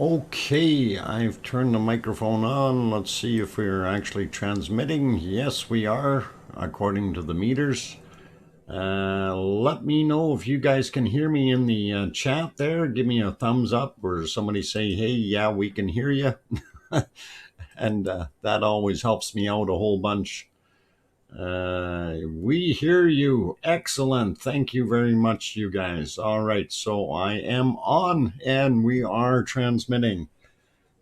Okay, I've turned the microphone on. Let's see if we're actually transmitting. Yes, we are, according to the meters. Let me know if you guys can hear me in the chat there. Give me a thumbs up or somebody say, hey, yeah, we can hear you. And that always helps me out a whole bunch. We hear you. Excellent. Thank you very much, you guys. All right, so I am on and we are transmitting.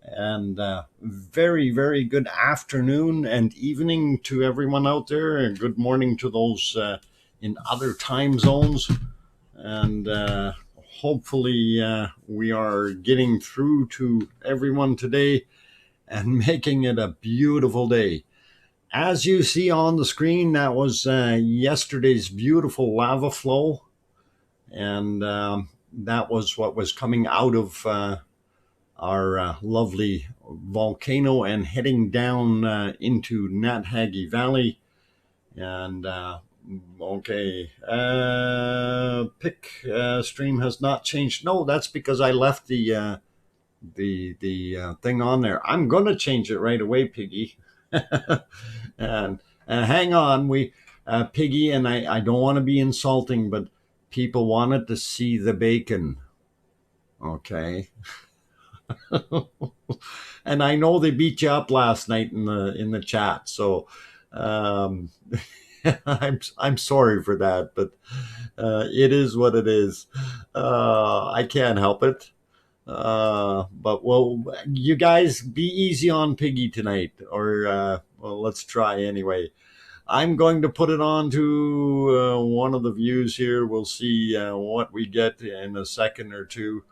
And very, very good afternoon and evening to everyone out there. And good morning to those in other time zones. And hopefully we are getting through to everyone today and making it a beautiful day. As you see on the screen, that was yesterday's beautiful lava flow. And that was what was coming out of our lovely volcano and heading down into Hæðarpunktar Valley. And okay, pick stream has not changed. No, that's because I left the thing on there. I'm gonna change it right away, Piggy. And hang on, Piggy, and I don't want to be insulting, but people wanted to see the bacon. Okay. And I know they beat you up last night in the chat, so I'm sorry for that, but it is what it is. I can't help it. But well, you guys be easy on Piggy tonight, or well, let's try anyway. I'm going to put it on to one of the views here. We'll see what we get in a second or two.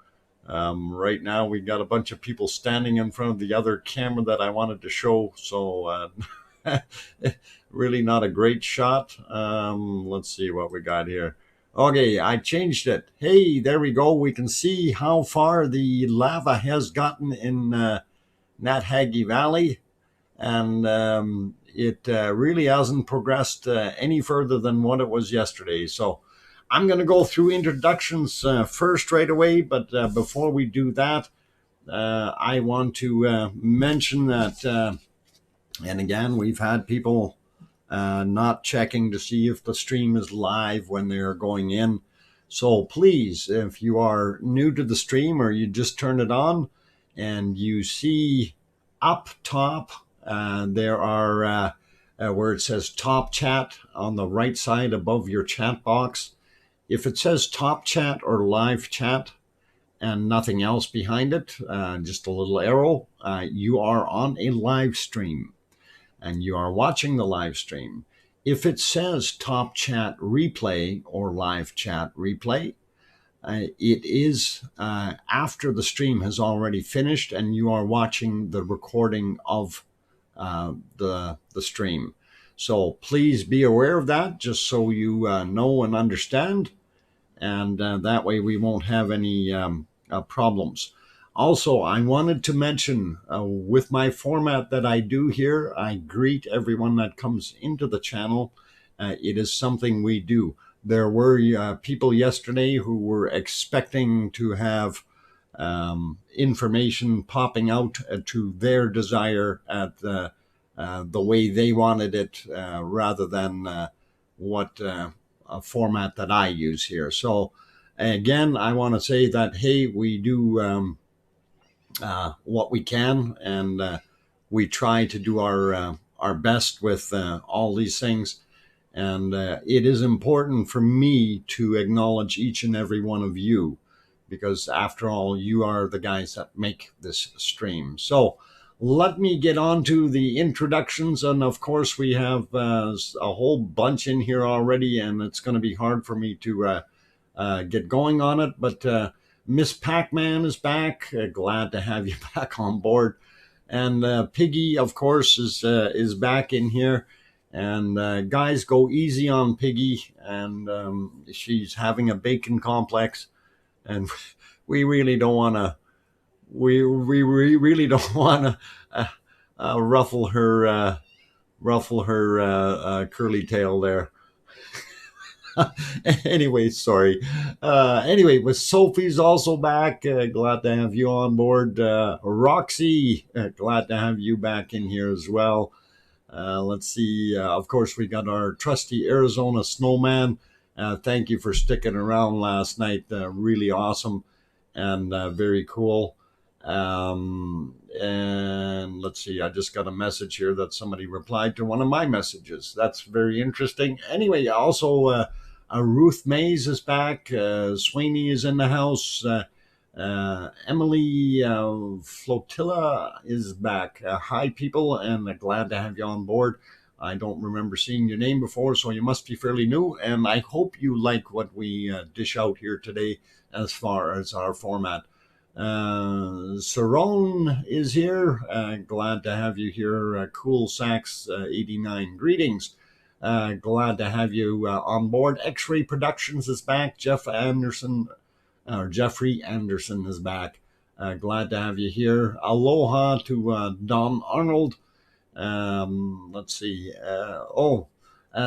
Right now we got a bunch of people standing in front of the other camera that I wanted to show, so really not a great shot. Let's see what we got here. Okay, I changed it. Hey, there we go. We can see how far the lava has gotten in Hæðarpunktar Valley, and it really hasn't progressed any further than what it was yesterday. So I'm going to go through introductions first right away, but before we do that, I want to mention that, and again, we've had people not checking to see if the stream is live when they're going in. So please, if you are new to the stream or you just turn it on and you see up top, there are where it says top chat on the right side above your chat box. If it says top chat or live chat and nothing else behind it, just a little arrow, you are on a live stream and you are watching the live stream. If it says top chat replay or live chat replay, it is after the stream has already finished and you are watching the recording of the stream. So please be aware of that, just so you know and understand, and that way we won't have any problems. Also, I wanted to mention with my format that I do here, I greet everyone that comes into the channel. It is something we do. There were people yesterday who were expecting to have information popping out to their desire at the way they wanted it, rather than what a format that I use here. So again, I want to say that, hey, we do what we can, and we try to do our best with all these things. And it is important for me to acknowledge each and every one of you, because after all, you are the guys that make this stream. So let me get on to the introductions. And of course, we have a whole bunch in here already, and it's going to be hard for me to get going on it. But Miss Pac-Man is back. Glad to have you back on board. And Piggy, of course, is back in here. And guys, go easy on Piggy. And she's having a bacon complex. And we really don't want to. We really don't want to ruffle her curly tail there. Anyway, sorry. Anyway, with Sophie's also back. Glad to have you on board. Roxy, glad to have you back in here as well. Let's see. Of course, we got our trusty Arizona snowman. Thank you for sticking around last night. Really awesome and very cool. And let's see. I just got a message here that somebody replied to one of my messages. That's very interesting. Anyway, also Ruth Mays is back. Sweeney is in the house. Emily Flotilla is back. Hi, people, and glad to have you on board. I don't remember seeing your name before, so you must be fairly new, and I hope you like what we dish out here today as far as our format. Sarone is here. Glad to have you here. Cool Sax 89. Greetings. Glad to have you on board. X-Ray Productions is back. Jeffrey Anderson is back. Glad to have you here. Aloha to Don Arnold. Let's see.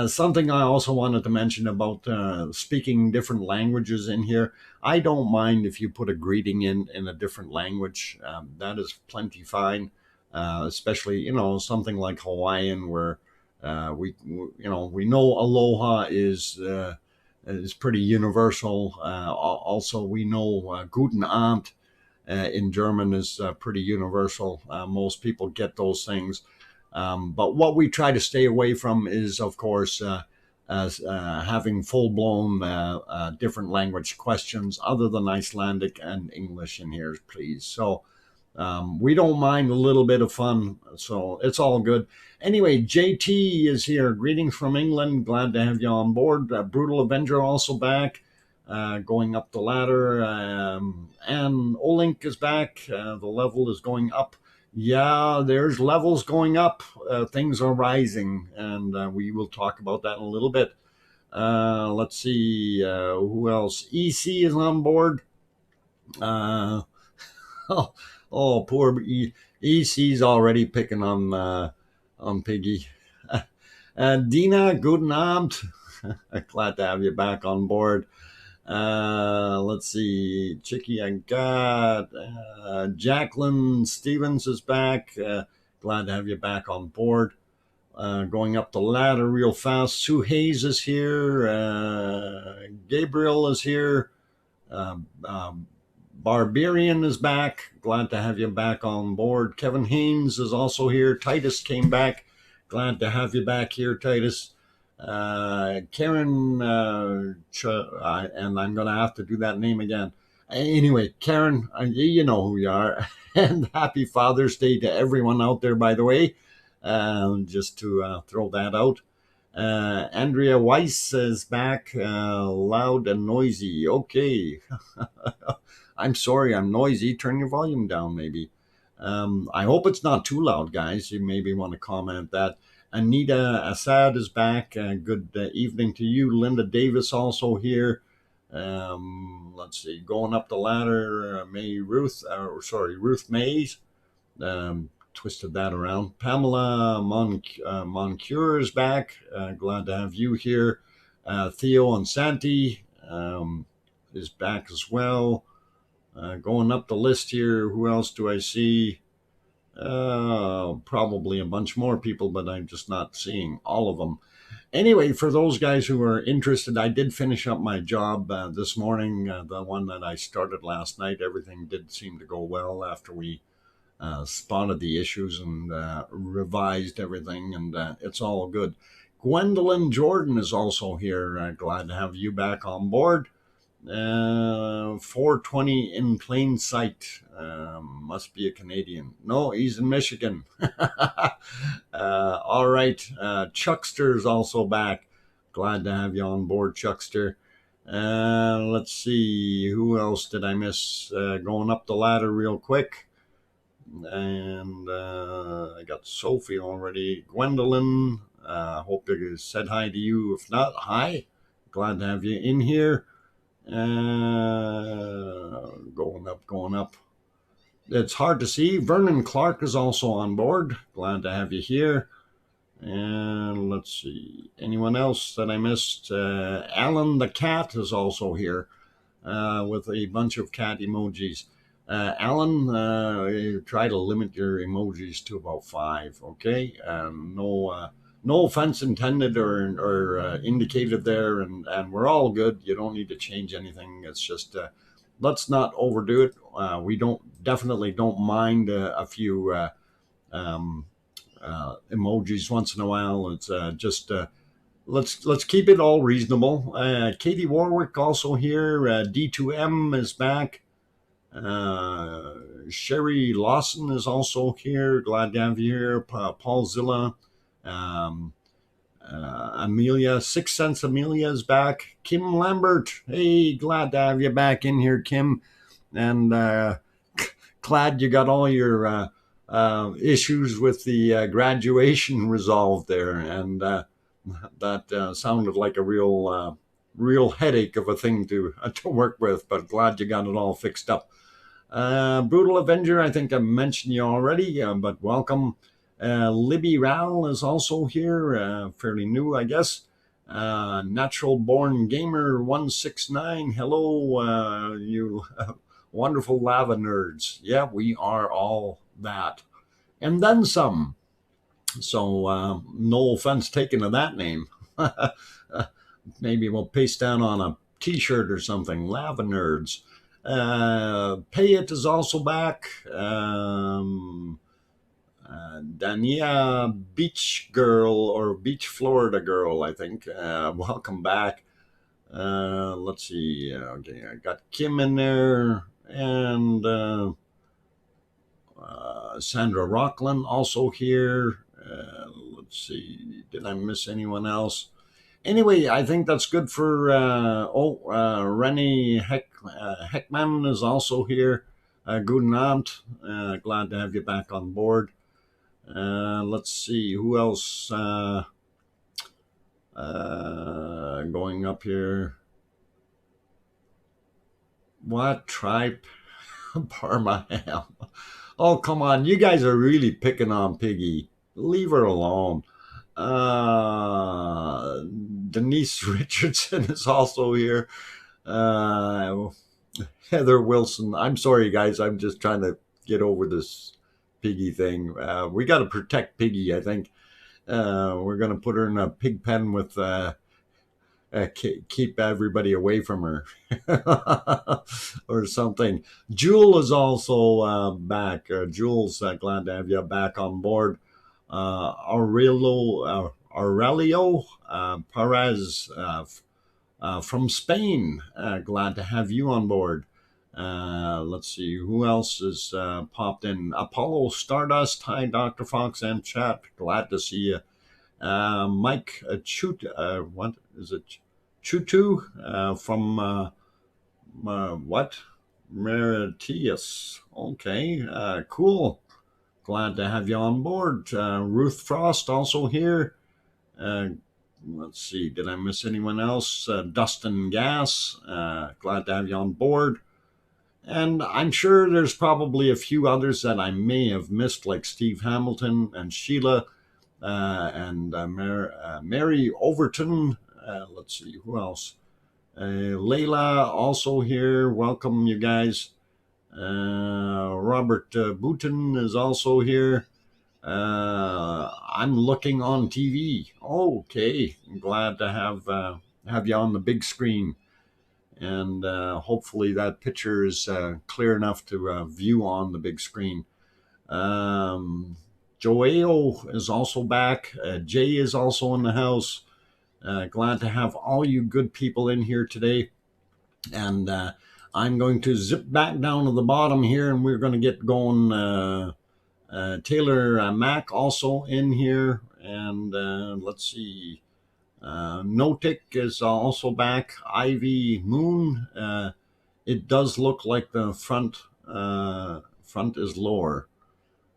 Something I also wanted to mention about speaking different languages in here. I don't mind if you put a greeting in a different language. That is plenty fine. Especially, something like Hawaiian, where we know aloha is pretty universal. Also, we know Guten Abend in German is pretty universal. Most people get those things. But what we try to stay away from is, of course, having full-blown different language questions other than Icelandic and English in here, please. So we don't mind a little bit of fun, so it's all good. Anyway, JT is here. Greetings from England. Glad to have you on board. Brutal Avenger also back, going up the ladder. And Olink is back. The level is going up. Yeah, there's levels going up. Things are rising, and we will talk about that in a little bit. Let's see. Who else? EC is on board. Poor EC's already picking on Piggy. Dina, guten Abend. Glad to have you back on board. Let's see. Chicky, I got Jacqueline Stevens is back. Glad to have you back on board. Going up the ladder real fast. Sue Hayes is here. Gabriel is here. Barbarian is back. Glad to have you back on board. Kevin Haynes is also here. Titus came back. Glad to have you back here, Titus. Karen, and I'm going to have to do that name again. Anyway, Karen, you know who you are. And happy Father's Day to everyone out there, by the way. Just to throw that out. Andrea Weiss is back. Loud and noisy. Okay. I'm sorry, I'm noisy. Turn your volume down, maybe. I hope it's not too loud, guys. You maybe want to comment that. Anita Assad is back. Good evening to you. Linda Davis also here. Let's see. Going up the ladder, Ruth Mays. Twisted that around. Pamela Moncure is back. Glad to have you here. Theo and Santi is back as well. Going up the list here, who else do I see? Probably a bunch more people, but I'm just not seeing all of them. Anyway, for those guys who are interested, I did finish up my job this morning, the one that I started last night. Everything did seem to go well after we spotted the issues and revised everything, and it's all good. Gwendolyn Jordan is also here. Glad to have you back on board. 420 in plain sight. Must be a Canadian. No, he's in Michigan. All right. Chuckster's also back. Glad to have you on board, Chuckster. Let's see. Who else did I miss? Going up the ladder real quick. And I got Sophie already. Gwendolyn. Hope I said hi to you. If not, hi. Glad to have you in here. Going up. It's hard to see. Vernon Clark is also on board. Glad to have you here. And let's see, anyone else that I missed? Alan the cat is also here with a bunch of cat emojis. Alan, try to limit your emojis to about 5, okay? No offense intended or indicated there, and we're all good. You don't need to change anything. It's just let's not overdo it. We definitely don't mind a few emojis once in a while. It's just let's keep it all reasonable. Katie Warwick also here. D2M is back. Sherry Lawson is also here. Glad to have you here. Paul Zilla. Amelia, Sixth Sense Amelia is back. Kim Lambert. Hey, glad to have you back in here, Kim. And glad you got all your issues with the graduation resolved there. And that sounded like a real headache of a thing to work with, but glad you got it all fixed up. Brutal Avenger, I think I mentioned you already, but welcome. Libby Rowell is also here, fairly new, I guess. Natural Born Gamer 169, hello, you wonderful lava nerds. Yeah, we are all that. And then some. So no offense taken to that name. Maybe we'll paste down on a t-shirt or something. Lava nerds. Pay It is also back. Dania Beach Girl or Beach Florida Girl, I think. Welcome back. Let's see. Okay, I got Kim in there and Sandra Rockland also here. Let's see. Did I miss anyone else? Anyway, I think that's good for. Rennie Heckman is also here. Guten Abend. Glad to have you back on board. Let's see who else going up here. What tripe? Parma ham. Oh, come on. You guys are really picking on Piggy. Leave her alone. Denise Richardson is also here. Heather Wilson. I'm sorry, guys. I'm just trying to get over this Piggy thing. We got to protect Piggy, I think. We're going to put her in a pig pen with keep everybody away from her or something. Jewel is also back. Jewel's glad to have you back on board. Aurelio Perez from Spain. Glad to have you on board. Let's see who else has popped in. Apollo Stardust. Hi, Dr. Fox and chat. Glad to see you. Mike what is it? Chutu from what? Mauritius. Okay, cool. Glad to have you on board. Ruth Frost also here. Let's see, did I miss anyone else? Dustin Gass. Glad to have you on board. And I'm sure there's probably a few others that I may have missed, like Steve Hamilton and Sheila and Mary Overton. Let's see, who else? Layla also here. Welcome, you guys. Robert Boutin is also here. I'm looking on TV. Okay, I'm glad to have you on the big screen. And hopefully that picture is clear enough to view on the big screen. Joao is also back. Jay is also in the house. Glad to have all you good people in here today. And I'm going to zip back down to the bottom here, and we're going to get going. Taylor Mack also in here. And let's see. Notic is also back. Ivy Moon. It does look like the front is lower.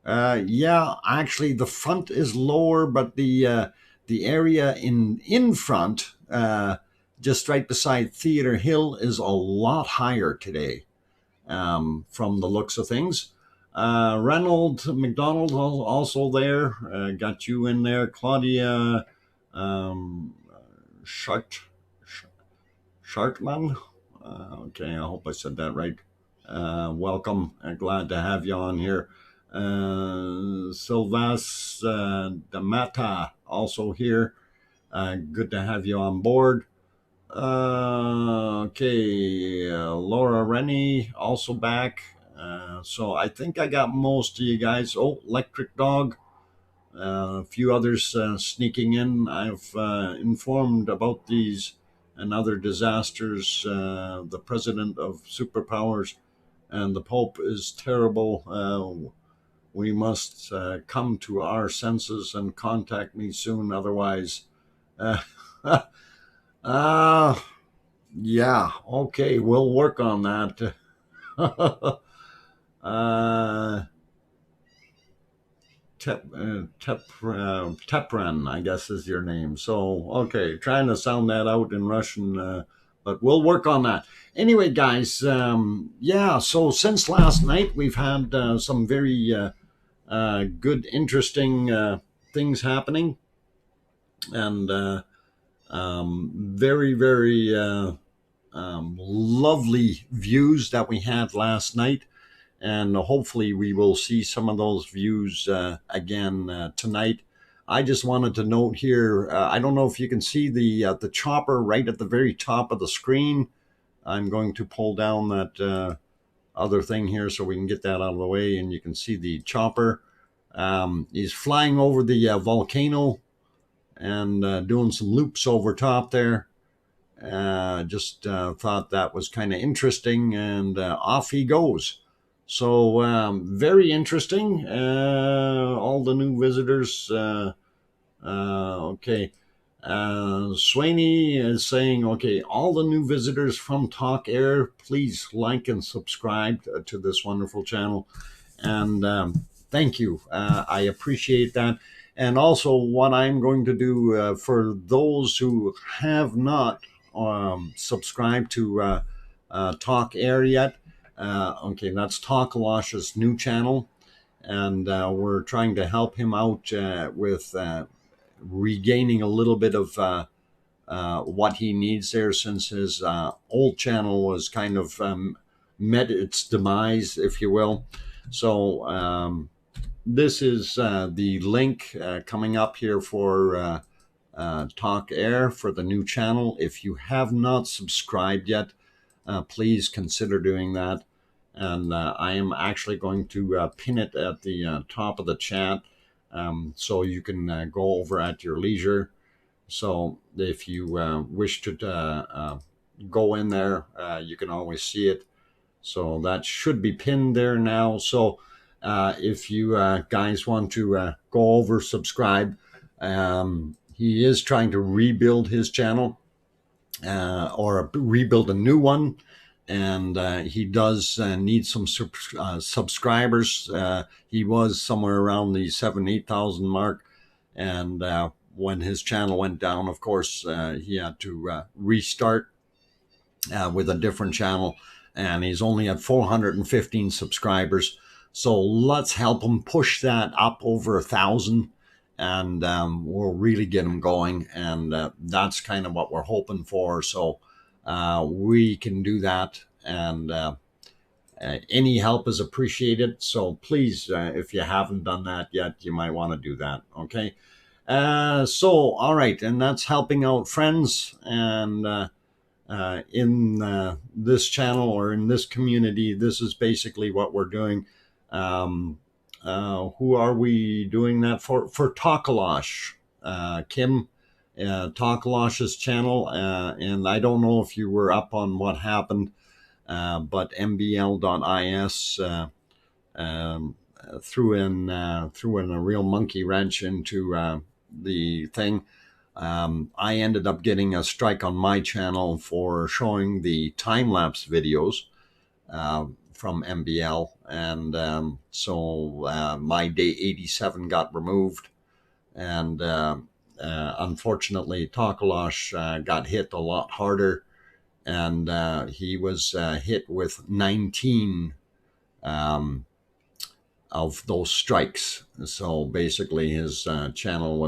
Yeah, actually the front is lower, but the area in front, just right beside Theater Hill, is a lot higher today, from the looks of things. Reynold McDonald also there. Got you in there. Claudia Shart Shartman. Okay, I hope I said that right. Welcome. Glad to have you on here. Silvas Damata also here. Good to have you on board. Okay, Laura Rennie also back. So I think I got most of you guys. Oh, Electric Dog. A few others sneaking in. I've informed about these and other disasters. The president of superpowers and the Pope is terrible. We must come to our senses and contact me soon. Otherwise, uh, yeah, okay, we'll work on that. Tepran, I guess is your name. So, okay, trying to sound that out in Russian, but we'll work on that. Anyway, guys, yeah, so since last night, we've had some very good, interesting things happening, and very, very lovely views that we had last night. And hopefully we will see some of those views again tonight. I just wanted to note here, I don't know if you can see the chopper right at the very top of the screen. I'm going to pull down that other thing here so we can get that out of the way, and you can see the chopper. He's flying over the volcano and doing some loops over top there. Just thought that was kind of interesting, and off he goes. So very interesting. All the new visitors. Okay. Swaney is saying, okay, all the new visitors from Talk Air, please like and subscribe to this wonderful channel. And thank you. I appreciate that. And also what I'm going to do for those who have not subscribed to Talk Air yet, okay, that's Talkalash's new channel, and we're trying to help him out with regaining a little bit of what he needs there, since his old channel was kind of met its demise, if you will. So this is the link coming up here for Talk Air for the new channel. If you have not subscribed yet, please consider doing that. And I am actually going to pin it at the top of the chat, so you can go over at your leisure. So if you wish to go in there, you can always see it. So that should be pinned there now. So if you guys want to go over, subscribe. He is trying to rebuild his channel, or rebuild a new one, and he does need some subscribers. He was somewhere around the 8,000 mark, and when his channel went down, of course, he had to restart with a different channel, and he's only at 415 subscribers. So let's help him push that up over 1,000, and we'll really get him going. And that's kind of what we're hoping for. So we can do that, and any help is appreciated. So please, if you haven't done that yet, you might want to do that. Okay. So, all right. And that's helping out friends. And in this channel, or in this community, this is basically what we're doing. Who are we doing that for? For Takalash, Kim, Takalash's channel. And I don't know if you were up on what happened, but mbl.is threw in a real monkey wrench into the thing. I ended up getting a strike on my channel for showing the time-lapse videos from MBL, and so my day 87 got removed, and unfortunately Takalash got hit a lot harder, and he was hit with 19 of those strikes. So basically, his channel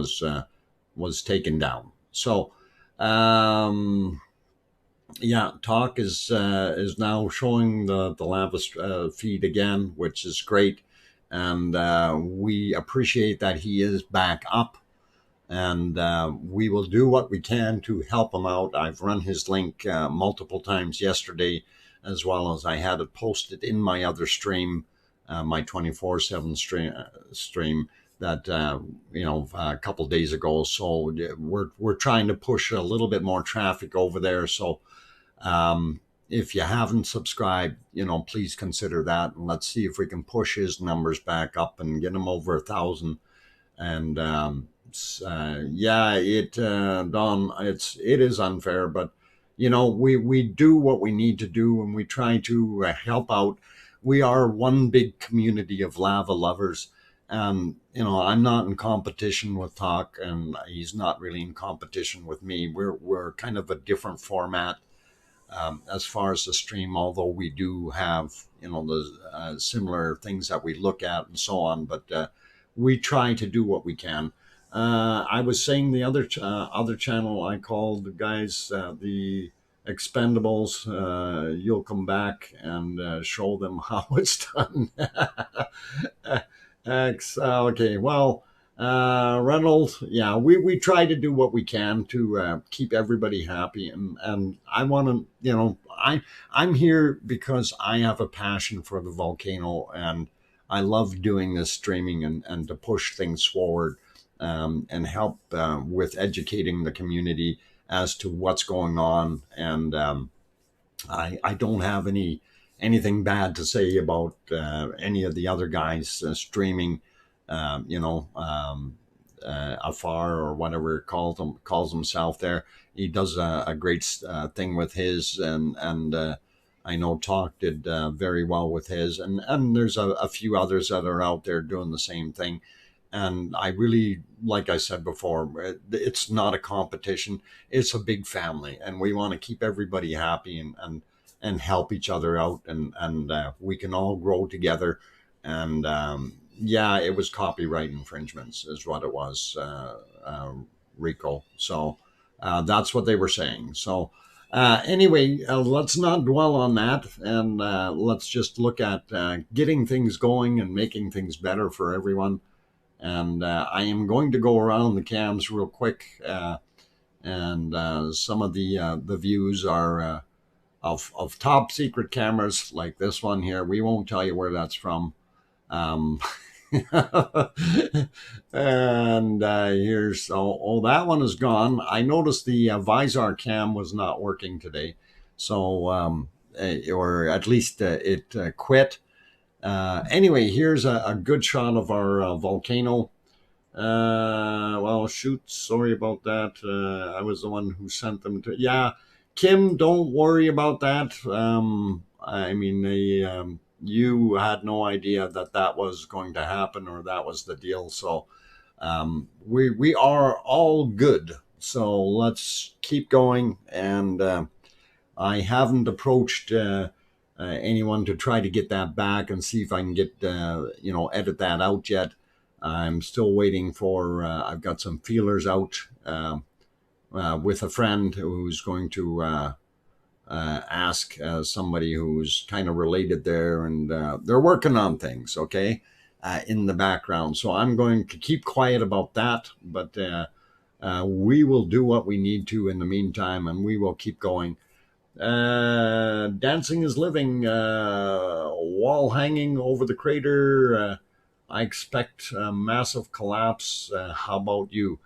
was taken down. So yeah, Talk is now showing the lava feed again, which is great, and we appreciate that he is back up, and we will do what we can to help him out. I've run his link multiple times yesterday, as well as I had it posted in my other stream, my 24/7 stream that a couple days ago. So we're trying to push a little bit more traffic over there. So if you haven't subscribed, please consider that, and let's see if we can push his numbers back up and get him over 1,000. And Don, it is unfair, but we do what we need to do, and we try to help out. We are one big community of lava lovers, and I'm not in competition with Talk, and he's not really in competition with me. We're kind of a different format. As far as the stream, although we do have, the similar things that we look at and so on, but we try to do what we can. I was saying the other channel I called the guys the Expendables. You'll come back and show them how it's done. Okay, well, Reynolds, yeah, we try to do what we can to keep everybody happy, and I want to, I'm here because I have a passion for the volcano, and I love doing this streaming and to push things forward, and help with educating the community as to what's going on. And I don't have anything bad to say about any of the other guys streaming, Afar or whatever it calls himself there. He does a great thing with his, and I know Talk did very well with his, and there's a few others that are out there doing the same thing. And I really, like I said before, it's not a competition. It's a big family, and we want to keep everybody happy and help each other out, and we can all grow together. And yeah, it was copyright infringements is what it was, Rico. So that's what they were saying. So anyway, let's not dwell on that, and let's just look at getting things going and making things better for everyone. And I am going to go around the cams real quick, and some of the views are of top secret cameras like this one here. We won't tell you where that's from. And here's that one is gone. I noticed the visor cam was not working today, so or at least it quit. Anyway, here's a good shot of our volcano. Well, shoot, sorry about that. I was the one who sent them to. Yeah, Kim, don't worry about that. I mean, you had no idea that was going to happen, or that was the deal. So we are all good. So let's keep going. And I haven't approached anyone to try to get that back and see if I can get edit that out yet. I'm still waiting for. I've got some feelers out with a friend who's going to ask somebody who's kind of related there, and they're working on things, okay, in the background. So I'm going to keep quiet about that, but we will do what we need to in the meantime, and we will keep going. Dancing is living, wall hanging over the crater. I expect a massive collapse. How about you?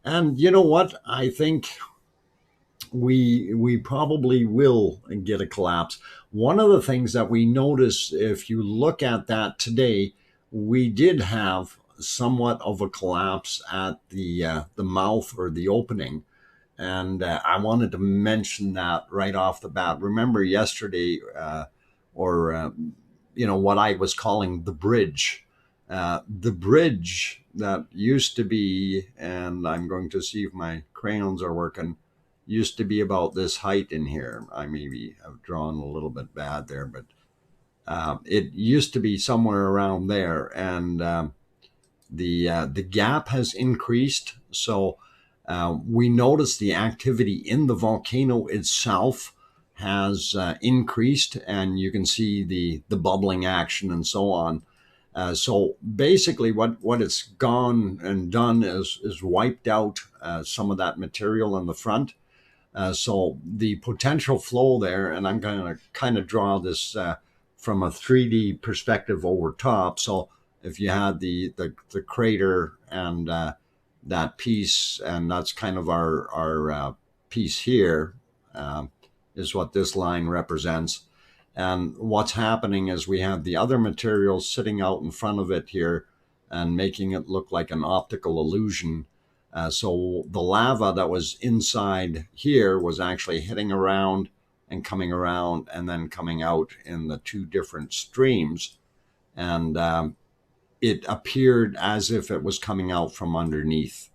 And you know what? I think we probably will get a collapse. One of the things that we notice, if you look at that today, we did have somewhat of a collapse at the mouth, or the opening. And I wanted to mention that right off the bat. Remember yesterday, what I was calling the bridge. The bridge that used to be, and I'm going to see if my crayons are working, used to be about this height in here. I maybe have drawn a little bit bad there, but It used to be somewhere around there, and the gap has increased. So we notice the activity in the volcano itself has increased, and you can see the bubbling action and so on. So basically, what it's gone and done is wiped out some of that material in the front. So the potential flow there, and I'm going to kind of draw this from a 3D perspective over top. So if you had the crater and that piece, and that's kind of our piece here, is what this line represents. And what's happening is we have the other materials sitting out in front of it here and making it look like an optical illusion. So the lava that was inside here was actually hitting around and coming around and then coming out in the two different streams. And it appeared as if it was coming out from underneath.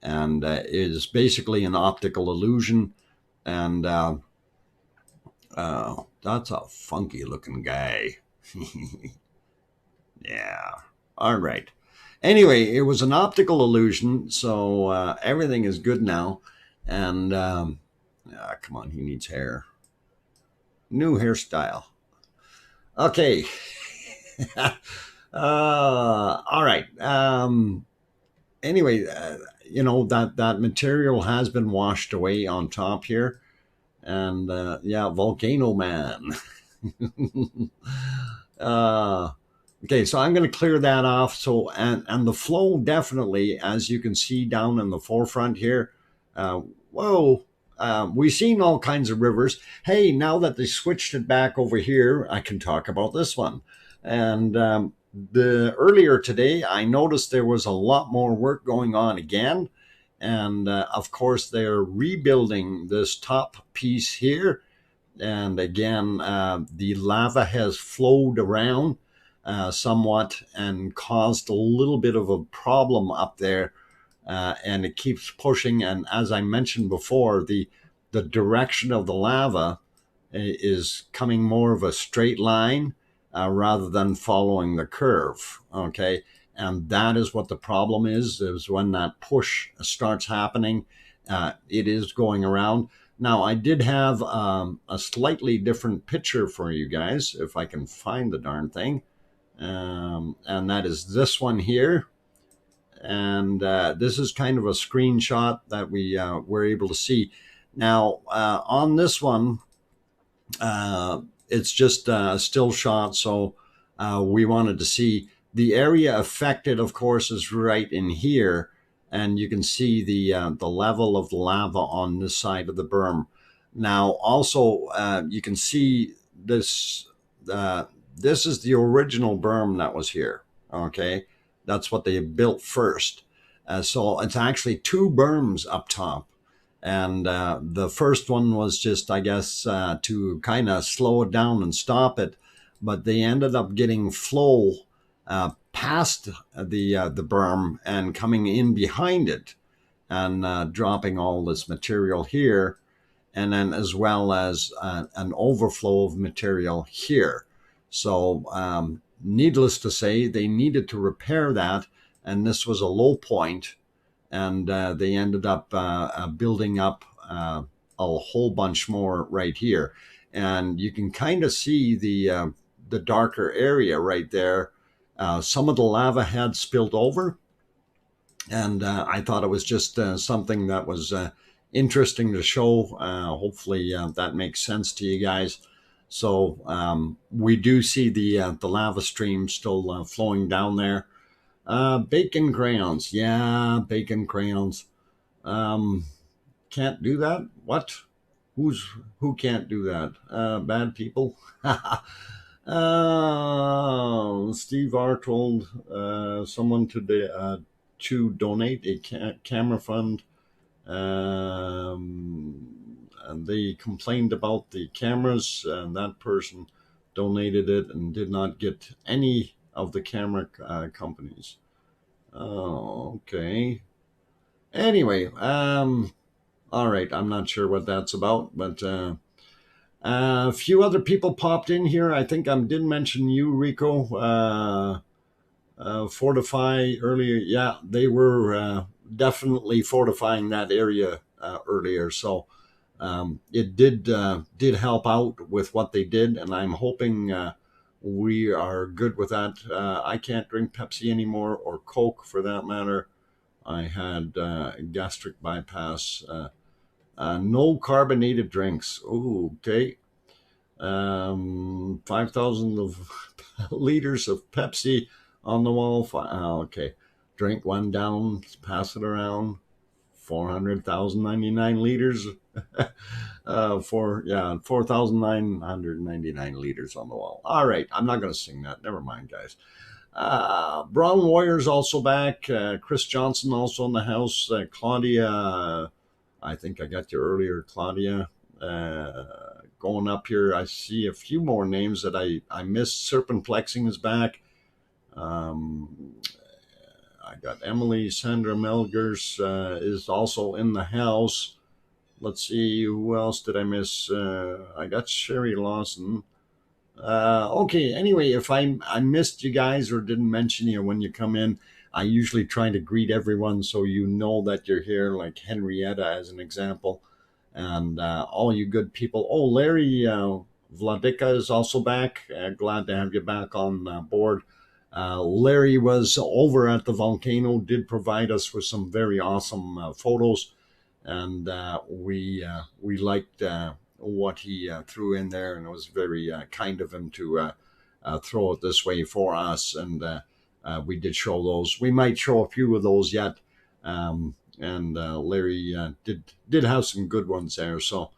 And it is basically an optical illusion. And that's a funky looking guy. Yeah. All right. Anyway, it was an optical illusion, so everything is good now. And come on, he needs hair. New hairstyle. Okay. All right. Anyway, that material has been washed away on top here. And yeah, Volcano Man. Okay, so I'm going to clear that off. So, and the flow definitely, as you can see down in the forefront here, whoa, we've seen all kinds of rivers. Hey, now that they switched it back over here, I can talk about this one. And the earlier today, I noticed there was a lot more work going on again. And of course, they're rebuilding this top piece here. And again, the lava has flowed around somewhat and caused a little bit of a problem up there. And it keeps pushing. And as I mentioned before, the direction of the lava is coming more of a straight line rather than following the curve. Okay. And that is what the problem is when that push starts happening, it is going around. Now, I did have a slightly different picture for you guys, if I can find the darn thing. And that is this one here. And this is kind of a screenshot that we were able to see. Now, on this one, it's just a still shot, so we wanted to see the area affected, of course, is right in here, and you can see the level of the lava on this side of the berm. Now, also, you can see this. This is the original berm that was here. Okay, that's what they built first. So it's actually two berms up top. And the first one was just, I guess, to kind of slow it down and stop it. But they ended up getting flow past the berm and coming in behind it and dropping all this material here. And then as well as an overflow of material here. So needless to say, they needed to repair that. And this was a low point. And they ended up building up a whole bunch more right here. And you can kind of see the darker area right there. Some of the lava had spilled over. And I thought it was just something that was interesting to show. Hopefully that makes sense to you guys. So we do see the lava stream still flowing down there. Bacon crayons. Yeah, bacon crayons. Can't do that? What? Who can't do that? Bad people? Steve R told someone to donate a camera fund. And they complained about the cameras, and that person donated it and did not get any of the camera companies. Oh, okay. Anyway, all right. I'm not sure what that's about, but A few other people popped in here. I think I did mention you, Rico. Fortify earlier. Yeah, they were definitely fortifying that area earlier. So it did help out with what they did, and I'm hoping we are good with that. I can't drink Pepsi anymore, or Coke for that matter. I had gastric bypass. No carbonated drinks. Ooh, okay. 5,000 of liters of Pepsi on the wall. Okay. Drink one down, pass it around. 400,099 liters. 4,999 liters on the wall. All right. I'm not going to sing that. Never mind, guys. Brown Warrior's also back. Chris Johnson also in the house. Claudia, I think I got you earlier, Claudia. Going up here, I see a few more names that I missed. Serpent Plexing is back. I got Emily. Sandra Melgers is also in the house. Let's see, who else did I miss? I got Sherry Lawson. Okay, anyway, if I missed you guys or didn't mention you when you come in, I usually try to greet everyone so you know that you're here, like Henrietta as an example, and all you good people. Oh, Larry Vladika is also back. Glad to have you back on board. Larry was over at the Volcano, did provide us with some very awesome photos, and we liked what he threw in there, and it was very kind of him to throw it this way for us. And we did show those. We might show a few of those yet. And Larry did have some good ones there, so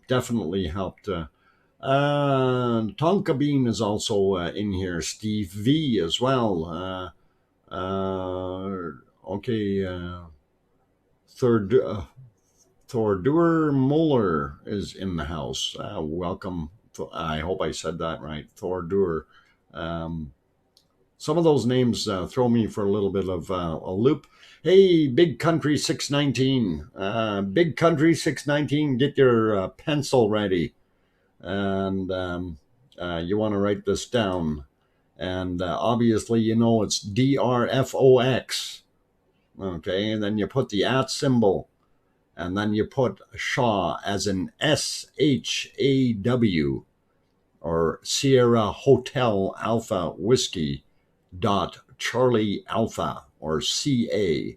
definitely helped. Tonka Bean is also in here. Steve V as well. Okay. Thordur Muller is in the house. Welcome. I hope I said that right. Thordur. Some of those names throw me for a little bit of a loop. Hey, Big Country 619. Big Country 619, get your pencil ready. And you want to write this down. And obviously, you know, it's DrFox. Okay, and then you put the @ symbol. And then you put Shaw as an SHAW, or Sierra Hotel Alpha Whiskey Charlie Alpha, or CA.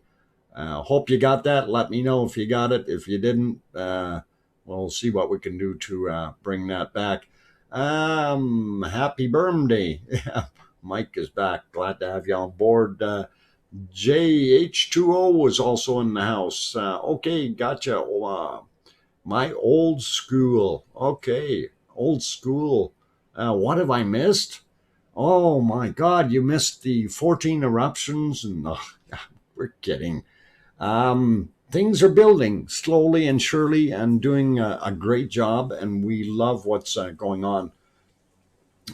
Hope you got that. Let me know if you got it. If you didn't, we'll see what we can do to bring that back. Happy birthday. Mike is back. Glad to have you on board. JH2O was also in the house. Okay, gotcha. My old school. Okay, old school. What have I missed? Oh my God, you missed the 14 eruptions, and we're kidding. Things are building slowly and surely and doing a great job, and we love what's going on.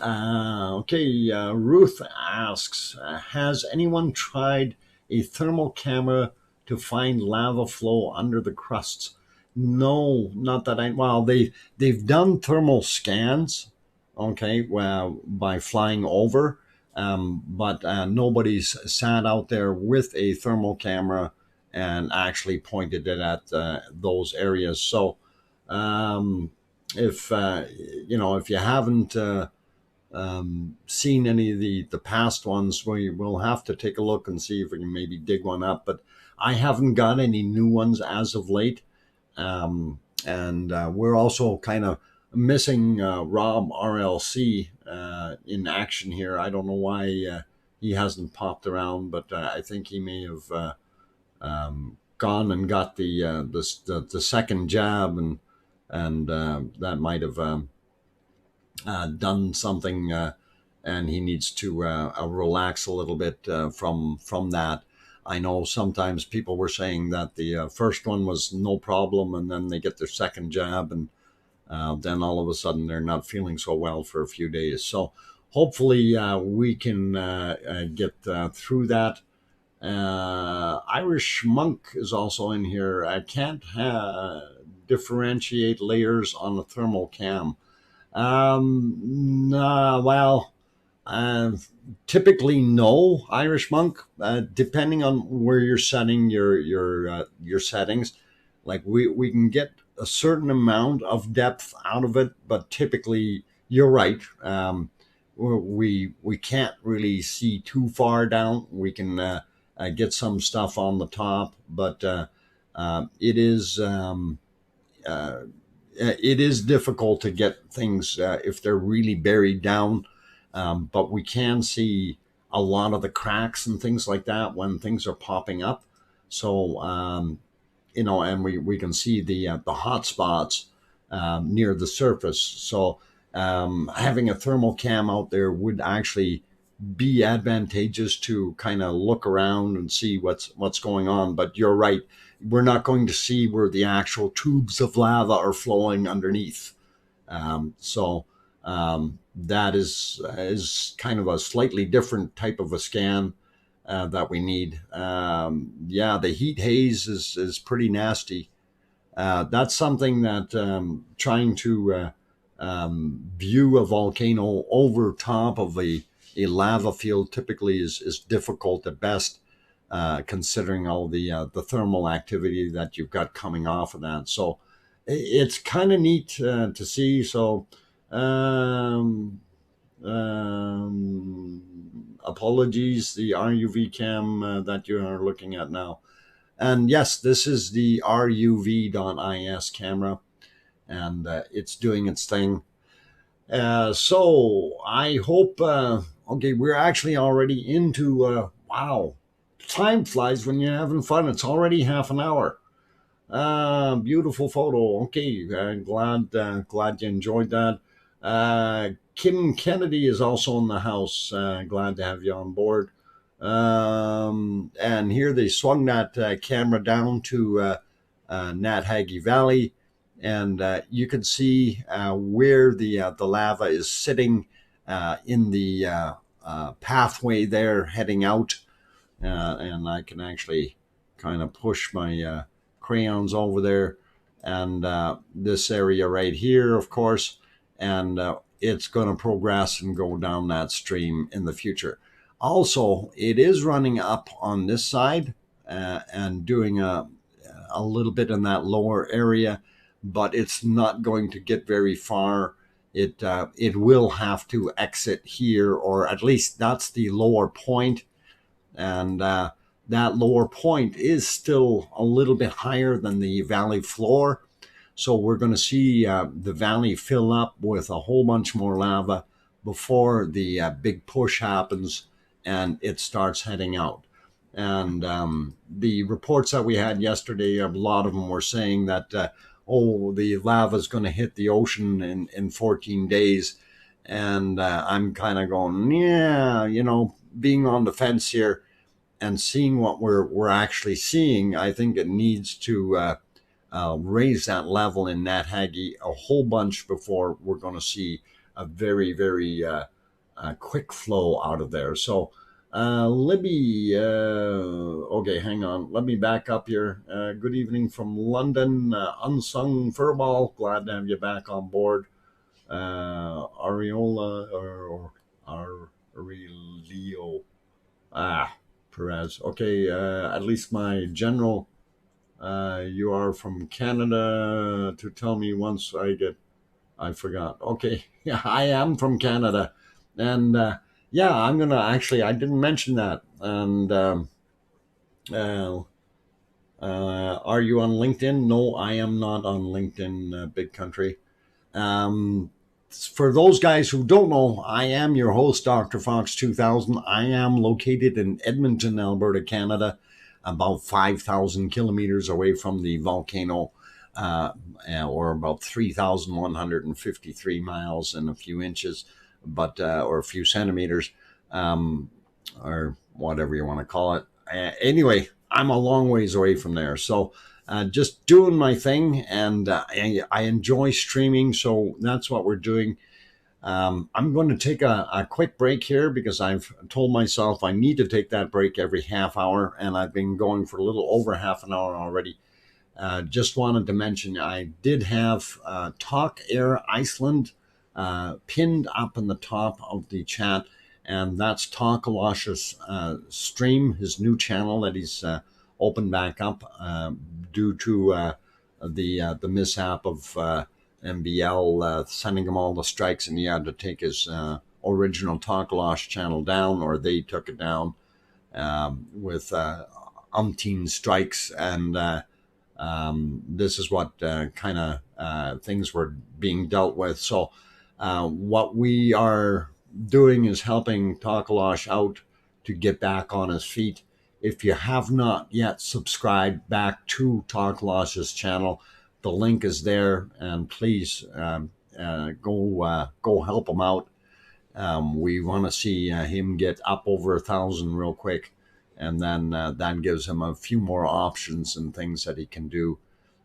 Okay, Ruth asks, has anyone tried a thermal camera to find lava flow under the crusts? No, not that well, they've done thermal scans, okay, well, by flying over, but nobody's sat out there with a thermal camera and actually pointed it at those areas. So if if you haven't seen any of the past ones, we will have to take a look and see if we can maybe dig one up. But I haven't got any new ones as of late. And we're also kind of missing Rob RLC in action here. I don't know why he hasn't popped around, but I think he may have gone and got the second jab, and that might have done something, and he needs to relax a little bit from that. I know sometimes people were saying that the first one was no problem, and then they get their second jab, and then all of a sudden they're not feeling so well for a few days. So hopefully we can get through that. Irish Monk is also in here. I can't differentiate layers on a thermal cam? Nah, well, uh, typically no, Irish monk. Depending on where you're setting your settings, like we can get a certain amount of depth out of it, but typically you're right. We can't really see too far down. We can get some stuff on the top, but it is. It is difficult to get things if they're really buried down, but we can see a lot of the cracks and things like that when things are popping up. So and we can see the hot spots near the surface. So having a thermal cam out there would actually be advantageous to kind of look around and see what's going on. But you're right, we're not going to see where the actual tubes of lava are flowing underneath. That is kind of a slightly different type of a scan that we need. Yeah, the heat haze is pretty nasty. That's something that trying to view a volcano over top of a lava field typically is difficult at best, considering all the thermal activity that you've got coming off of that. So it's kind of neat to see. So apologies, the RUV cam that you are looking at now. And yes, this is the RUV.is camera, and it's doing its thing. So I hope, okay, we're actually already into, wow, time flies when you're having fun. It's already half an hour. Beautiful photo. Okay, glad you enjoyed that. Kim Kennedy is also in the house. Glad to have you on board. And here they swung that camera down to Nathaggy Valley, and you can see where the lava is sitting in the pathway there heading out. And I can actually kind of push my crayons over there, and this area right here, of course, and it's going to progress and go down that stream in the future. Also, it is running up on this side and doing a little bit in that lower area, but it's not going to get very far. It will have to exit here, or at least that's the lower point. And that lower point is still a little bit higher than the valley floor. So we're going to see the valley fill up with a whole bunch more lava before the big push happens and it starts heading out. And the reports that we had yesterday, a lot of them were saying that, the lava is going to hit the ocean in 14 days. And I'm kind of going, yeah, being on the fence here and seeing what we're actually seeing, I think it needs to raise that level in Nathaggy a whole bunch before we're going to see a very, very quick flow out of there. So let me, okay, hang on. Let me back up here. Good evening from London, Unsung Furball. Glad to have you back on board. Ariola or Aurelio. Perez. Okay, at least my general, you are from Canada to tell me once I forgot. Okay, yeah, I am from Canada. And yeah, I'm going to actually, I didn't mention that. And are you on LinkedIn? No, I am not on LinkedIn, Big Country. For those guys who don't know, I am your host, DrFox2000. I am located in Edmonton, Alberta, Canada, about 5,000 kilometers away from the volcano, or about 3,153 miles and a few inches, or a few centimeters, or whatever you want to call it. Anyway, I'm a long ways away from there. So just doing my thing, and I enjoy streaming, so that's what we're doing. I'm going to take a quick break here because I've told myself I need to take that break every half hour, and I've been going for a little over half an hour already. Just wanted to mention I did have Talk Air Iceland pinned up in the top of the chat, and that's Talkalash's stream, his new channel that he's opened back up due to the mishap of MBL sending him all the strikes, and he had to take his original Talkalash channel down, or they took it down with umpteen strikes, and this is what kind of things were being dealt with. So what we are doing is helping Takalash out to get back on his feet. If you have not yet subscribed back to Takalash's channel, the link is there, and please go help him out. We want to see him get up over 1,000 real quick, and then that gives him a few more options and things that he can do.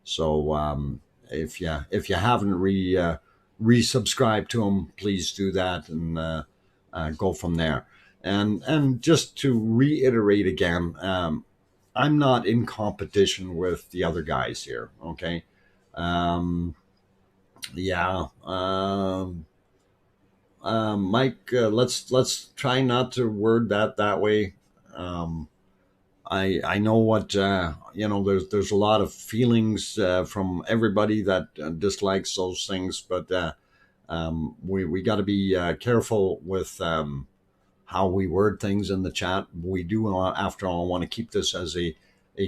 So if you haven't resubscribed to him, please do that, and go from there. And just to reiterate again, I'm not in competition with the other guys here. Okay. Yeah. Mike, let's try not to word that way. I know what There's a lot of feelings from everybody that dislikes those things, but we got to be careful with how we word things in the chat. We do, after all, want to keep this as a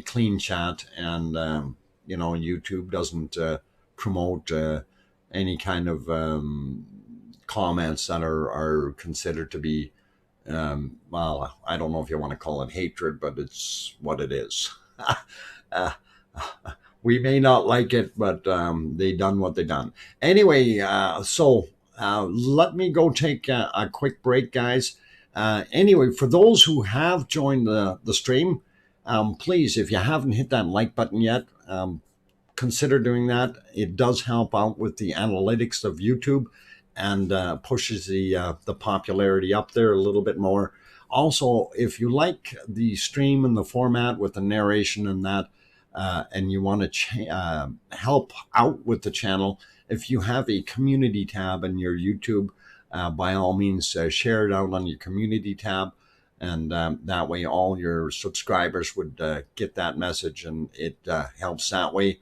clean chat, and YouTube doesn't promote any kind of comments that are considered to be well, I don't know if you want to call it hatred, but it's what it is. We may not like it, but they done what they done. Anyway, so let me go take a quick break, guys. Anyway, for those who have joined the stream, please, if you haven't hit that like button yet, consider doing that. It does help out with the analytics of YouTube, and pushes the popularity up there a little bit more. Also, if you like the stream and the format with the narration and that, and you want to help out with the channel, if you have a community tab in your YouTube, by all means, share it out on your community tab, and that way all your subscribers would get that message, and it helps that way,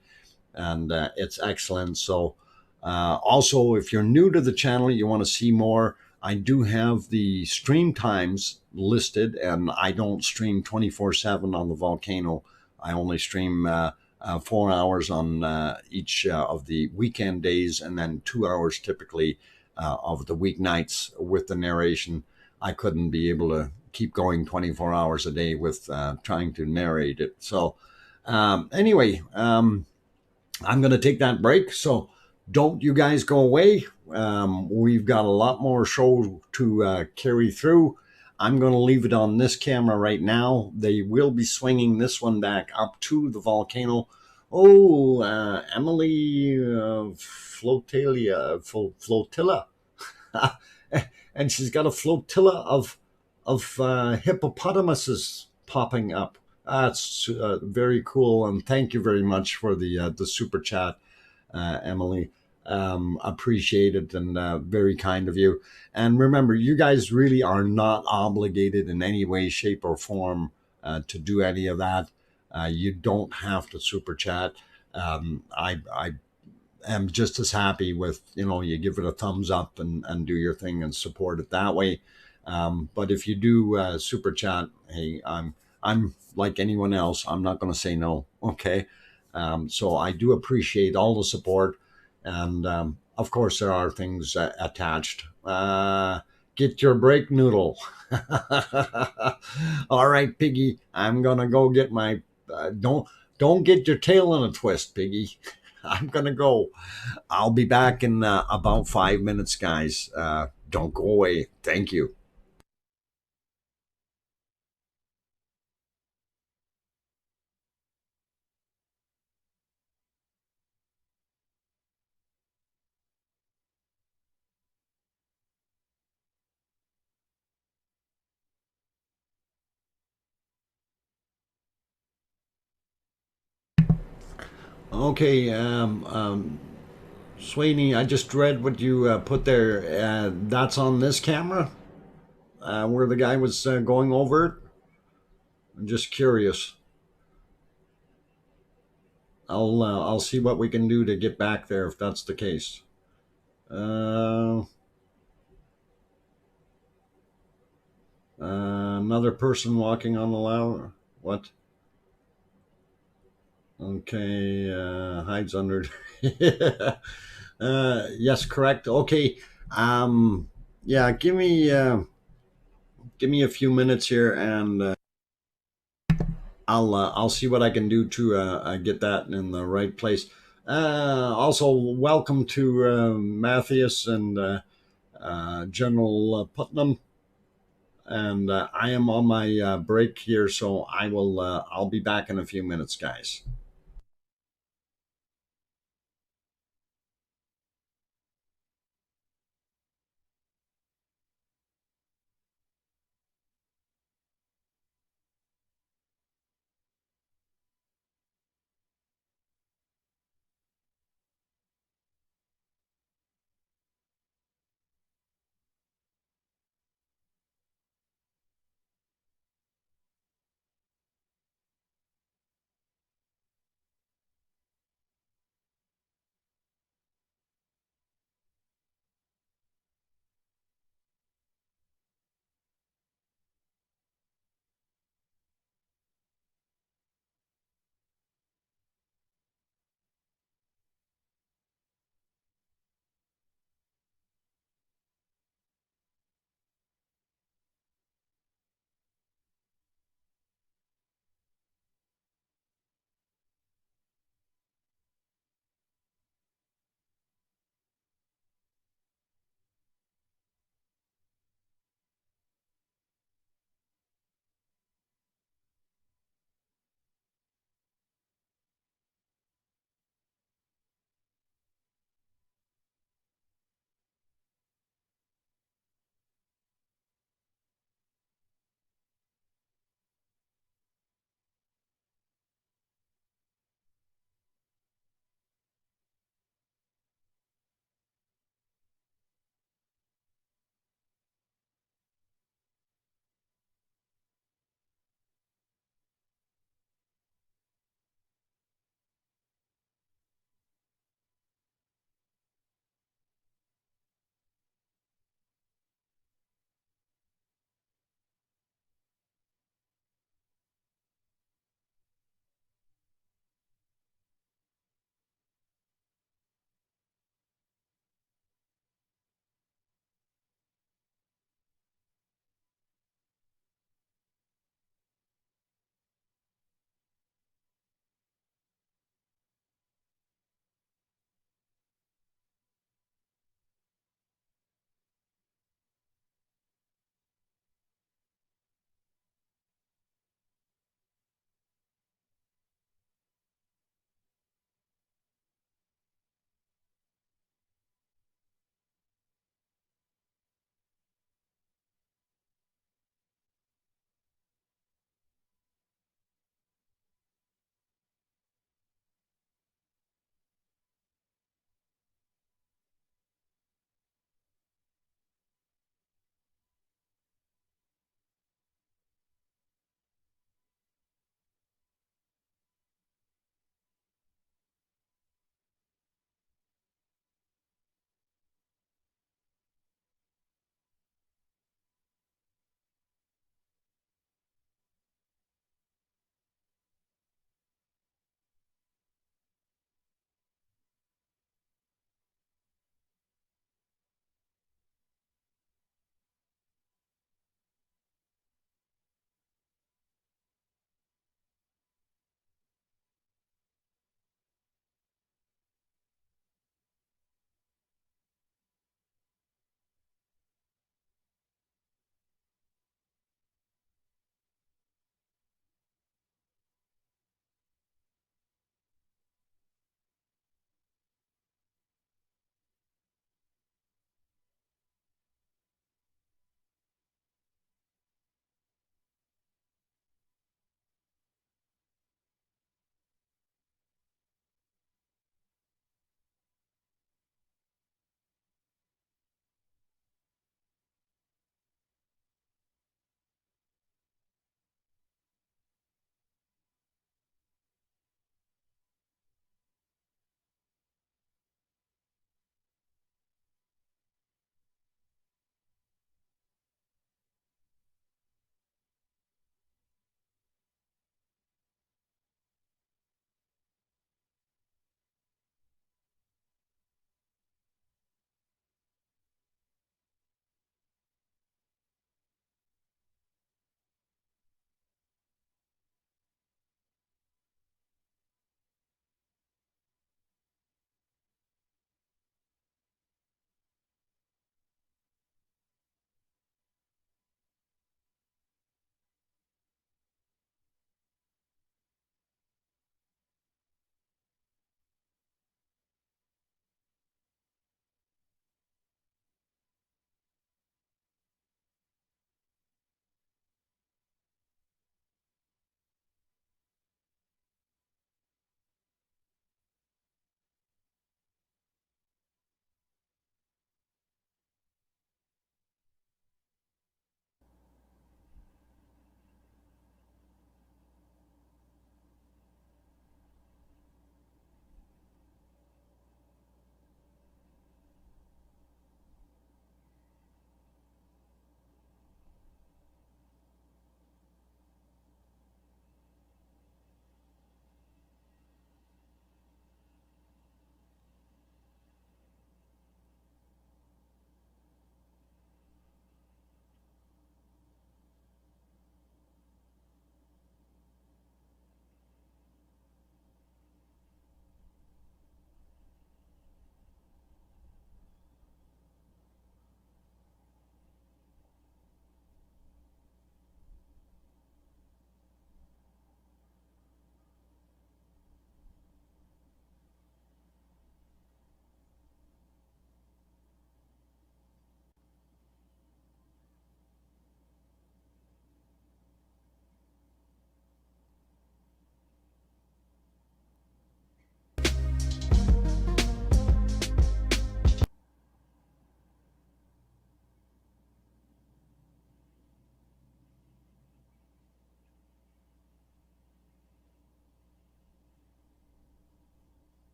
and it's excellent. So also, if you're new to the channel, you want to see more, I do have the stream times listed, and I don't stream 24/7 on the Volcano. I only stream 4 hours on each of the weekend days, and then 2 hours typically of the weeknights with the narration. I couldn't be able to keep going 24 hours a day with trying to narrate it. So anyway, I'm going to take that break. So don't you guys go away. We've got a lot more show to carry through. I'm going to leave it on this camera right now. They will be swinging this one back up to the Volcano. Oh, Emily Flotilla. And she's got a flotilla of hippopotamuses popping up. That's very cool, and thank you very much for the super chat, Emily. Appreciate it, and very kind of you. And remember, you guys really are not obligated in any way, shape, or form to do any of that. You don't have to super chat. I am just as happy with, you give it a thumbs up and do your thing and support it that way. But if you do super chat, hey, I'm like anyone else. I'm not going to say no. Okay. So I do appreciate all the support. And of course, there are things attached. Get your break, Noodle. All right, Piggy. I'm gonna go get my. Don't get your tail in a twist, Piggy. I'm gonna go. I'll be back in about 5 minutes, guys. Don't go away. Thank you. Okay, Sweeney, I just read what you put there. That's on this camera, where the guy was going over it. I'm just curious. I'll see what we can do to get back there if that's the case. Uh, Another person walking on the ladder. What? Okay, hides under. Yes, correct. Okay. Um, yeah, give me a few minutes here, and I'll see what I can do to get that in the right place. Also, welcome to Matthias and General Putnam. And I am on my break here, so I'll be back in a few minutes, guys.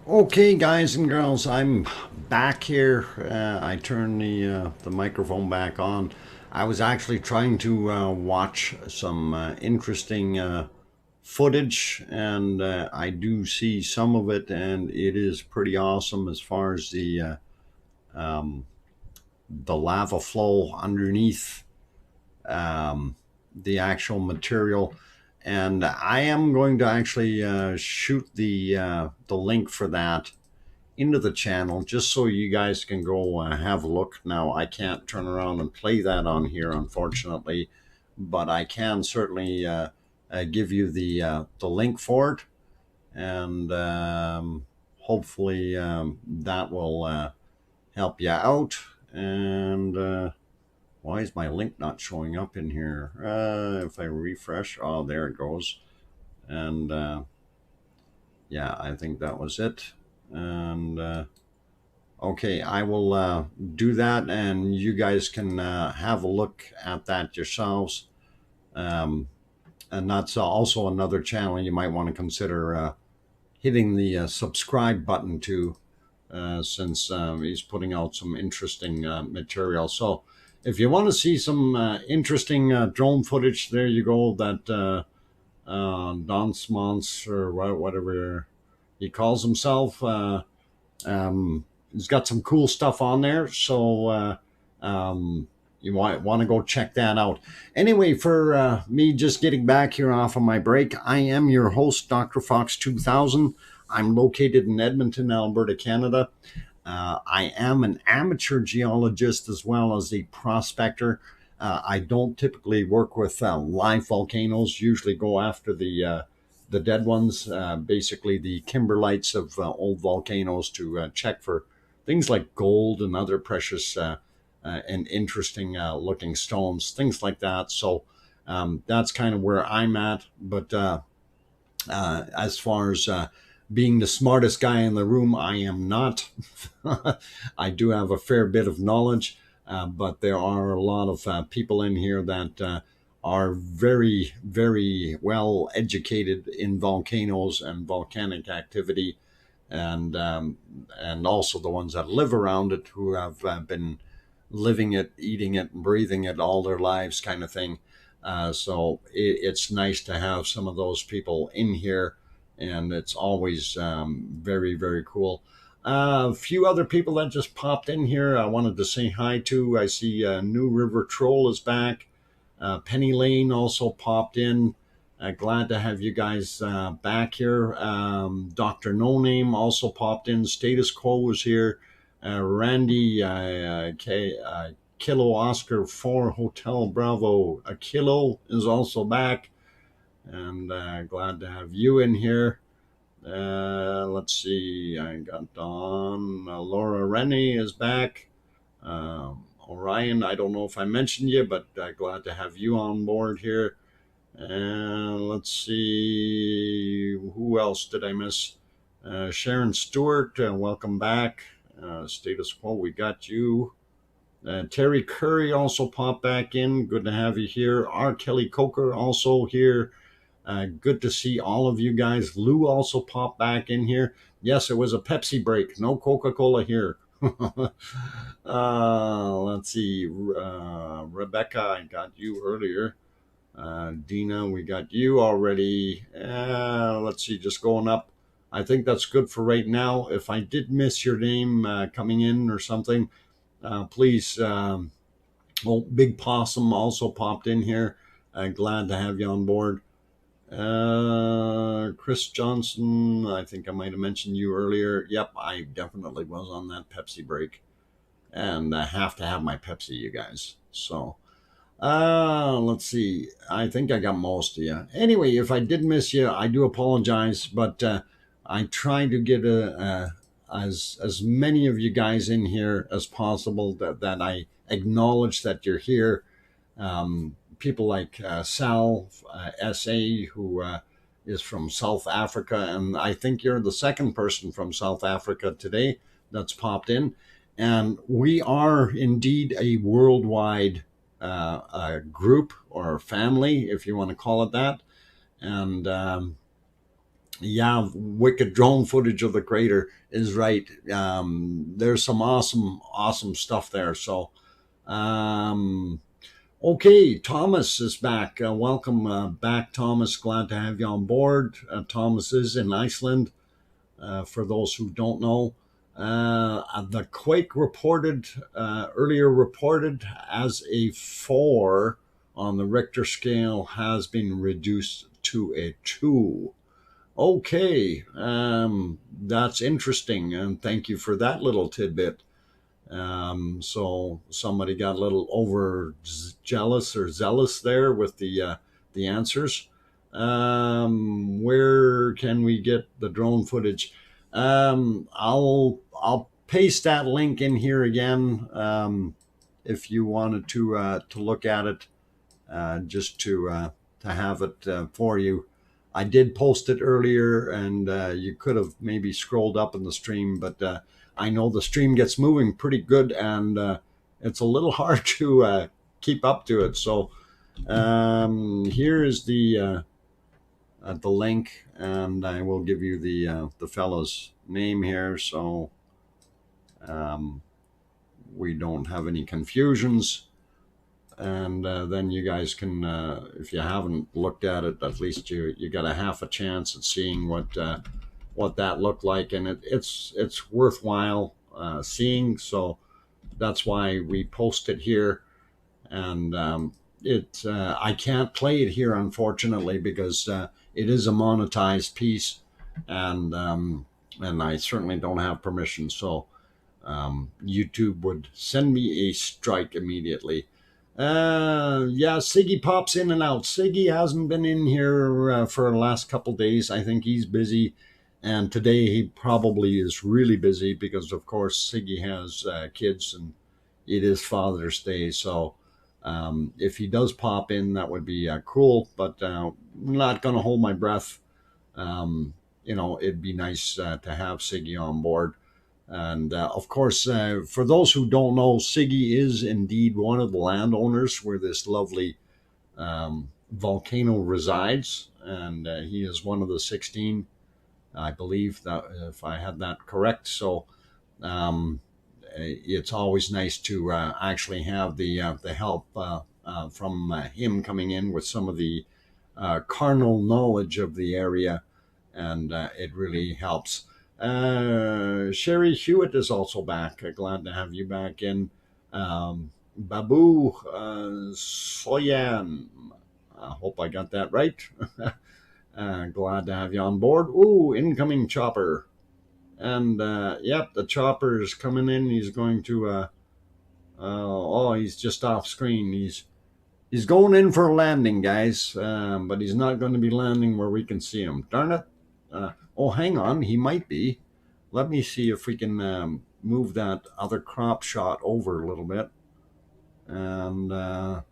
Okay, guys and girls, I'm back here. I turned the microphone back on. I was actually trying to watch some interesting footage, and I do see some of it, and it is pretty awesome as far as um, the lava flow underneath the actual material. And I am going to actually shoot the link for that into the channel just so you guys can go have a look. Now I can't turn around and play that on here, unfortunately, but I can certainly give you the link for it, and hopefully that will help you out. And why is my link not showing up in here? If I refresh, oh, there it goes. And yeah, I think that was it. And okay, I will do that, and you guys can have a look at that yourselves. And that's also another channel you might want to consider hitting the subscribe button to, since he's putting out some interesting material. So if you want to see some interesting drone footage, there you go. That Don Smons, or whatever he calls himself, he's got some cool stuff on there. So you might want to go check that out. Anyway, for me just getting back here off of my break, I am your host, DrFox2000. I'm located in Edmonton, Alberta, Canada. I am an amateur geologist as well as a prospector. I don't typically work with live volcanoes, usually go after the dead ones, basically the kimberlites of old volcanoes, to check for things like gold and other precious and interesting looking stones, things like that. So that's kind of where I'm at. But as far as being the smartest guy in the room, I am not. I do have a fair bit of knowledge, but there are a lot of people in here that are very, very well educated in volcanoes and volcanic activity, and also the ones that live around it, who have been living it, eating it, and breathing it all their lives, kind of thing. So it's nice to have some of those people in here, and it's always very, very cool. A few other people that just popped in here I wanted to say hi to. I see New River Troll is back. Penny Lane also popped in. Glad to have you guys back here. Dr. No Name also popped in. Status Quo was here. Randy Kilo Oscar 4 Hotel Bravo a Kilo is also back, and glad to have you in here. Let's see, I got Dawn. Laura Rennie is back. Orion, I don't know if I mentioned you, but glad to have you on board here. And let's see, who else did I miss? Sharon Stewart, welcome back. Status Quo, we got you. Terry Curry also popped back in. Good to have you here. R. Kelly Coker also here. Good to see all of you guys. Lou also popped back in here. Yes, it was a Pepsi break. No Coca-Cola here. Let's see. Rebecca, I got you earlier. Dina, we got you already. Let's see, just going up. I think that's good for right now. If I did miss your name coming in or something, please. Big Possum also popped in here. Glad to have you on board. Chris Johnson, I think I might have mentioned you earlier. Yep, I definitely was on that Pepsi break, and I have to have my Pepsi, you guys. So let's see, I think I got most of you. Anyway, if I did miss you, I do apologize, but I try to get as many of you guys in here as possible, that I acknowledge that you're here. People like Sal SA, who is from South Africa, and I think you're the second person from South Africa today that's popped in. And we are indeed a worldwide group or family, if you want to call it that. And Yeah, wicked drone footage of the crater is right. There's some awesome stuff there. So, um, okay, Thomas is back. Welcome back, Thomas. Glad to have you on board. Thomas is in Iceland. For those who don't know, the quake reported earlier reported as a 4 on the Richter scale has been reduced to a 2. Okay, that's interesting, and thank you for that little tidbit. So somebody got a little over jealous or zealous there with the answers. Where can we get the drone footage? I'll paste that link in here again if you wanted to look at it, just to have it for you. I did post it earlier, and you could have maybe scrolled up in the stream, but I know the stream gets moving pretty good, and it's a little hard to keep up to it. So here is the link, and I will give you the fellow's name here, so we don't have any confusions. And then you guys can, if you haven't looked at it, at least you got a half a chance at seeing what that looked like, and it's worthwhile seeing. So that's why we post it here, and I can't play it here, unfortunately, because it is a monetized piece, and I certainly don't have permission. So YouTube would send me a strike immediately. Yeah, Siggy pops in and out. Siggy hasn't been in here for the last couple days. I think he's busy, and today he probably is really busy because, of course, Siggy has kids, and it is Father's Day. So if he does pop in, that would be cool, but not going to hold my breath. It'd be nice to have Siggy on board. And of course, for those who don't know, Siggy is indeed one of the landowners where this lovely volcano resides, and he is one of the 16, I believe, that if I had that correct. So it's always nice to actually have the help from him coming in with some of the carnal knowledge of the area, and it really helps. Sherry Hewitt is also back. Glad to have you back in. Babu Soyan. I hope I got that right. Glad to have you on board. Ooh, incoming chopper. And yep, the chopper is coming in. He's going to. He's just off screen. He's going in for a landing, guys. But he's not going to be landing where we can see him. Darn it. Oh, hang on. He might be. Let me see if we can move that other crop shot over a little bit. And, or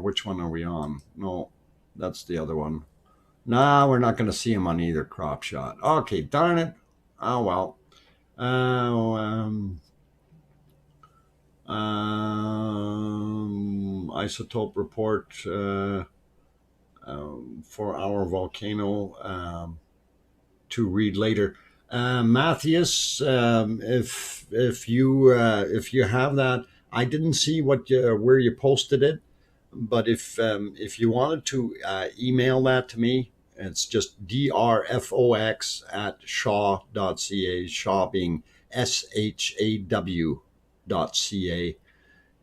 which one are we on? No, that's the other one. Nah, we're not going to see him on either crop shot. Okay, darn it. Oh, well. Isotope report for our volcano to read later. Matthias, if you have that, I didn't see where you posted it, but if you wanted to email that to me, it's just DrFox at shaw.ca, Shaw being SHAW.ca.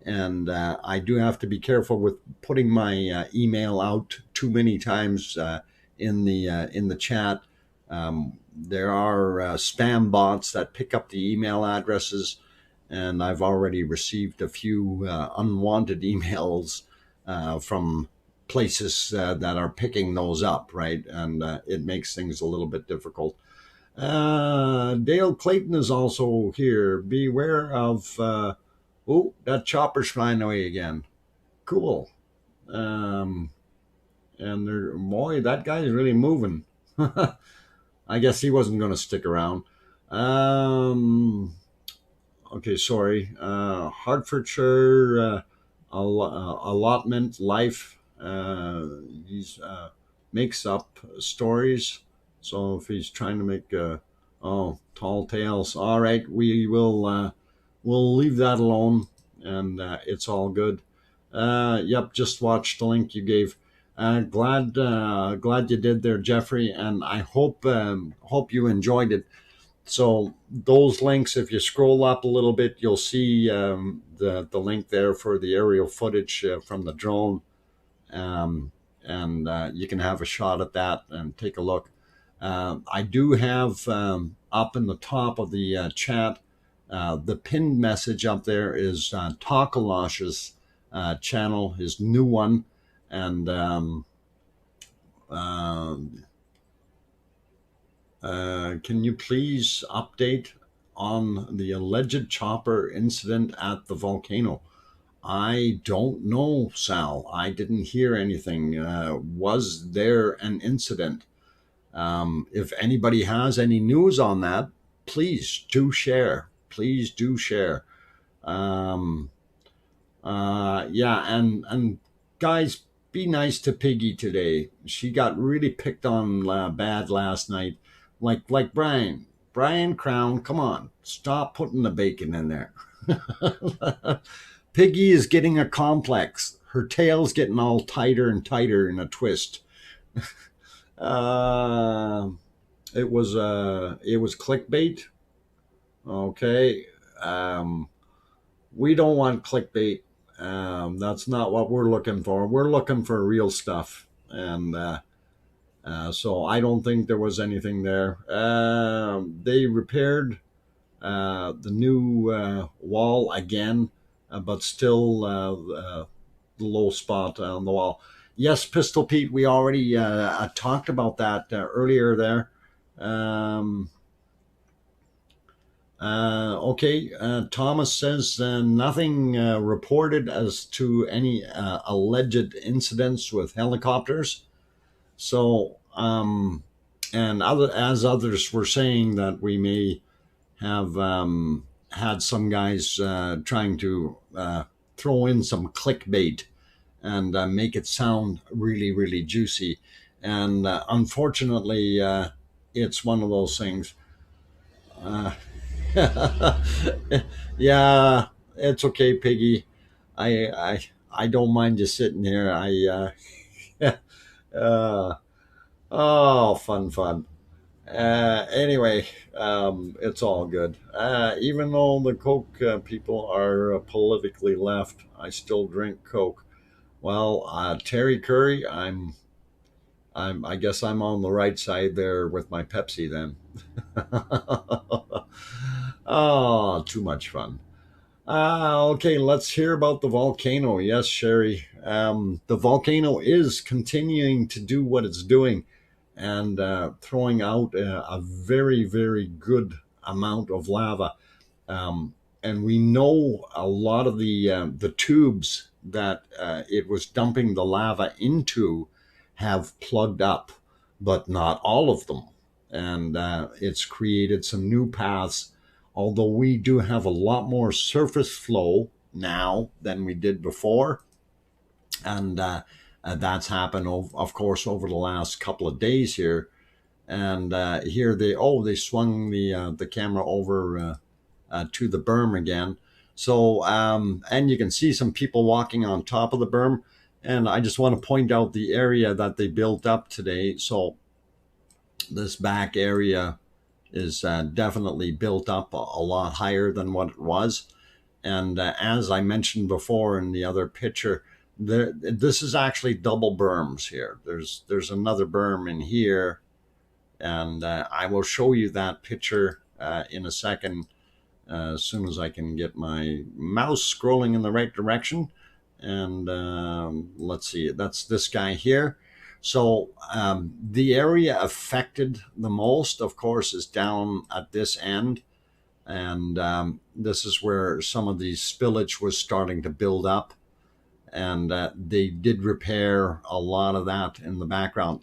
And I do have to be careful with putting my email out too many times in the chat. There are spam bots that pick up the email addresses, and I've already received a few unwanted emails from places that are picking those up, right? And it makes things a little bit difficult. Dale Clayton is also here. Beware of, that chopper's flying away again. Cool. And boy, that guy is really moving. I guess he wasn't going to stick around. Okay, sorry. Hertfordshire allotment life. He makes up stories. So if he's trying to make oh, tall tales, all right, we'll leave that alone, and it's all good. Yep, just watched the link you gave. Glad you did there, Jeffrey, and I hope you enjoyed it. So those links, if you scroll up a little bit, you'll see the link there for the aerial footage from the drone, and you can have a shot at that and take a look. I do have up in the top of the chat, the pinned message up there is Takalash's channel, his new one, and can you please update on the alleged chopper incident at the volcano? I don't know, Sal. I didn't hear anything. Was there an incident? If anybody has any news on that, please do share. Please do share. Yeah, and guys, be nice to Piggy today. She got really picked on bad last night. Like Brian Crown, come on, stop putting the bacon in there. Piggy is getting a complex. Her tail's getting all tighter and tighter in a twist. It was clickbait. Okay. We don't want clickbait. That's not what we're looking for. We're looking for real stuff, and so I don't think there was anything there. They repaired the new wall again, but still the low spot on the wall. Yes, Pistol Pete, we already talked about that earlier there. Okay, Thomas says nothing reported as to any alleged incidents with helicopters. So, and as others were saying that we may have had some guys trying to throw in some clickbait and make it sound really, really juicy. And unfortunately, it's one of those things. Yeah, it's okay, Piggy. I don't mind you sitting here. Oh, fun. Anyway, it's all good. Even though the Coke people are politically left, I still drink Coke. Well, Terry Curry, I guess I'm on the right side there with my Pepsi then. Oh, too much fun. Okay, let's hear about the volcano. Yes, Sherry. The volcano is continuing to do what it's doing and throwing out a very, very good amount of lava. And we know a lot of the tubes that it was dumping the lava into have plugged up, but not all of them. And it's created some new paths, although we do have a lot more surface flow now than we did before. And that's happened, of course, over the last couple of days here. And here they swung the camera over to the berm again. So, and you can see some people walking on top of the berm. And I just want to point out the area that they built up today. So this back area is definitely built up a lot higher than what it was. And as I mentioned before in the other picture, this is actually double berms here. There's another berm in here. And I will show you that picture in a second, as soon as I can get my mouse scrolling in the right direction. And let's see, that's this guy here. So the area affected the most, of course, is down at this end. And this is where some of the spillage was starting to build up. And they did repair a lot of that in the background.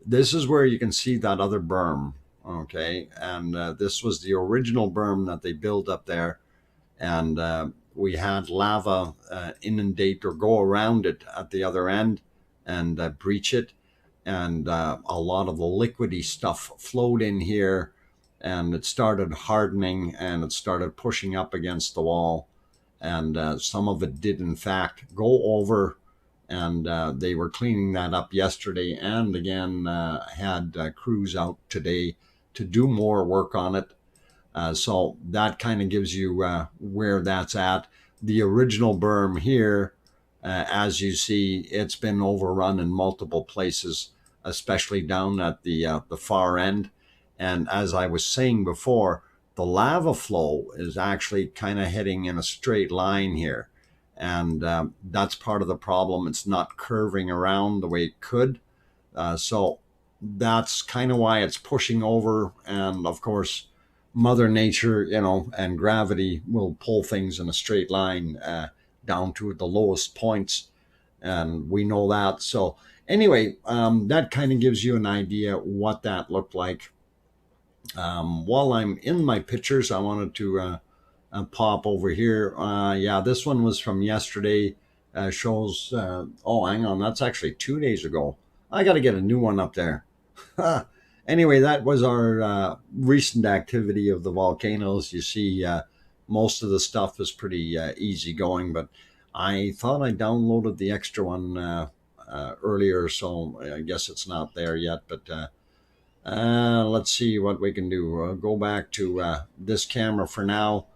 This is where you can see that other berm. Okay. And this was the original berm that they built up there. And we had lava inundate or go around it at the other end and breach it. and a lot of the liquidy stuff flowed in here, and it started hardening, and it started pushing up against the wall, and some of it did in fact go over, and they were cleaning that up yesterday, and again had crews out today to do more work on it. So that kind of gives you where that's at. The original berm here, as you see, it's been overrun in multiple places, especially down at the far end. And as I was saying before, the lava flow is actually kind of heading in a straight line here. And that's part of the problem. It's not curving around the way it could. So that's kind of why it's pushing over. And of course, Mother Nature, and gravity will pull things in a straight line down to the lowest points. And we know that. So anyway, that kind of gives you an idea what that looked like. While I'm in my pictures, I wanted to pop over here. Yeah, this one was from yesterday. Shows, oh, hang on, that's actually 2 days ago. I got to get a new one up there. Anyway, that was our recent activity of the volcanoes. You see, most of the stuff is pretty easy going, but I thought I downloaded the extra one earlier, so I guess it's not there yet. But let's see what we can do. Go back to this camera for now.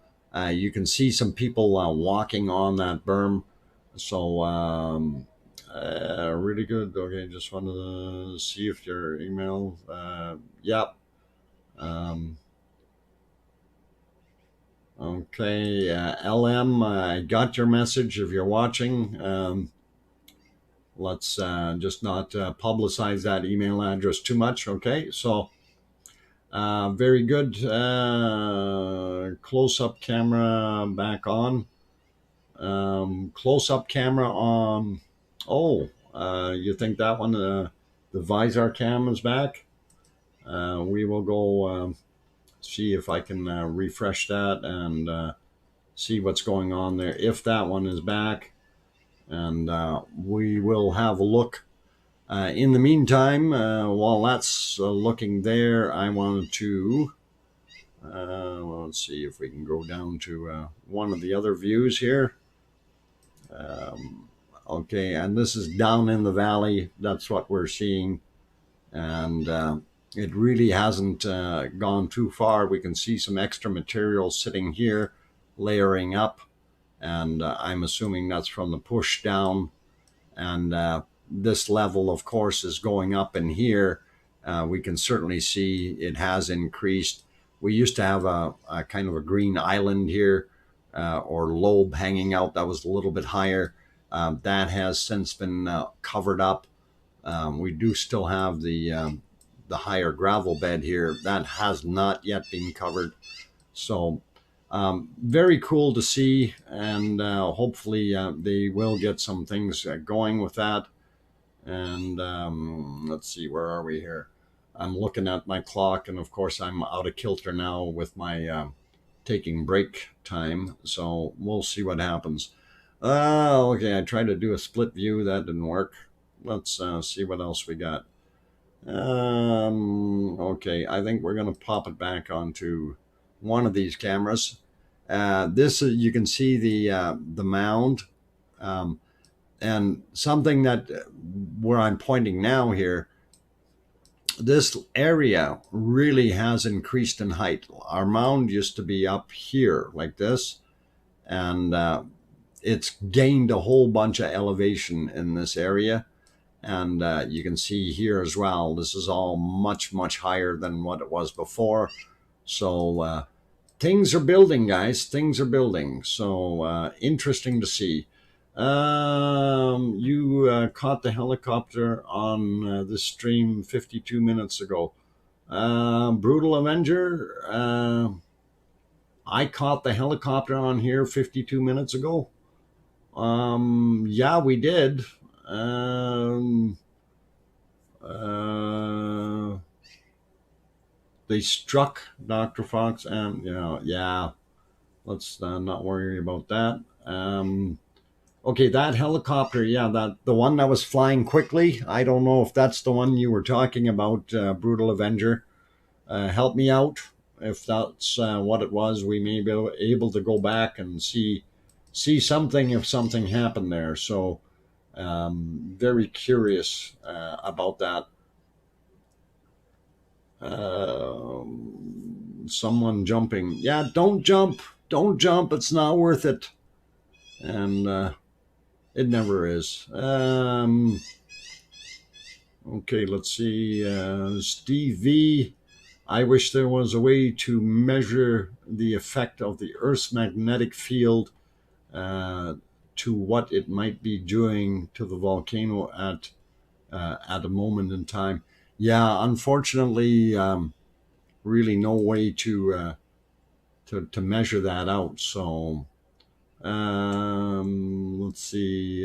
You can see some people walking on that berm. So really good. Okay, just wanted to see if your email. Yep. Okay, LM, I got your message if you're watching. Let's just not publicize that email address too much. Okay, so very good. Close-up camera back on. Close-up camera on. Oh, you think that one, the visor cam is back? We will go see if I can refresh that and see what's going on there. If that one is back, and we will have a look. In the meantime, while that's looking there, I wanted to, let's see if we can go down to one of the other views here. Okay, and this is down in the valley. That's what we're seeing. And it really hasn't gone too far. We can see some extra material sitting here, layering up. And I'm assuming that's from the push down. And this level, of course, is going up in here. We can certainly see it has increased. We used to have a kind of a green island here, or lobe hanging out that was a little bit higher. That has since been covered up. We do still have the higher gravel bed here. That has not yet been covered. So very cool to see, and hopefully they will get some things going with that. And let's see, where are we here? I'm looking at my clock, and of course I'm out of kilter now with my taking break time, so we'll see what happens. Okay, I tried to do a split view. That didn't work. Let's see what else we got. Okay, I think we're going to pop it back onto one of these cameras. This you can see the mound, and something that where I'm pointing now here. This area really has increased in height. Our mound used to be up here like this, and it's gained a whole bunch of elevation in this area. And you can see here as well, this is all much, much higher than what it was before. So things are building, guys. Things are building. So interesting to see. You caught the helicopter on this stream 52 minutes ago. Brutal Avenger, I caught the helicopter on here 52 minutes ago. Yeah, we did. They struck Dr. Fox, and yeah, let's not worry about that. Okay, that helicopter, yeah, that the one that was flying quickly. I don't know if that's the one you were talking about, Brutal Avenger. Help me out if that's what it was. We may be able to go back and see something if something happened there. So very curious about that. Someone jumping. Yeah, don't jump. Don't jump. It's not worth it. And it never is. Okay, let's see. Steve V. I wish there was a way to measure the effect of the Earth's magnetic field to what it might be doing to the volcano at a moment in time. Yeah, unfortunately, really no way to measure that out. So let's see.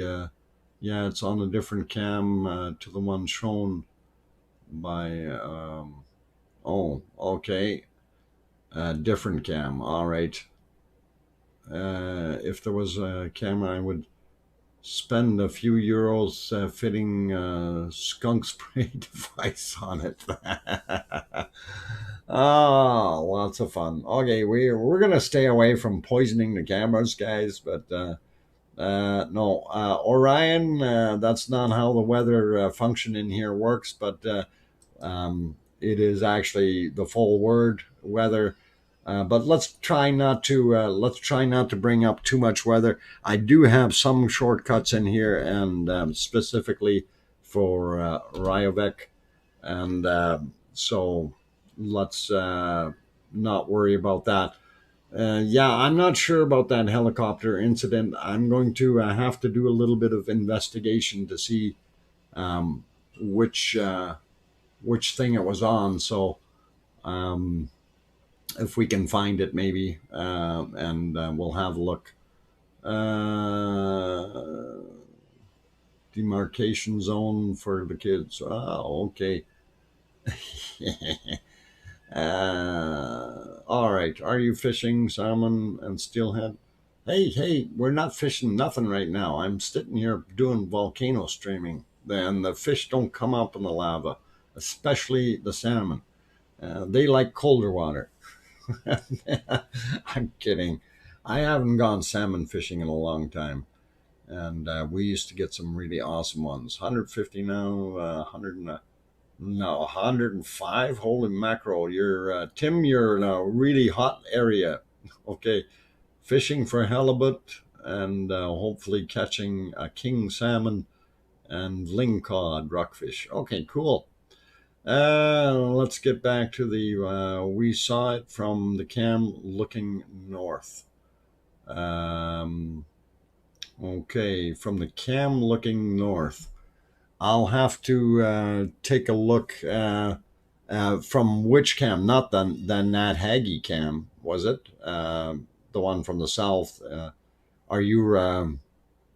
Yeah, it's on a different cam to the one shown by. Oh, okay. Different cam. All right. If there was a camera, I would spend a few euros fitting skunk spray device on it. Oh, lots of fun. Okay, we're gonna stay away from poisoning the cameras, guys. But no, Orion. That's not how the weather function in here works. But it is actually the full word weather. But let's try not to bring up too much weather. I do have some shortcuts in here, and specifically for el-vec, and so let's not worry about that. Yeah, I'm not sure about that helicopter incident. I'm going to have to do a little bit of investigation to see um, which thing it was on. So. If we can find it, maybe, and we'll have a look. Demarcation zone for the kids. Oh, okay. All right. Are you fishing salmon and steelhead? Hey, we're not fishing nothing right now. I'm sitting here doing volcano streaming, and the fish don't come up in the lava, especially the salmon. They like colder water. I'm kidding. I haven't gone salmon fishing in a long time, and we used to get some really awesome ones. 150 now, 100 no 105. Holy mackerel! Tim. You're in a really hot area. Okay, fishing for halibut and hopefully catching a king salmon and lingcod rockfish. Okay, cool. Let's get back to the. We saw it from the cam looking north. Um, okay, from the cam looking north. I'll have to take a look from which cam, not the Nat Haggy cam, was it? The one from the south. Are you? I'm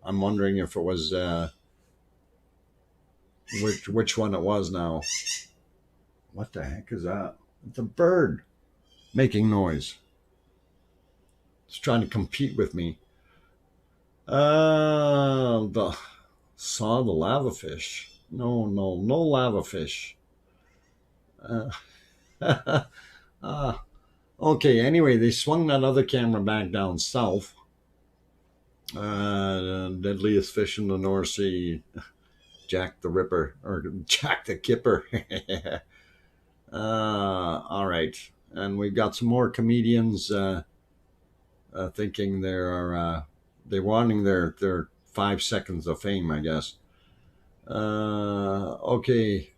wondering if it was which one it was now. What the heck is that? It's a bird making noise. It's trying to compete with me. Saw the lava fish. No lava fish. Okay, anyway, they swung that other camera back down south. Deadliest fish in the North Sea. Jack the Ripper, or Jack the Kipper. All right. And we've got some more comedians thinking they're wanting their 5 seconds of fame, I guess. Okay.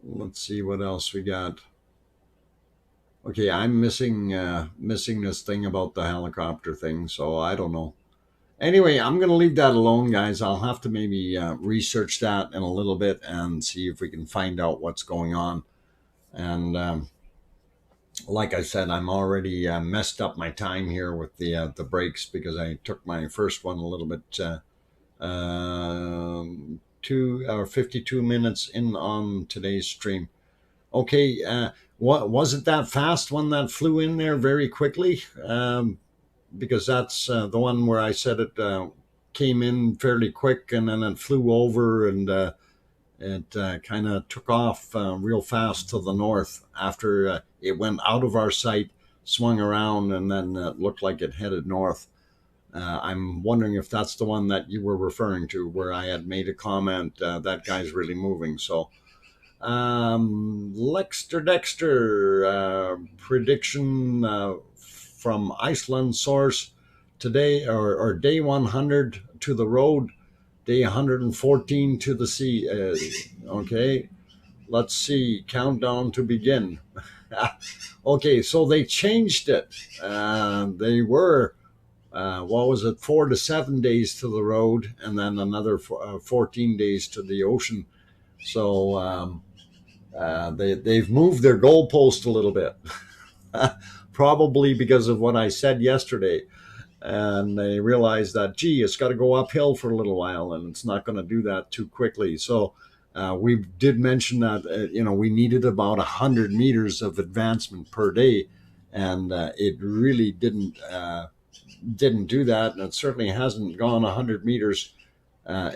Let's see what else we got. Okay, I'm missing this thing about the helicopter thing, so I don't know. Anyway, I'm going to leave that alone, guys. I'll have to maybe research that in a little bit and see if we can find out what's going on. And like I said, I'm already messed up my time here with the breaks because I took my first one a little bit 52 minutes in on today's stream. Okay, what was it that fast one that flew in there very quickly? because that's the one where I said it came in fairly quick and then it flew over, and it kind of took off real fast to the north after it went out of our sight, swung around, and then it looked like it headed north. I'm wondering if that's the one that you were referring to, where I had made a comment, that guy's really moving. So, Lexter Dexter, prediction from Iceland source today, or day 100 to the road, day 114 to the sea. Okay, let's see, countdown to begin. Okay, so they changed it. They were what was it, 4 to 7 days to the road, and then another 14 days to the ocean. So they've moved their goalpost a little bit, probably because of what I said yesterday. And they realized that, gee, it's got to go uphill for a little while, and it's not going to do that too quickly. So we did mention that we needed about 100 meters of advancement per day, and it really didn't do that, and it certainly hasn't gone 100 meters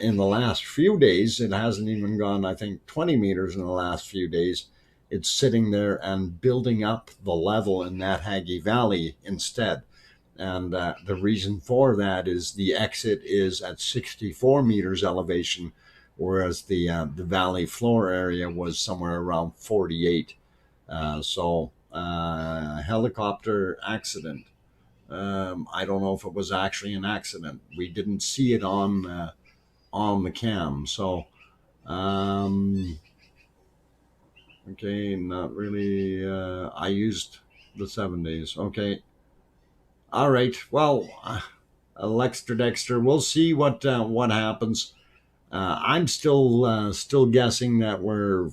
in the last few days. It hasn't even gone, I think, 20 meters in the last few days. It's sitting there and building up the level in that Haggy Valley instead. And the reason for that is the exit is at 64 meters elevation, whereas the valley floor area was somewhere around 48. So helicopter accident. I don't know if it was actually an accident. We didn't see it on the cam. So okay, not really. I used the 7 days. Okay. All right. Well, Lexter Dexter, we'll see what happens. I'm still guessing that we're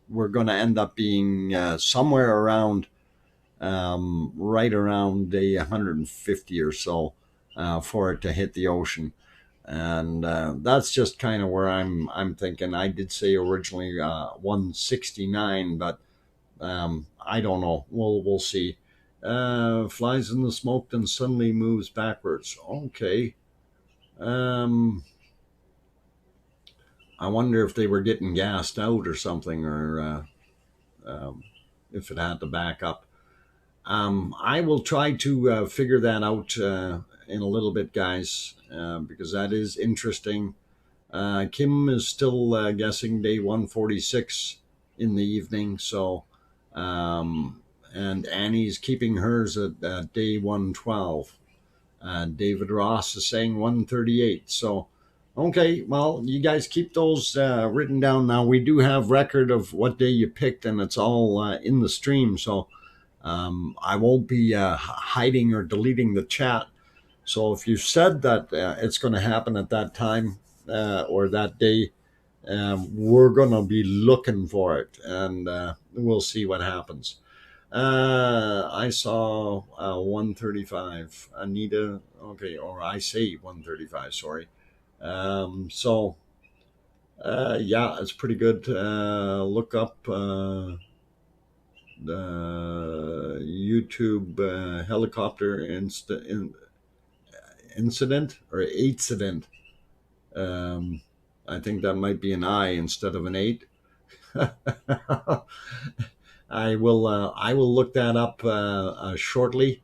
going to end up being somewhere around right around day 150 or so for it to hit the ocean, and that's just kind of where I'm thinking. I did say originally 169, but I don't know. We'll see. Flies in the smoke and suddenly moves backwards. Okay. I wonder if they were getting gassed out or something, or if it had to back up. I will try to figure that out in a little bit, guys, because that is interesting. Kim is still guessing day 146 in the evening, so and Annie's keeping hers at day 112. David Ross is saying 138. So, okay, well, you guys keep those written down. Now, we do have record of what day you picked, and it's all in the stream. So I won't be hiding or deleting the chat. So if you said that it's going to happen at that time or that day, we're going to be looking for it, and we'll see what happens. I saw 135. Anita, okay, or I say 135, sorry. So, yeah, it's pretty good. Look up the YouTube helicopter incident or incident. I think that might be an I instead of an 8. I will look that up shortly,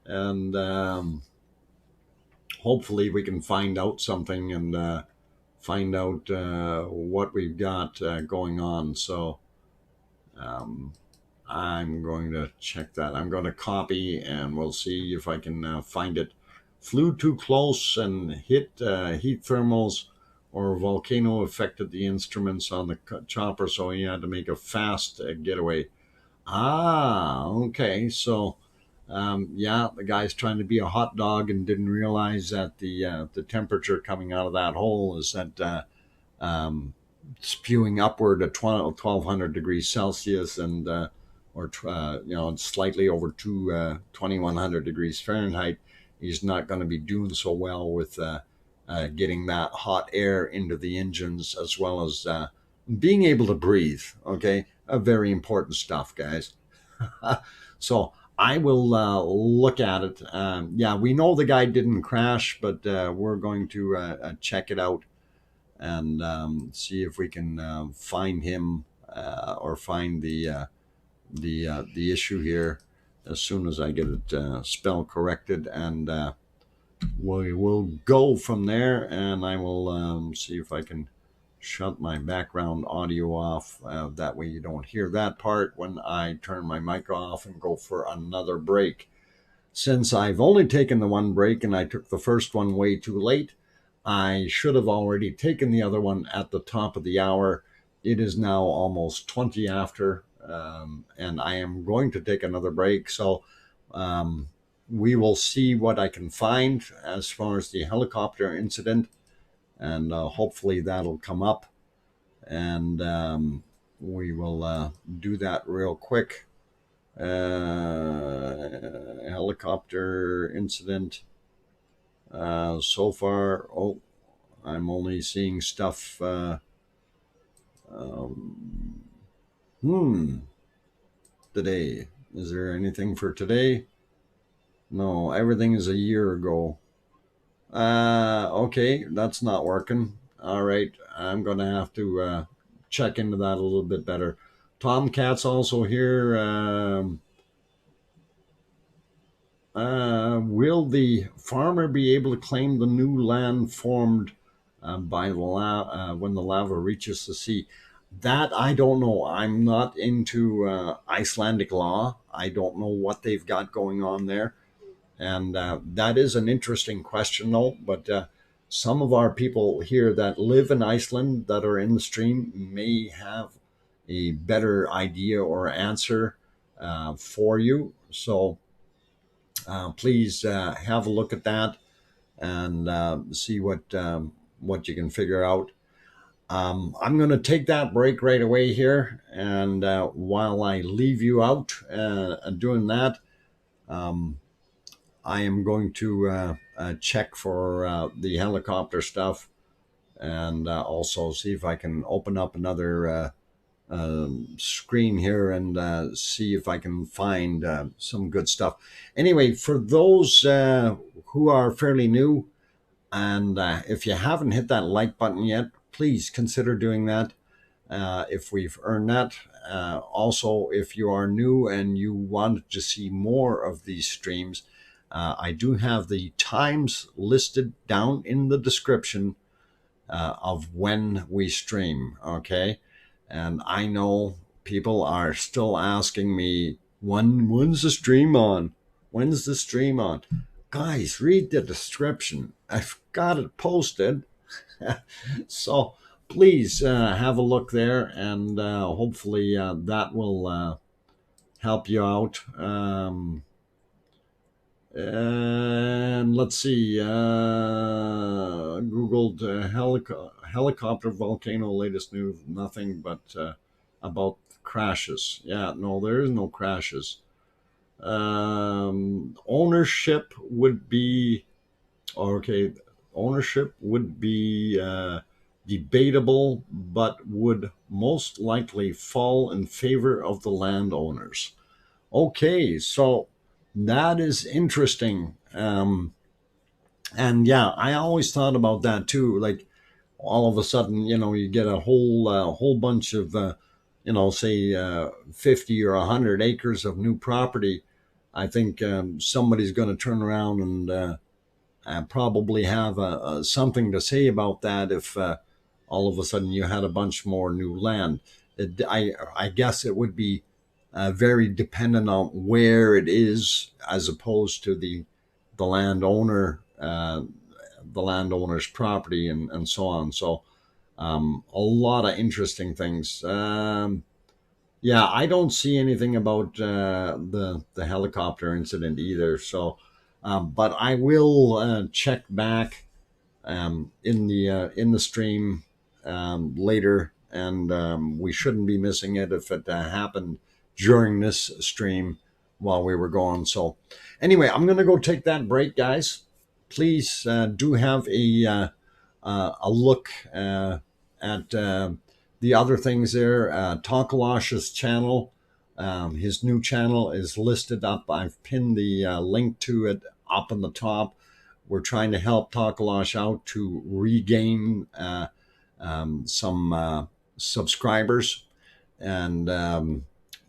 and hopefully we can find out something and find out what we've got going on. So I'm going to check that. I'm going to copy, and we'll see if I can find it. Flew too close and hit heat thermals, or Volcano affected the instruments on the chopper, so he had to make a fast getaway. Okay. So, yeah, the guy's trying to be a hot dog and didn't realize that the temperature coming out of that hole is at spewing upward at 1200 degrees Celsius, and or slightly over 2100 degrees Fahrenheit. He's not going to be doing so well with getting that hot air into the engines, as well as being able to breathe. Okay, very important stuff, guys. So I will look at it. Yeah, we know the guy didn't crash, but we're going to check it out and see if we can find him or find the issue here as soon as I get it spell corrected, and we will go from there. And I will see if I can shut my background audio off. That way you don't hear that part when I turn my mic off and go for another break. Since I've only taken the one break and I took the first one way too late, I should have already taken the other one at the top of the hour. It is now almost 20 after, and I am going to take another break. So we will see what I can find as far as the helicopter incident, and hopefully that'll come up, and we will do that real quick. Helicopter incident. So far, I'm only seeing stuff. Today. Is there anything for today? No, everything is a year ago. Okay, that's not working. All right, I'm going to have to check into that a little bit better. Tomcat's also here. Will the farmer be able to claim the new land formed by the when the lava reaches the sea? That I don't know. I'm not into Icelandic law. I don't know what they've got going on there. And that is an interesting question, though. But some of our people here that live in Iceland that are in the stream may have a better idea or answer for you. So please have a look at that and see what you can figure out. I'm going to take that break right away here, and while I leave you out doing that, I am going to check for the helicopter stuff, and also see if I can open up another screen here and see if I can find some good stuff. Anyway, for those who are fairly new, and if you haven't hit that like button yet, please consider doing that if we've earned that. Also, if you are new and you want to see more of these streams, I do have the times listed down in the description of when we stream, okay? And I know people are still asking me, when's the stream on? When's the stream on? Guys, read the description. I've got it posted. So please have a look there, and hopefully that will help you out. And let's see, Googled helicopter volcano latest news, nothing but about crashes. Yeah, no, there is no crashes. Ownership would be, okay, ownership would be debatable, but would most likely fall in favor of the landowners. Okay, so that is interesting. And yeah, I always thought about that too. Like, all of a sudden, you get a whole bunch of, say 50 or 100 acres of new property. I think somebody's going to turn around and probably have something to say about that if all of a sudden you had a bunch more new land. I guess it would be very dependent on where it is, as opposed to the landowner, the landowner's property, and so on. So a lot of interesting things. Yeah, I don't see anything about the helicopter incident either. So, but I will check back in the stream later, and we shouldn't be missing it if it happened during this stream while we were going. So anyway, I'm going to go take that break, guys. Please do have a look at the other things there. Tonkalash's channel His new channel is listed up. I've pinned the link to it up on the top. We're trying to help Takalash out to regain some subscribers, and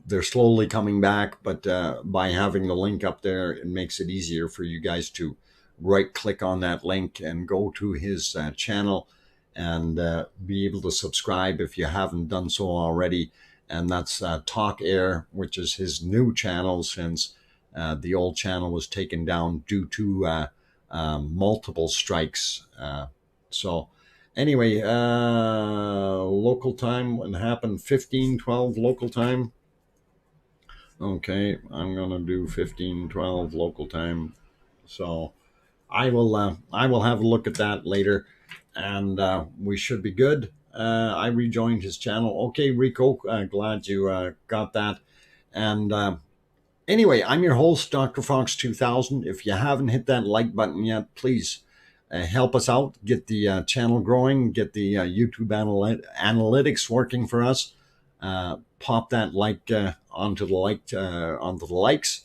they're slowly coming back. But by having the link up there, it makes it easier for you guys to right click on that link and go to his channel and be able to subscribe if you haven't done so already. And that's Talk Air, which is his new channel since the old channel was taken down due to multiple strikes. So anyway, local time, what happened, 15:12 local time. Okay, I'm gonna do 15:12 local time. So I will have a look at that later, and we should be good. I rejoined his channel. Okay, Rico, glad you got that. And anyway, I'm your host, DrFox2000. If you haven't hit that like button yet, please help us out, get the channel growing, get the YouTube analytics working for us. Pop that like onto the likes.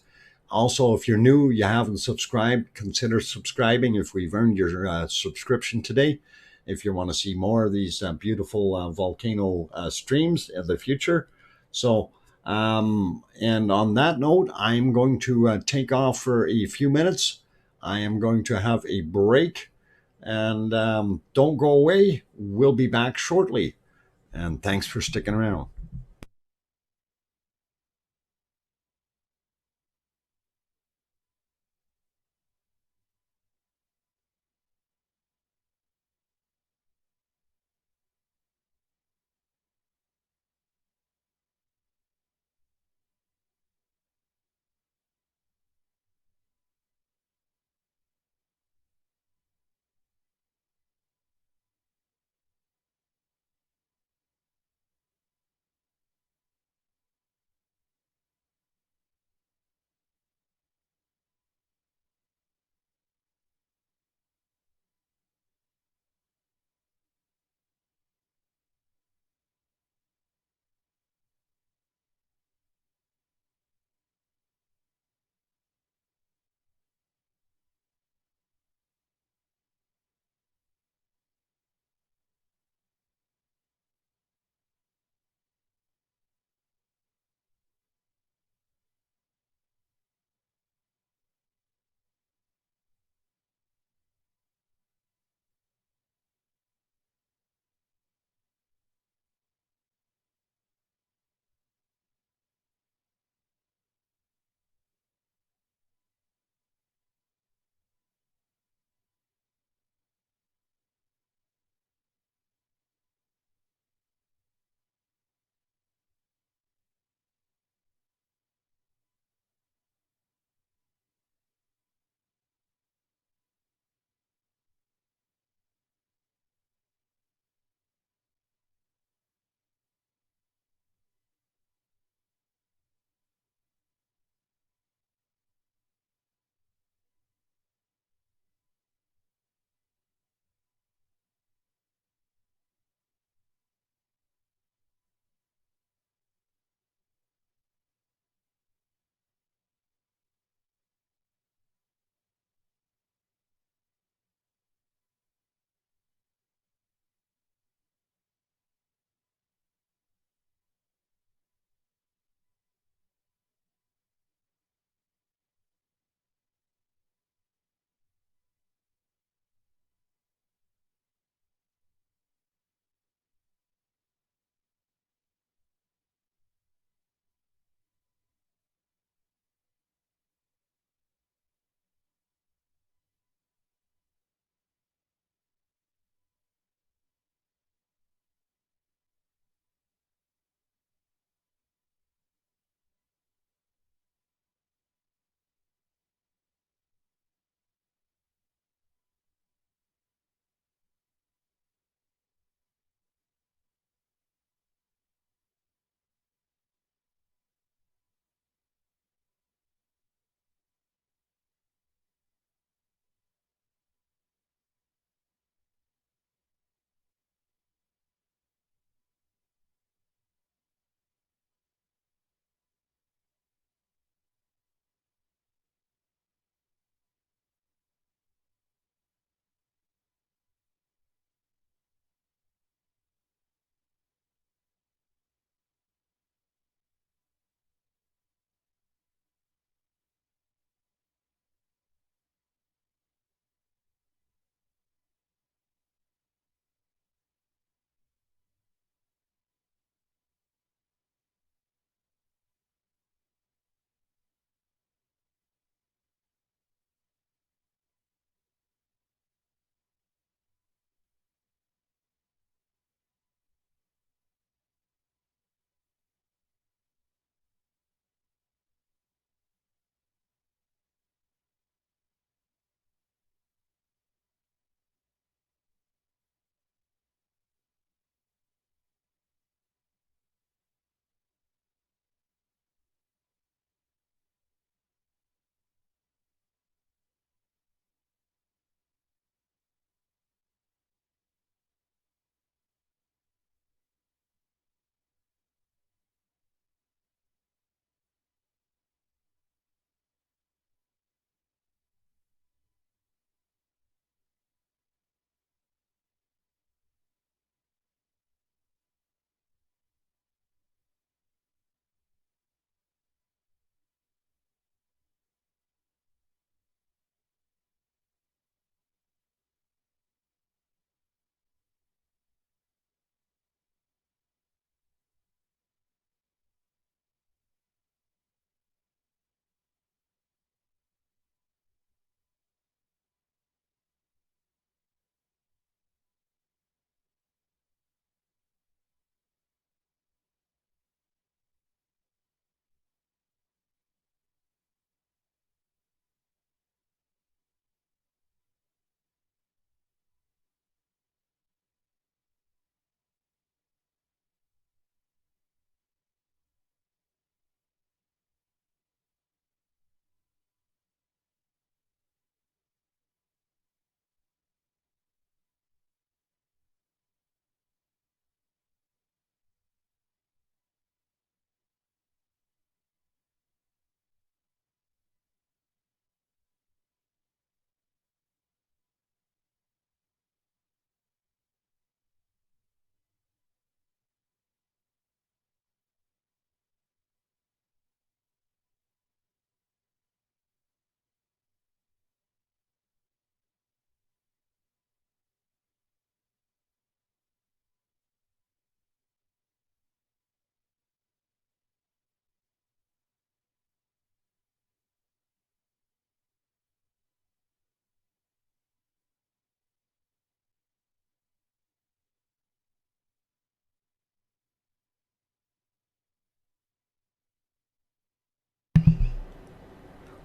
Also, if you're new, you haven't subscribed, consider subscribing if we've earned your subscription today. If you want to see more of these beautiful volcano streams in the future. So, and on that note, I'm going to take off for a few minutes. I am going to have a break, and don't go away. We'll be back shortly. And thanks for sticking around.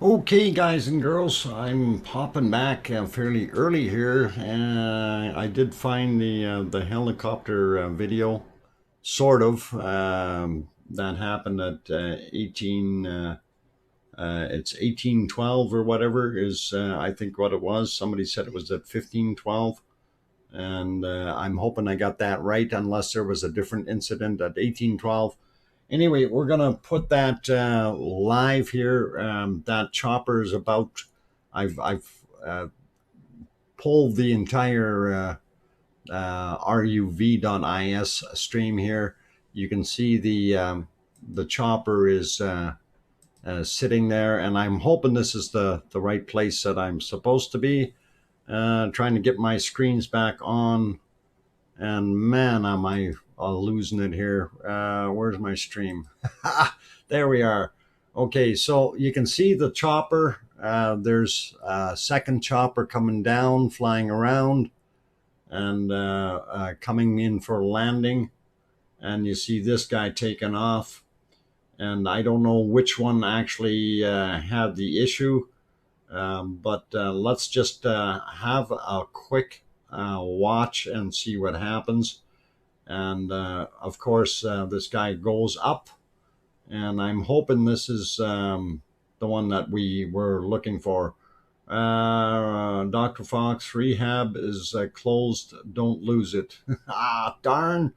Okay, guys and girls, I'm popping back fairly early here. I did find the helicopter video, sort of. That happened at 18. It's 1812 or whatever is I think what it was. Somebody said it was at 1512, and I'm hoping I got that right, unless there was a different incident at 1812. Anyway, we're gonna put that live here. That chopper is about. I've pulled the entire ruv.is stream here. You can see the chopper is sitting there, and I'm hoping this is the right place that I'm supposed to be. Trying to get my screens back on, and man, am I losing it here. Where's my stream? There we are. Okay, so you can see the chopper. There's a second chopper coming down, flying around, and coming in for landing. And you see this guy taking off. And I don't know which one actually had the issue, but let's just have a quick watch and see what happens. And of course, this guy goes up, and I'm hoping this is the one that we were looking for. Dr. Fox, rehab is closed. Don't lose it. Ah, darn.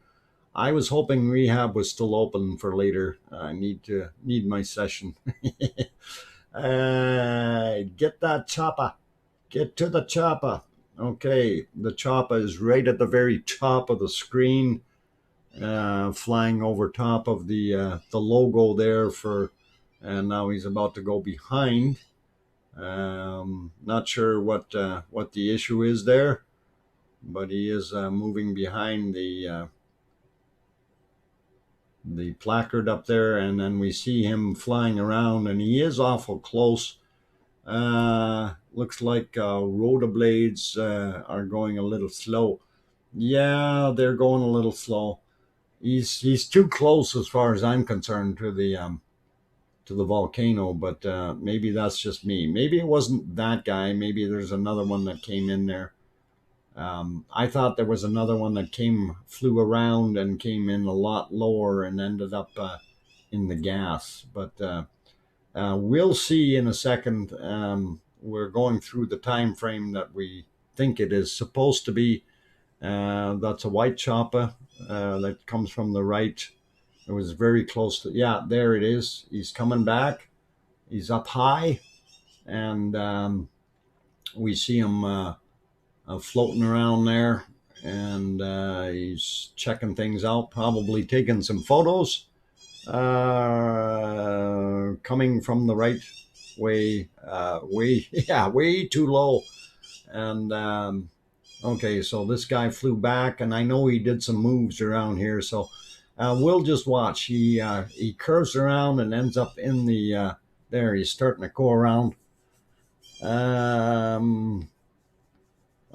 I was hoping rehab was still open for later. I need my session. Get that chopper. Get to the chopper. Okay, the chopper is right at the very top of the screen, flying over top of the logo there for, and now he's about to go behind. Not sure what the issue is there, but he is moving behind the placard up there, and then we see him flying around, and he is awful close. Looks like rotor blades are going a little slow. Yeah, they're going a little slow. He's too close as far as I'm concerned to the volcano, but maybe that's just me. Maybe it wasn't that guy. Maybe there's another one that came in there. I thought there was another one that flew around and came in a lot lower and ended up in the gas. But we'll see in a second. We're going through the time frame that we think it is supposed to be. That's a white chopper that comes from the right. It was very close to, yeah, there it is. He's coming back. He's up high, and we see him floating around there, and he's checking things out, probably taking some photos, coming from the right way, way too low. And okay, so this guy flew back, and I know he did some moves around here, so we'll just watch. He curves around and ends up in the there. He's starting to go around.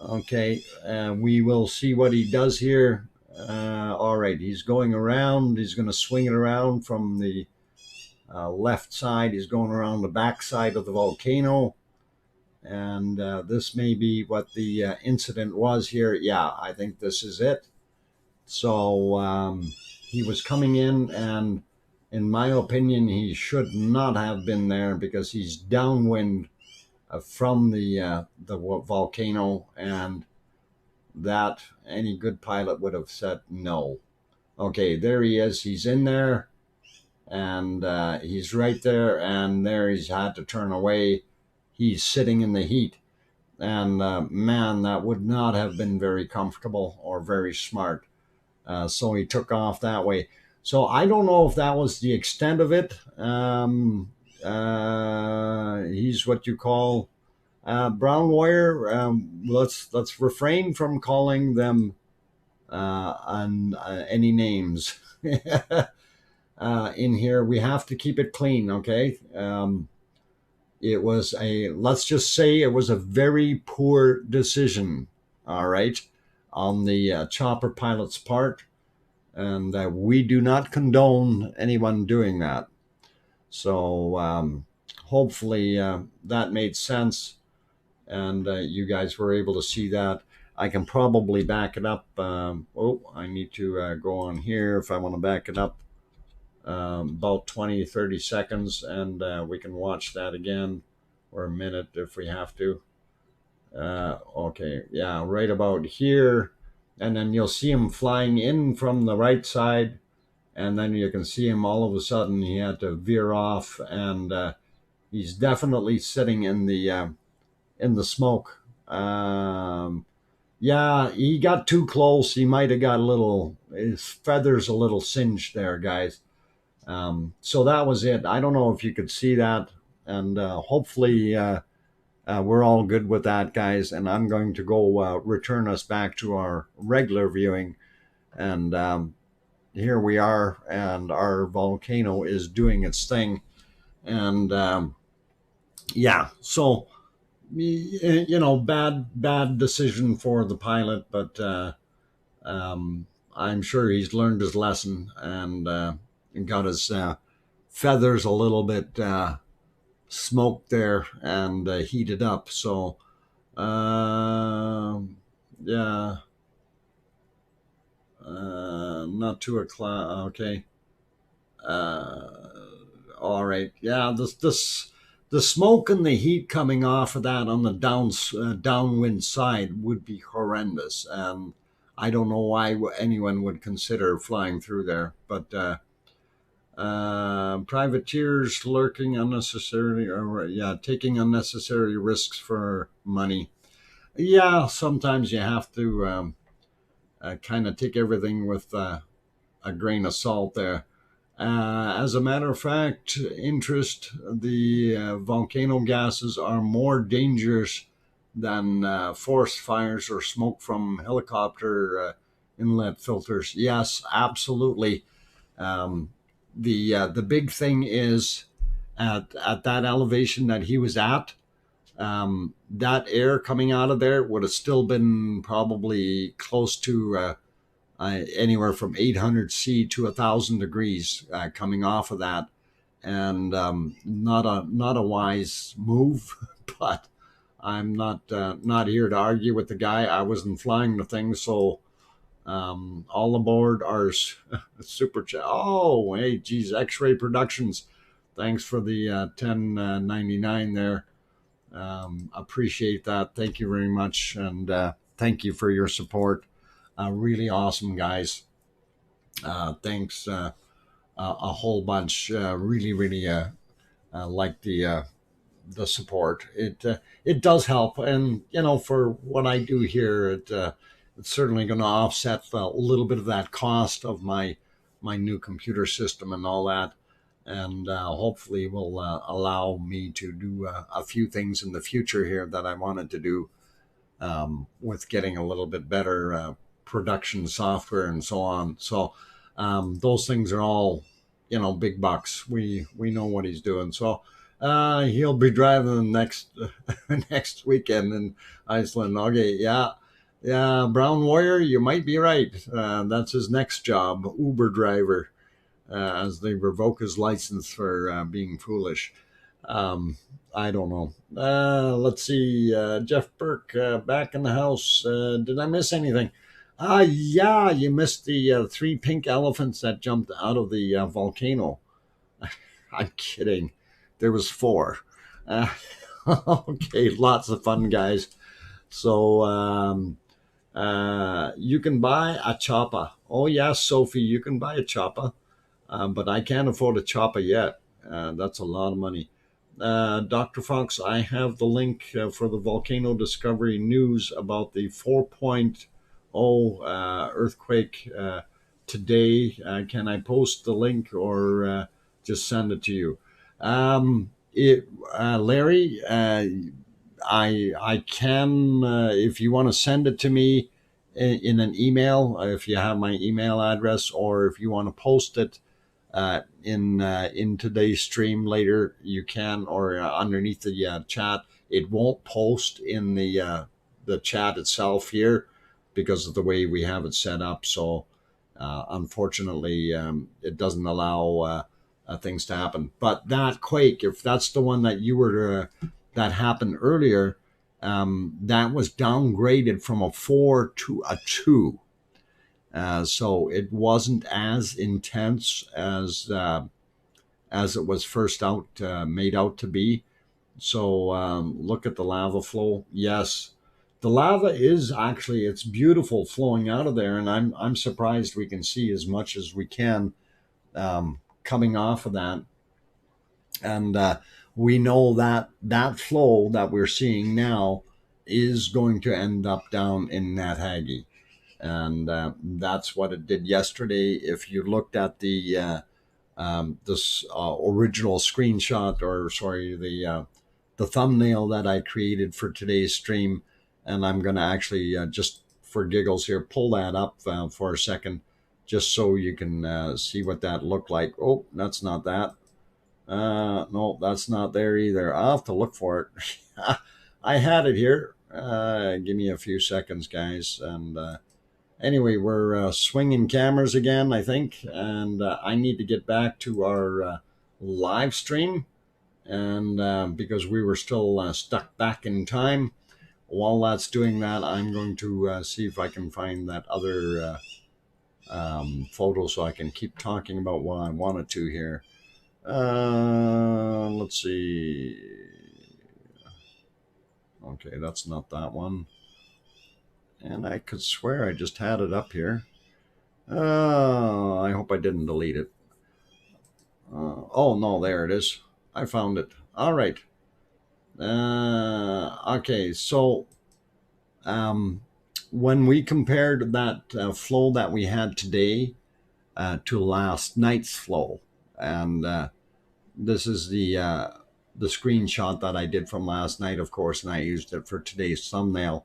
Okay, we will see what he does here. All right, he's going around. He's going to swing it around from the left side. He's going around the back side of the volcano. And this may be what the incident was here. Yeah, I think this is it. So he was coming in, and in my opinion, he should not have been there because he's downwind from the volcano, and that any good pilot would have said no. Okay, there he is. He's in there, and he's right there, and there he's had to turn away. He's sitting in the heat, and man, that would not have been very comfortable or very smart. So he took off that way. So I don't know if that was the extent of it. He's what you call brown wire. Let's refrain from calling them any names in here. We have to keep it clean, okay? It was let's just say it was a very poor decision, all right, on the chopper pilot's part, and we do not condone anyone doing that. So hopefully that made sense, and you guys were able to see that. I can probably back it up. I need to go on here if I want to back it up about 20-30 seconds, and we can watch that again, or a minute if we have to. Okay, yeah, right about here. And then you'll see him flying in from the right side, and then you can see him all of a sudden he had to veer off, and he's definitely sitting in the smoke. Yeah, he got too close. He might have got his feathers a little singed there, guys. So that was it. I don't know if you could see that, and hopefully we're all good with that, guys. And I'm going to go return us back to our regular viewing, and here we are, and our volcano is doing its thing. And yeah, so bad decision for the pilot, but I'm sure he's learned his lesson, and got his feathers a little bit smoked there, and heated up. So yeah, not 2 o'clock. Okay. All right. Yeah, the smoke and the heat coming off of that on the downwind side would be horrendous, and I don't know why anyone would consider flying through there. But privateers lurking unnecessarily, or taking unnecessary risks for money. Yeah, sometimes you have to kind of take everything with a grain of salt there. As a matter of fact, the volcano gases are more dangerous than forest fires or smoke from helicopter inlet filters. Yes, absolutely. The big thing is at that elevation that he was at, that air coming out of there would have still been probably close to anywhere from 800 C to 1,000 degrees coming off of that, and not a wise move. But I'm not here to argue with the guy. I wasn't flying the thing, so all aboard our super chat. Oh, hey, geez, X-Ray Productions. Thanks for the 10.99 there. Appreciate that. Thank you very much, and thank you for your support. Really awesome, guys. Thanks a whole bunch. Really like the support. It does help, and for what I do here, it's certainly going to offset a little bit of that cost of my new computer system and all that, and hopefully will allow me to do a few things in the future here that I wanted to do, with getting a little bit better production software and so on. So those things are all big bucks. We know what he's doing. So he'll be driving next next weekend in Iceland. Okay, yeah, Brown Warrior, you might be right. That's his next job, Uber driver, as they revoke his license for being foolish. I don't know. Let's see. Jeff Burke, back in the house. Did I miss anything? Yeah, you missed the 3 pink elephants that jumped out of the volcano. I'm kidding. There was 4. Okay, lots of fun, guys. So you can buy a chopper. Oh, yes, Sophie, you can buy a chopper. But I can't afford a chopper yet. That's a lot of money. Dr. Fox, I have the link for the volcano discovery news about the 4.0 earthquake today. Can I post the link, or just send it to you? Larry, I can, if you want to send it to me in an email, if you have my email address, or if you want to post it in today's stream later, you can, or underneath the chat. It won't post in the chat itself here because of the way we have it set up. So unfortunately, it doesn't allow things to happen. But that quake, if that's the one that you were that happened earlier, that was downgraded from a 4 to a 2. So it wasn't as intense as it was first made out to be. So look at the lava flow. Yes, the lava is actually, it's beautiful flowing out of there, and I'm surprised we can see as much as we can coming off of that. And we know that that flow that we're seeing now is going to end up down in Nat Hagi. And that's what it did yesterday. If you looked at the this original screenshot, or sorry, the thumbnail that I created for today's stream, and I'm going to actually just for giggles here pull that up for a second, just so you can see what that looked like. Oh, that's not that. No, that's not there either. I'll have to look for it. I had it here. Give me a few seconds, guys. And anyway, we're swinging cameras again, I think. And I need to get back to our live stream. And because we were still stuck back in time. While that's doing that, I'm going to see if I can find that other photo so I can keep talking about what I wanted to here. Let's see. Okay, that's not that one. And I could swear I just had it up here. I hope I didn't delete it. Oh, no, there it is. I found it. All right. Okay, so when we compared that flow that we had today to last night's flow, and this is the screenshot that I did from last night, of course, and I used it for today's thumbnail.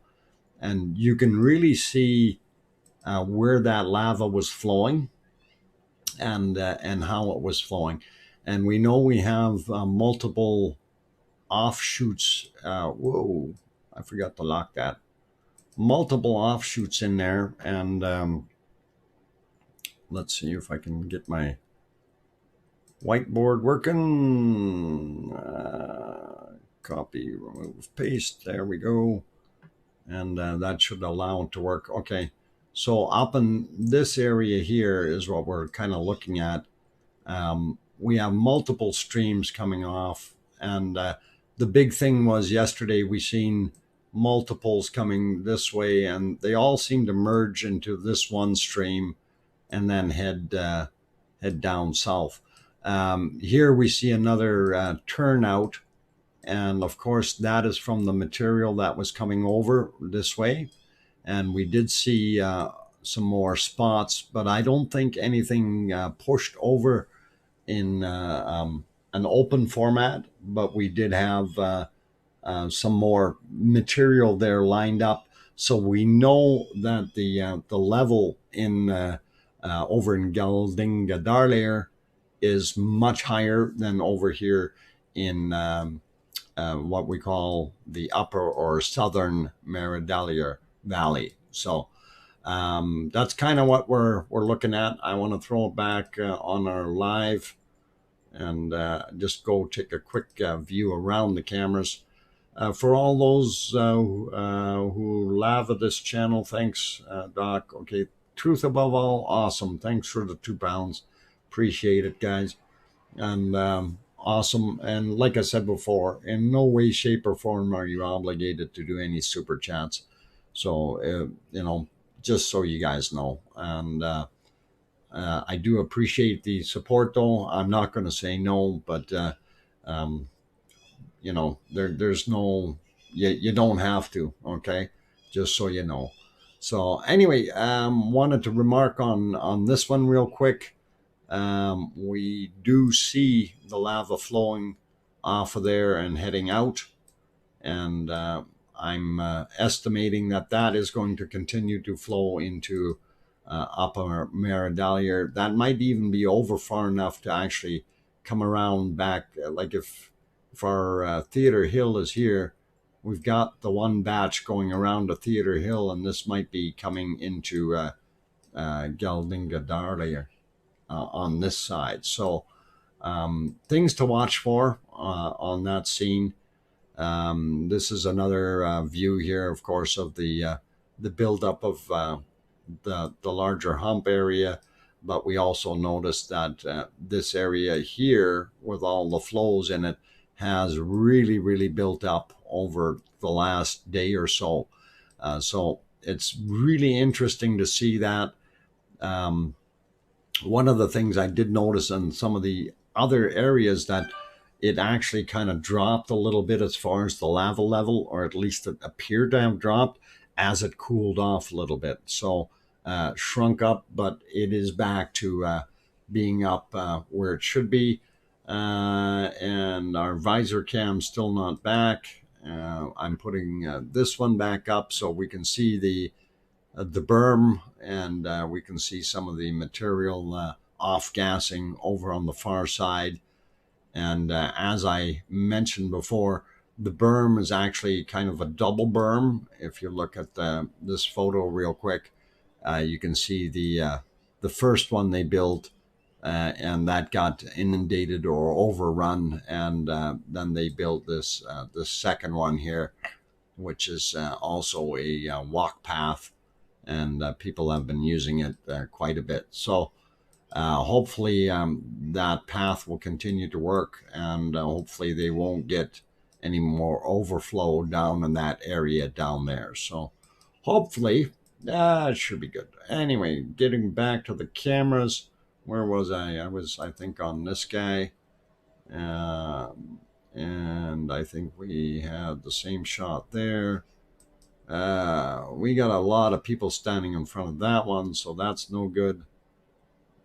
And you can really see where that lava was flowing and how it was flowing. And we know we have multiple offshoots. Whoa, I forgot to lock that. Multiple offshoots in there. And let's see if I can get my whiteboard working. Copy, remove, paste. There we go. And that should allow it to work. Okay, so up in this area here is what we're kind of looking at. We have multiple streams coming off, and the big thing was yesterday we seen multiples coming this way, and they all seem to merge into this one stream and then head down south. Here we see another turnout. And of course, that is from the material that was coming over this way. And we did see some more spots, but I don't think anything pushed over in an open format. But we did have some more material there lined up. So we know that the level in over in Geldingadarleir is much higher than over here in what we call the upper or southern Meridalier Valley. So that's kind of what we're looking at. I want to throw it back on our live and just go take a quick view around the cameras. For all those who laugh at this channel, thanks, Doc. Okay, truth above all, awesome. Thanks for the £2. Appreciate it, guys. And awesome. And like I said before, in no way, shape, or form are you obligated to do any super chats. So, just so you guys know. And I do appreciate the support, though. I'm not going to say no, but, there's no, you don't have to, okay? Just so you know. So anyway, wanted to remark on this one real quick. We do see the lava flowing off of there and heading out. And I'm estimating that is going to continue to flow into Upper Meridalier. That might even be over far enough to actually come around back. Like if our Theater Hill is here, we've got the one batch going around the Theater Hill, and this might be coming into Geldingadarleir on this side. So Things to watch for on that scene. This is another view here, of course, of the buildup of the larger hump area. But we also noticed that this area here, with all the flows in it, has really built up over the last day or so. So it's really interesting to see that. One of the things I did notice in some of the other areas, that it actually kind of dropped a little bit as far as the lava level, or at least it appeared to have dropped as it cooled off a little bit. So shrunk up, but it is back to being up where it should be. And our visor cam's still not back. I'm putting this one back up so we can see the berm, and we can see some of the material off-gassing over on the far side. And as I mentioned before, the berm is actually kind of a double berm. If you look at this photo real quick, you can see the first one they built, and that got inundated or overrun, and then they built this second one here, which is also a walk path, and people have been using it quite a bit. So hopefully that path will continue to work, and hopefully they won't get any more overflow down in that area down there. So hopefully it should be good. Anyway, getting back to the cameras, where was I? I was, I think, on this guy. And I think we had the same shot there. We got a lot of people standing in front of that one, so that's no good.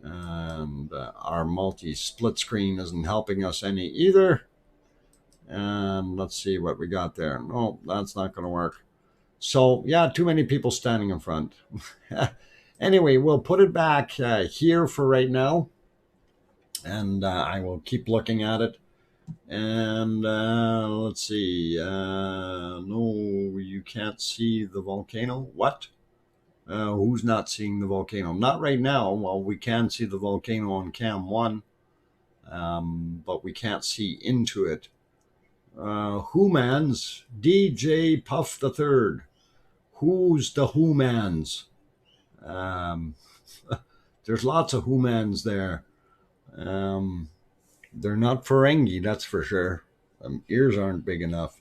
And our multi-split screen isn't helping us any either. And let's see what we got there. No, that's not going to work. So yeah, too many people standing in front. Anyway, we'll put it back here for right now, and I will keep looking at it. And let's see. No, you can't see the volcano. What? Who's not seeing the volcano? Not right now. Well, we can see the volcano on cam 1, but we can't see into it. Who-mans? DJ Puff the Third. Who's the who-mans? There's lots of who-mans there. They're not Ferengi, that's for sure. Ears aren't big enough.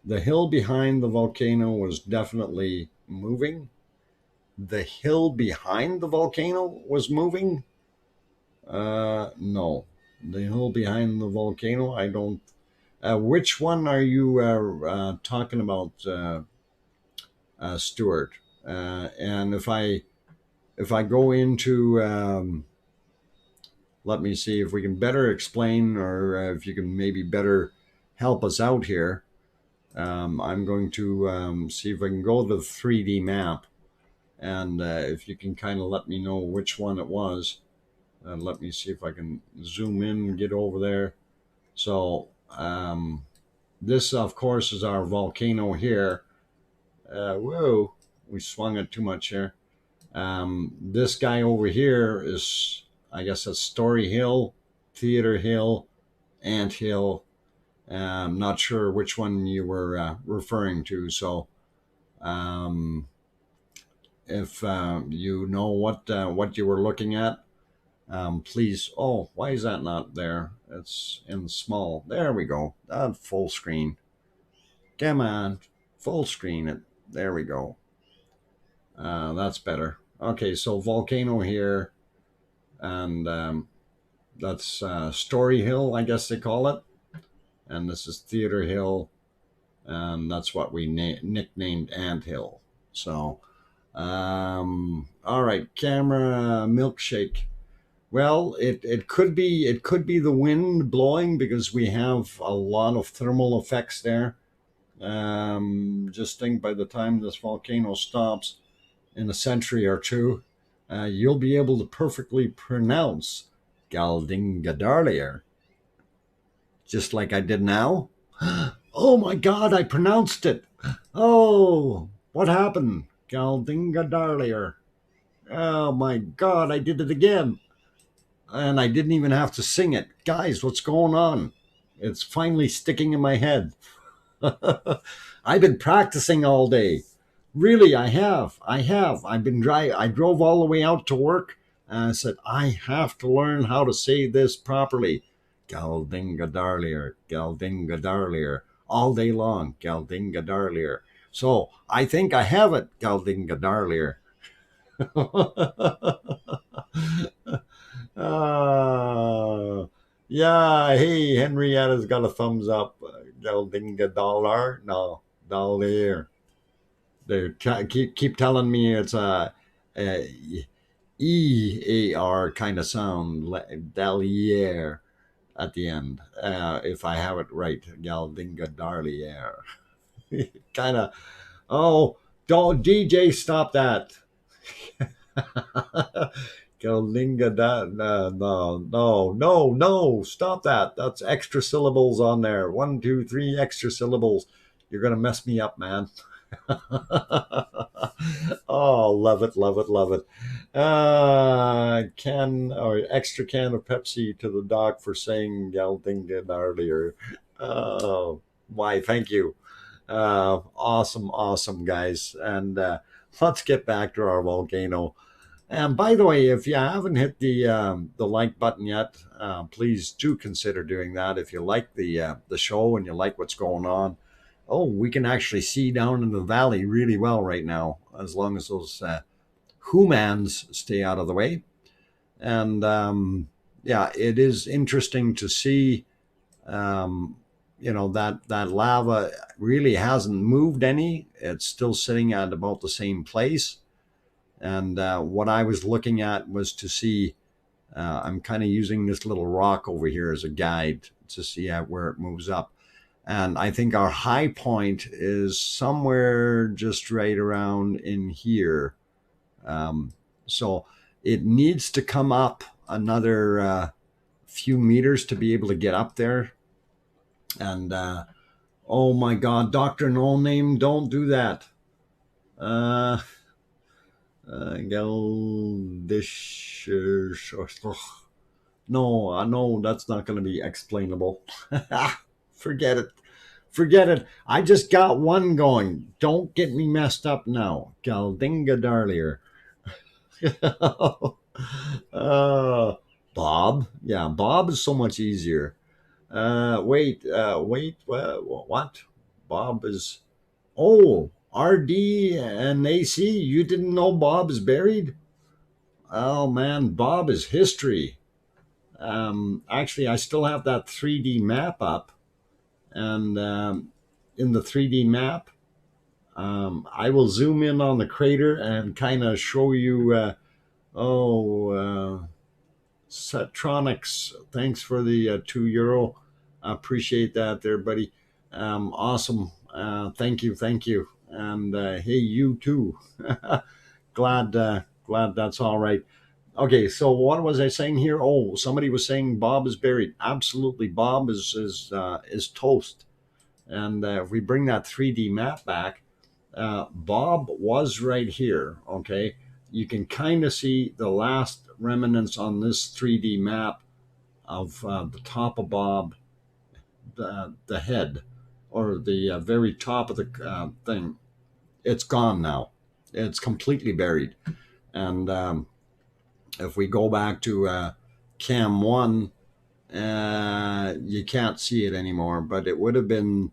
The hill behind the volcano was definitely moving. The hill behind the volcano was moving? No. The hill behind the volcano, I don't... which one are you talking about, Stuart? And if I go into... let me see if we can better explain, or if you can maybe better help us out here. I'm going to see if I can go to the 3D map, and if you can kind of let me know which one it was. And let me see if I can zoom in and get over there. So this, of course, is our volcano here. Whoa, we swung it too much here. This guy over here is... I guess that's Story Hill, Theater Hill, Ant Hill. I'm not sure which one you were referring to. So if you know what you were looking at, please. Oh, why is that not there? It's in small. There we go. Full screen. Come on, full screen it. There we go. That's better. Okay, so volcano here. And that's Story Hill, I guess they call it. And this is Theater Hill. And that's what we nicknamed Ant Hill. So, all right, camera milkshake. Well, it could be the wind blowing, because we have a lot of thermal effects there. Just think, by the time this volcano stops in a century or two, you'll be able to perfectly pronounce Galdingadarlier, just like I did now. Oh my God, I pronounced it. Oh, what happened? Galdingadarlier. Oh my God, I did it again. and I didn't even have to sing it. Guys, what's going on? It's finally sticking in my head. I've been practicing all day. Really, I have. I've been dry. I drove all the way out to work, and I said, I have to learn how to say this properly. Galdinga darlier, all day long. Galdinga darlier. So I think I have it. Galdinga darlier. uh, yeah. Hey, Henrietta's got a thumbs up. Galdinga dollar. No, dollar. They keep telling me it's a EAR kind of sound, Dalier at the end. If I have it right, Galdinga Darlier. Kind of, oh, don't DJ, stop that. Galdinga, no, stop that. That's extra syllables on there. 1, 2, 3 extra syllables. You're going to mess me up, man. Oh, love it, love it, love it. Can or extra can of Pepsi to the dog for saying Galdinga earlier. Oh, why? Thank you. Awesome, awesome, guys. And let's get back to our volcano. And by the way, if you haven't hit the like button yet, please do consider doing that. If you like the show and you like what's going on, oh, we can actually see down in the valley really well right now, as long as those humans stay out of the way. And yeah, it is interesting to see. That lava really hasn't moved any. It's still sitting at about the same place. And what I was looking at was to see, I'm kind of using this little rock over here as a guide to see where it moves up. And I think our high point is somewhere just right around in here. So it needs to come up another few meters to be able to get up there. And oh my God, Dr. No Name, don't do that. No, that's not going to be explainable. Forget it. Forget it. I just got one going. Don't get me messed up now. Galdinga Darlier. Bob. Yeah, Bob is so much easier. Wait. What? Bob is. Oh, RD and AC. You didn't know Bob is buried? Oh man, Bob is history. Actually, I still have that 3D map up, and in the 3D map, I will zoom in on the crater and kind of show you. Setronics, thanks for the €2. I appreciate that, there, buddy. Awesome. Thank you, and hey, you too. glad that's all right. Okay, so what was I saying here? Oh, somebody was saying Bob is buried. Absolutely, Bob is toast. And if we bring that 3D map back, Bob was right here. Okay, you can kind of see the last remnants on this 3D map of the top of Bob, the head, or the very top of the thing. It's gone now. It's completely buried. And if we go back to cam 1, you can't see it anymore, but it would have been,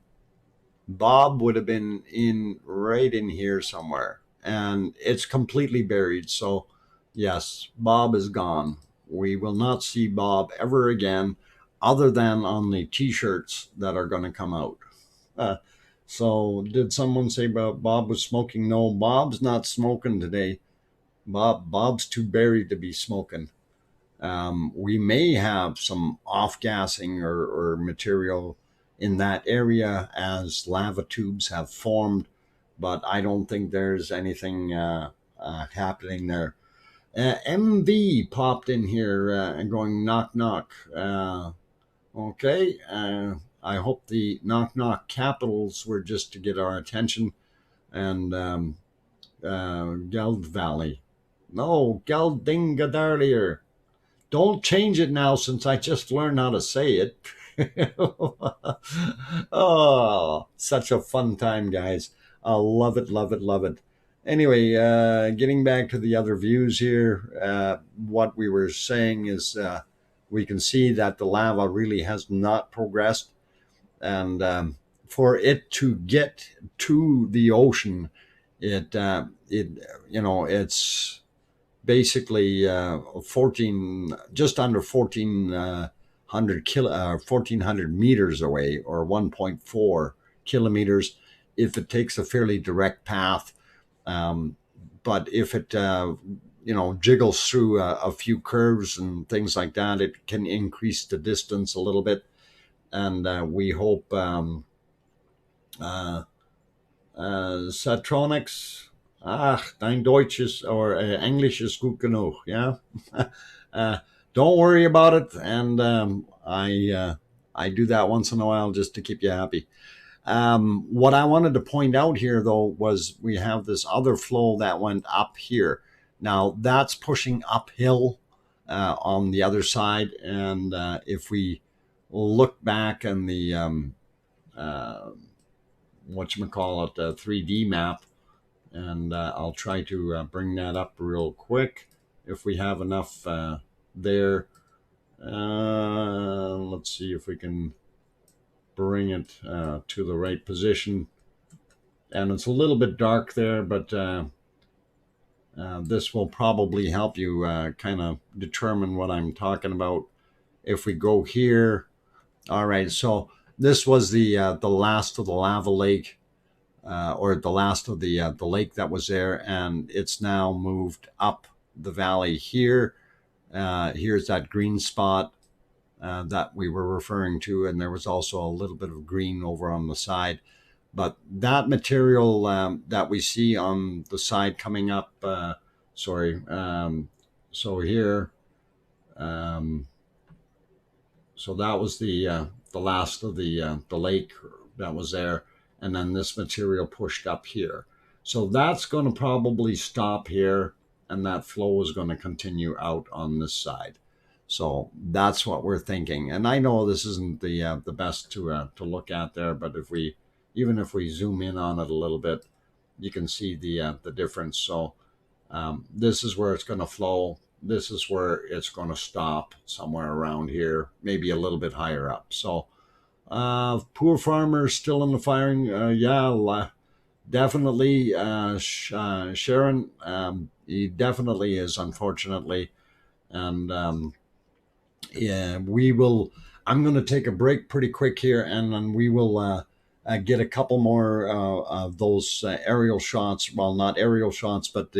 Bob would have been right in here somewhere, and it's completely buried. So yes, Bob is gone. We will not see Bob ever again, other than on the t-shirts that are going to come out. So did someone say about Bob was smoking? No, Bob's not smoking today. Bob's too buried to be smoking. We may have some off-gassing or material in that area as lava tubes have formed, but I don't think there's anything happening there. MV popped in here and going knock knock. Okay, I hope the knock knock capitals were just to get our attention. And Geld Valley. No, Geldinga earlier. Don't change it now since I just learned how to say it. Oh, such a fun time, guys. I love it, love it, love it. Anyway, getting back to the other views here, what we were saying is we can see that the lava really has not progressed. And for it to get to the ocean, it's basically 14, just under 1400 meters away, or 1.4 kilometers, if it takes a fairly direct path. But if it jiggles through a few curves and things like that, it can increase the distance a little bit. And we hope Satronics, dein Deutsch ist, or English is gut genug, yeah? Don't worry about it, and I do that once in a while just to keep you happy. What I wanted to point out here, though, was we have this other flow that went up here. Now, that's pushing uphill on the other side, and if we look back in the whatchamacallit, 3D map, and I'll try to bring that up real quick if we have enough there. Let's see if we can bring it to the right position. And it's a little bit dark there, but this will probably help you kind of determine what I'm talking about. If we go here, all right, so this was the last of the lava lake, or the last of the lake that was there, and it's now moved up the valley here. Here's that green spot that we were referring to, and there was also a little bit of green over on the side. But that material that we see on the side coming up, so here, so that was the last of the lake that was there, and then this material pushed up here. So that's going to probably stop here, and that flow is going to continue out on this side. So that's what we're thinking. And I know this isn't the best to look at there, but even if we zoom in on it a little bit, you can see the difference. So this is where it's going to flow. This is where it's going to stop, somewhere around here, maybe a little bit higher up. So poor farmers still in the firing. Yeah, definitely. Sharon, he definitely is, unfortunately. And yeah, I'm going to take a break pretty quick here, and then we will get a couple more of those aerial shots. Well, not aerial shots, but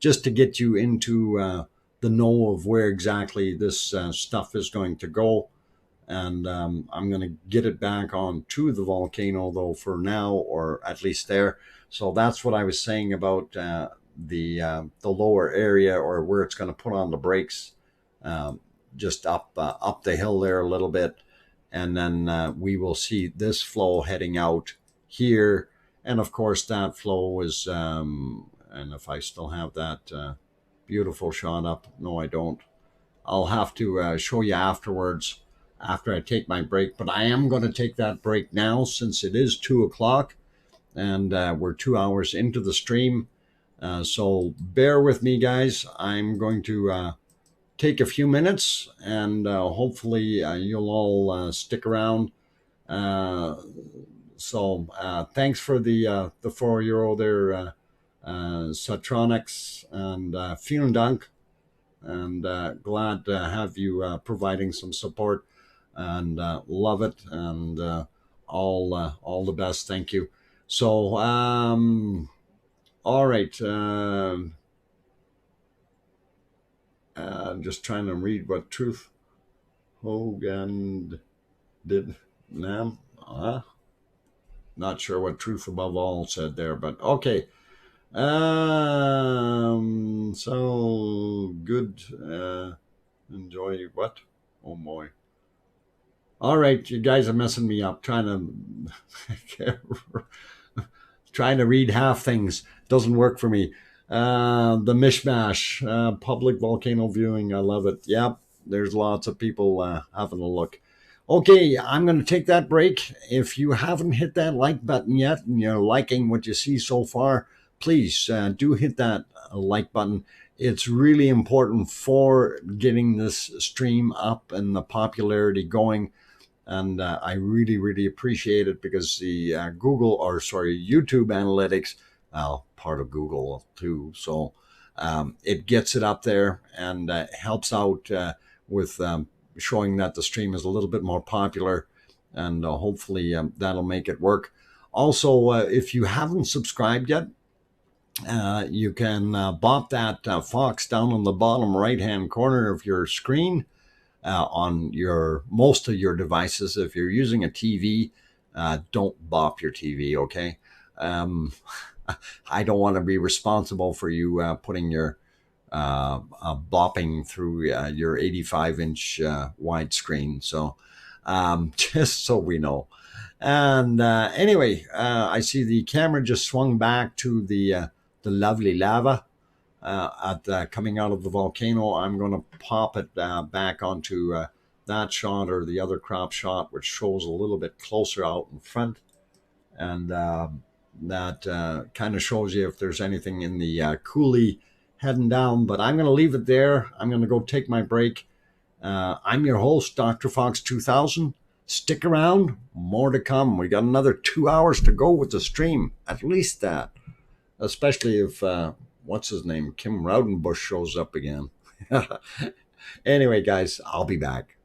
just to get you into the know of where exactly this stuff is going to go. And I'm going to get it back on to the volcano, though, for now, or at least there. So that's what I was saying about the lower area, or where it's going to put on the brakes, just up the hill there a little bit. And then we will see this flow heading out here. And of course, that flow is, and if I still have that beautiful shot up, no, I don't. I'll have to show you afterwards, after I take my break. But I am going to take that break now, since it is 2 o'clock and we're 2 hours into the stream. So bear with me, guys. I'm going to take a few minutes, and hopefully you'll all stick around. So thanks for the €4 there, Satronics, and vielen Dank. And glad to have you providing some support, and love it, and all the best. Thank you. So all right, I'm just trying to read what Truth Hogan did. Not sure what Truth Above All said there, but okay. So good. Enjoy what? Oh boy. All right, you guys are messing me up trying to read half things. Doesn't work for me. The mishmash, public volcano viewing. I love it. Yep. there's lots of people having a look. Okay, I'm going to take that break. If you haven't hit that like button yet and you're liking what you see so far, please do hit that like button. It's really important for getting this stream up and the popularity going. And I really, really appreciate it because the YouTube analytics, well, part of Google too. So it gets it up there and helps out with showing that the stream is a little bit more popular, and hopefully that'll make it work. Also, if you haven't subscribed yet, you can bop that fox down on the bottom right hand corner of your screen on your most of your devices. If you're using a TV, don't bop your TV, okay? I don't want to be responsible for you putting your bopping through your 85-inch widescreen. So just so we know. And anyway, I see the camera just swung back to the lovely lava coming out of the volcano. I'm going to pop it back onto that shot or the other crop shot, which shows a little bit closer out in front. And that kind of shows you if there's anything in the coulee heading down. But I'm going to leave it there. I'm going to go take my break. I'm your host, DrFox2000. Stick around, more to come. We got another 2 hours to go with the stream, at least that. Especially if, what's his name, Kim Raudenbush shows up again. Anyway, guys, I'll be back.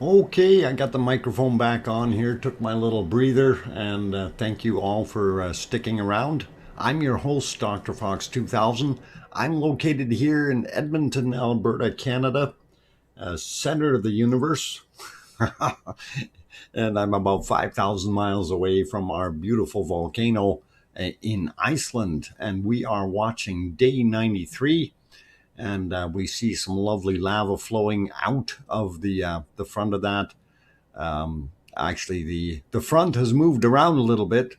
Okay, I got the microphone back on here, took my little breather, and thank you all for sticking around. I'm your host, DrFox2000. I'm located here in Edmonton, Alberta, Canada, center of the universe. And I'm about 5,000 miles away from our beautiful volcano in Iceland. And we are watching day 93. And we see some lovely lava flowing out of the front of that. Actually, the front has moved around a little bit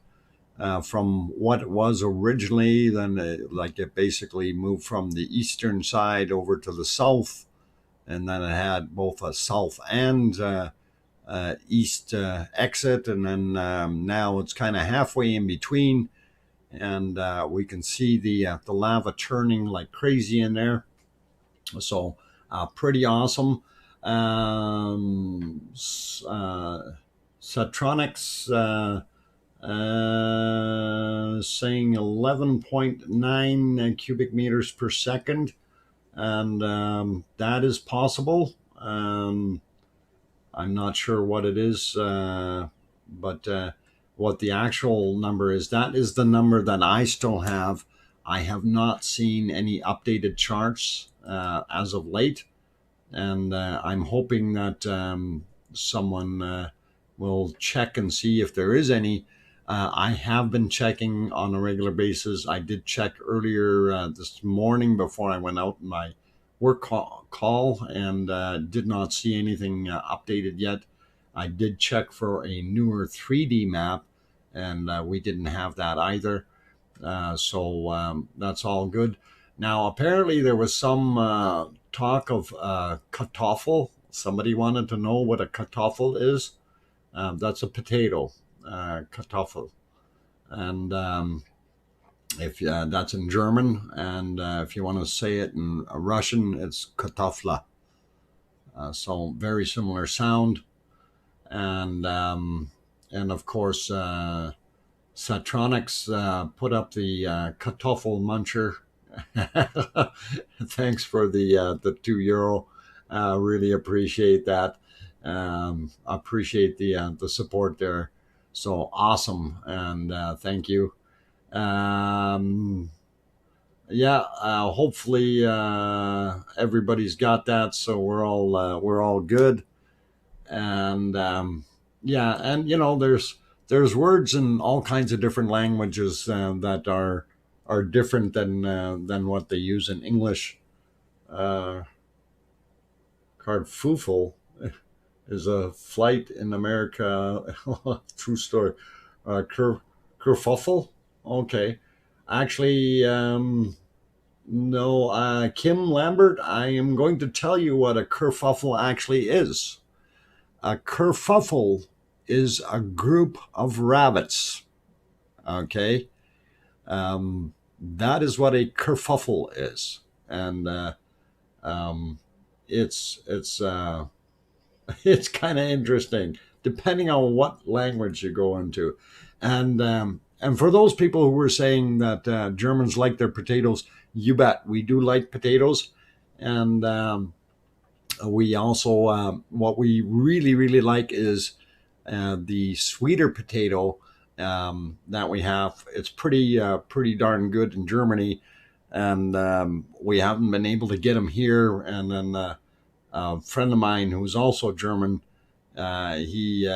from what it was originally. Then, it basically moved from the eastern side over to the south, and then it had both a south and east exit, and then now it's kind of halfway in between, and we can see the lava turning like crazy in there. So pretty awesome. Satronics saying 11.9 cubic meters per second, and that is possible. I'm not sure what it is, but what the actual number is, that is the number that I still have. I have not seen any updated charts as of late, and I'm hoping that someone will check and see if there is any. I have been checking on a regular basis. I did check earlier this morning before I went out in my work call, and did not see anything updated yet. I did check for a newer 3D map, and we didn't have that either. So that's all good. Now, apparently there was some talk of kartoffel. Somebody wanted to know what a kartoffel is. That's a potato, kartoffel. And if that's in German, and if you want to say it in Russian, it's kartofla. So very similar sound. And of course, Satronics put up the kartoffel muncher. Thanks for the €2. Really appreciate that. Appreciate the support there. So awesome, and thank you. Hopefully everybody's got that, so we're all good. And and there's words in all kinds of different languages that are different than what they use in English. Cardfufel is a flight in America. True story. Kerfuffle? Okay. Actually, no. Kim Lambert, I am going to tell you what a kerfuffle actually is. A kerfuffle is a group of rabbits. Okay. That is what a kerfuffle is. And it's it's kind of interesting, depending on what language you go into. And for those people who were saying that Germans like their potatoes, you bet we do like potatoes. And we also, what we really, really like is the sweeter potato that we have. It's pretty darn good in Germany. And we haven't been able to get them here. And then a friend of mine who's also German, he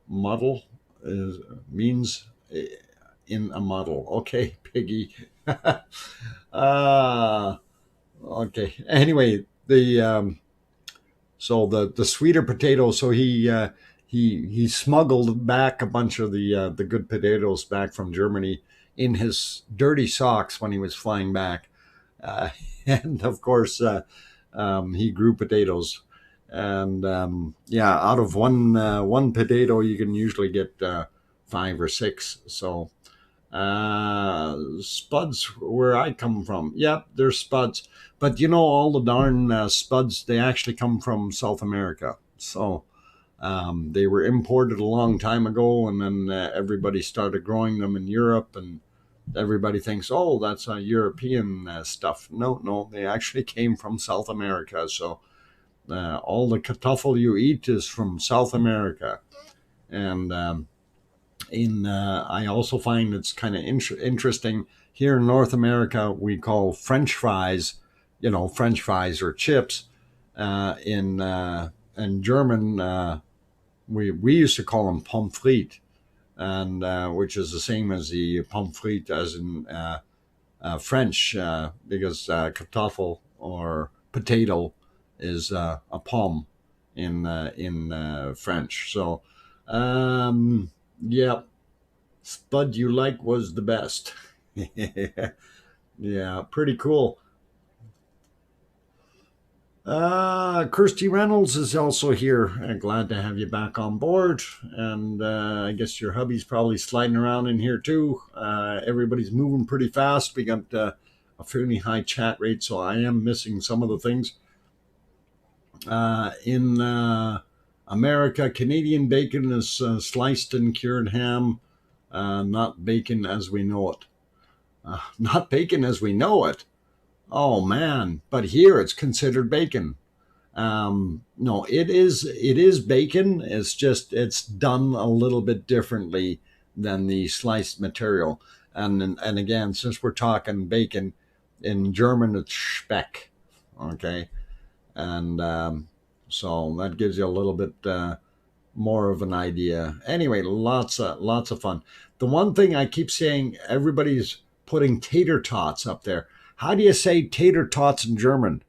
muddle means in a muddle. Okay, piggy. Okay. Anyway, so the sweeter potato. So he smuggled back a bunch of the good potatoes back from Germany in his dirty socks when he was flying back. And of course, he grew potatoes. And out of one potato, you can usually get 5 or 6. So spuds where I come from. Yep, there's spuds. But all the darn spuds, they actually come from South America. So they were imported a long time ago, and then everybody started growing them in Europe, and everybody thinks, oh, that's European stuff. No, no, they actually came from South America. So all the kartoffel you eat is from South America. And I also find it's kind of interesting here in North America. We call French fries, French fries or chips. In German, we used to call them pommes frites, and which is the same as the pommes frites as in French, because kartoffel or potato is a pomme in French. So, yeah, Spud You Like was the best. Yeah, pretty cool. Kirsty Reynolds is also here. Glad to have you back on board. And I guess your hubby's probably sliding around in here too. Everybody's moving pretty fast. We got a fairly high chat rate, so I am missing some of the things. In America, Canadian bacon is sliced and cured ham, not bacon as we know it. Not bacon as we know it. Oh man! But here it's considered bacon. No, it is bacon. It's just it's done a little bit differently than the sliced material. And again, since we're talking bacon, in German it's Speck. Okay, and so that gives you a little bit more of an idea. Anyway, lots of fun. The one thing I keep saying, everybody's putting tater tots up there. How do you say tater tots in German?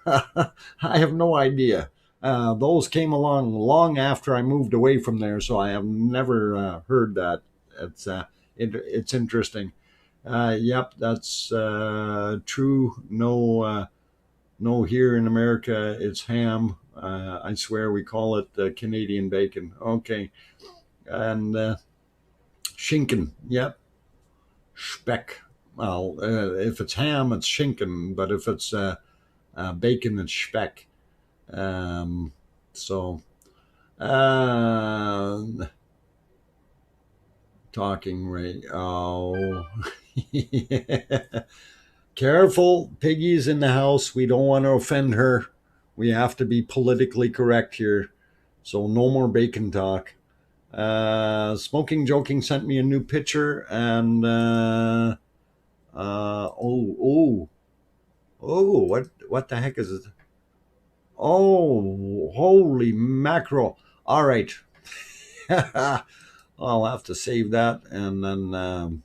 I have no idea. Those came along long after I moved away from there, so I have never heard that. It's interesting. Yep, that's true. No, here in America it's ham. I swear we call it Canadian bacon. Okay, and schinken. Yep, Speck. Well, if it's ham, it's schinken, but if it's bacon, it's Speck. So, uh, talking right. Oh, yeah. Careful, Piggy's in the house. We don't want to offend her. We have to be politically correct here. So no more bacon talk. Smoking Joking sent me a new picture, and what the heck is it? Oh, holy mackerel! All right, I'll have to save that, and then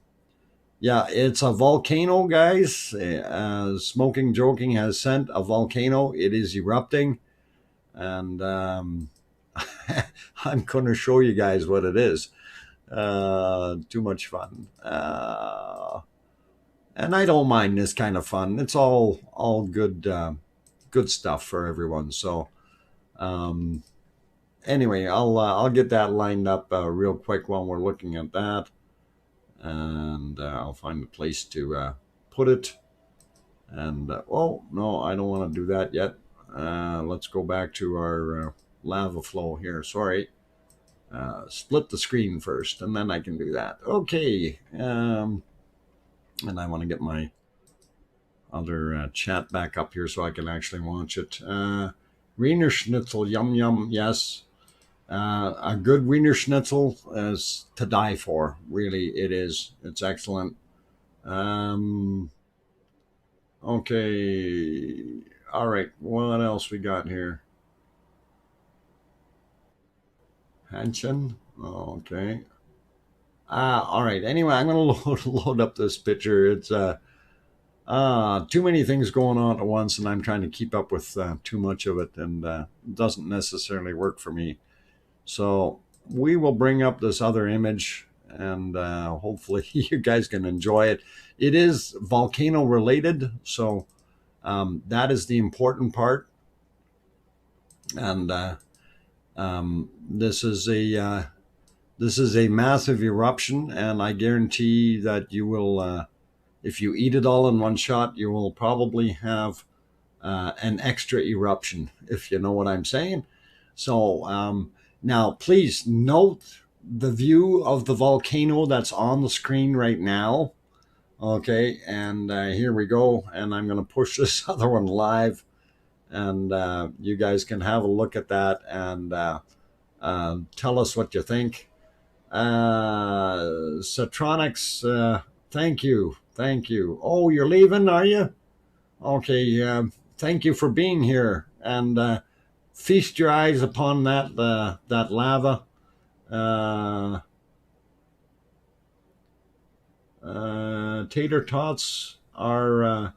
yeah, it's a volcano, guys. Smoking Joking has sent a volcano. It is erupting, and I'm going to show you guys what it is. Too much fun. And I don't mind this kind of fun. It's all good stuff for everyone. So anyway, I'll get that lined up real quick while we're looking at that, and I'll find a place to put it. And oh no, I don't want to do that yet. Let's go back to our lava flow here. Sorry. Split the screen first, and then I can do that. Okay. And I want to get my other chat back up here so I can actually watch it. Wiener Schnitzel, yum yum, yes. A good Wiener Schnitzel is to die for. Really, it is. It's excellent. Okay. All right. What else we got here? Hansen. Okay. All right. Anyway, I'm going to load up this picture. It's too many things going on at once, and I'm trying to keep up with too much of it, and it doesn't necessarily work for me. So we will bring up this other image, and hopefully you guys can enjoy it. It is volcano related, so that is the important part. And this is a massive eruption, and I guarantee that you will, if you eat it all in one shot, you will probably have an extra eruption, if you know what I'm saying. So now, please note the view of the volcano that's on the screen right now. Okay, and here we go. And I'm going to push this other one live, and you guys can have a look at that and tell us what you think. Satronics, thank you. Thank you. Oh, you're leaving, are you? Okay, thank you for being here. And feast your eyes upon that lava. Tater tots are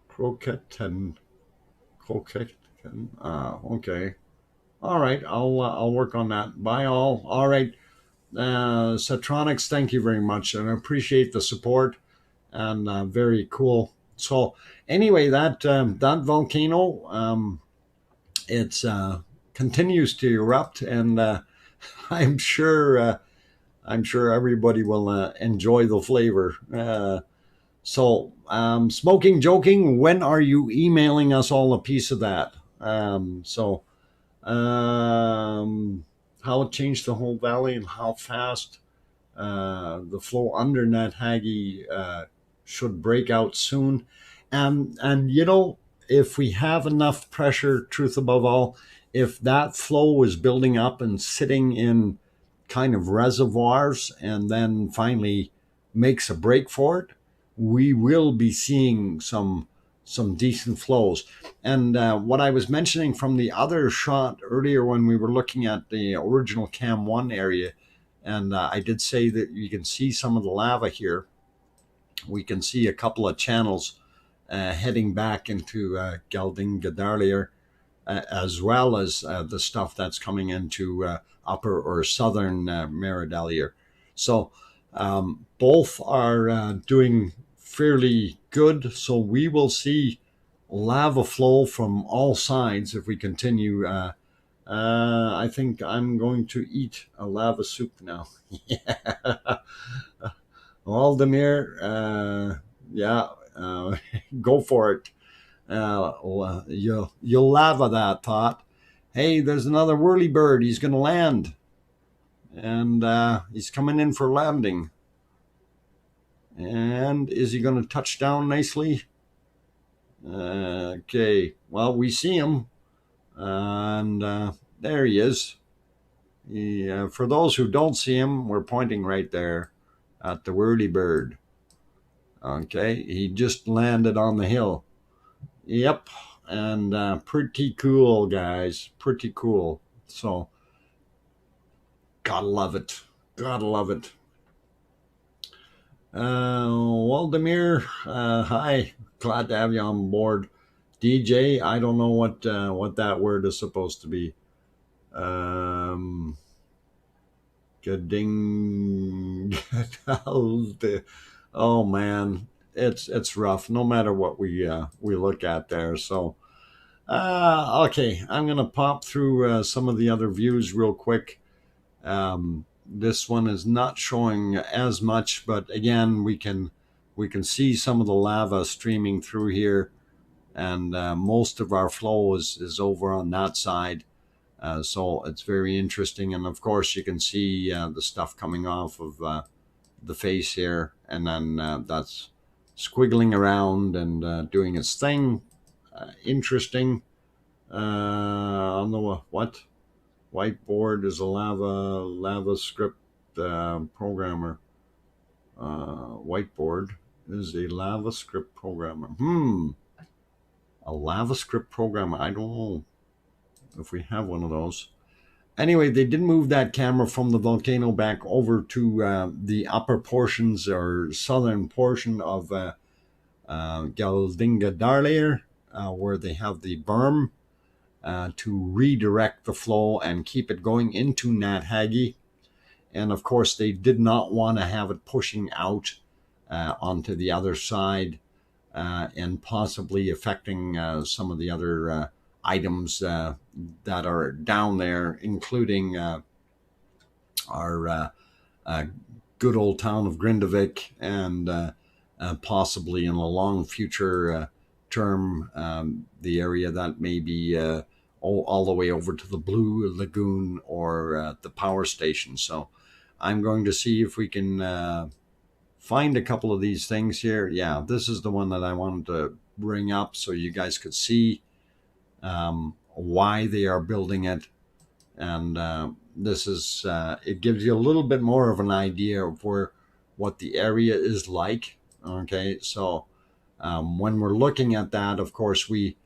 croquetin. Okay. All right, I'll work on that. Bye all. All right, Satronics, thank you very much, and I appreciate the support, and very cool. So anyway, that volcano, it's continues to erupt, and I'm sure everybody will enjoy the flavor. So smoking joking, when are you emailing us all a piece of that? How it changed the whole valley and how fast the flow under Nathagi should break out soon. And you know, if we have enough pressure, truth above all, if that flow is building up and sitting in kind of reservoirs and then finally makes a break for it, we will be seeing some decent flows. And what I was mentioning from the other shot earlier when we were looking at the original Cam 1 area, and I did say that you can see some of the lava here. We can see a couple of channels heading back into Geldingadarlir, as well as the stuff that's coming into upper or southern Meridalier. So both are doing fairly good. So we will see lava flow from all sides if we continue. I think I'm going to eat a lava soup now. Yeah. Waldemir, yeah, go for it. You'll laugh at that thought. Hey, there's another whirlybird. He's going to land. And he's coming in for landing. And is he going to touch down nicely? Okay, well, we see him. And there he is. For those who don't see him, we're pointing right there at the whirlybird. Okay, he just landed on the hill. Yep, and pretty cool, guys. Pretty cool. So, gotta love it. Gotta love it. Waldemir, hi. Glad to have you on board. DJ, I don't know what that word is supposed to be. Gading. Oh man, it's rough. No matter what we look at there. So, okay, I'm gonna pop through some of the other views real quick. This one is not showing as much, but again, we can see some of the lava streaming through here, and most of our flow is over on that side. So it's very interesting, and of course you can see the stuff coming off of the face here, and then that's squiggling around and doing its thing. Interesting. On the what? Whiteboard is a lava script programmer. Whiteboard is a lava script programmer. A lava script programmer. I don't know if we have one of those. Anyway, they did move that camera from the volcano back over to the upper portions or southern portion of Geldingadarlir, where they have the berm to redirect the flow and keep it going into Nathagi. And of course, they did not want to have it pushing out onto the other side and possibly affecting some of the other items that are down there, including our good old town of Grindavik, and possibly in the long future term the area that may be all the way over to the Blue Lagoon or the power station. So I'm going to see if we can find a couple of these things here. Yeah, this is the one that I wanted to bring up so you guys could see why they are building it. And this is, it gives you a little bit more of an idea of what the area is like. Okay, so when we're looking at that, of course, we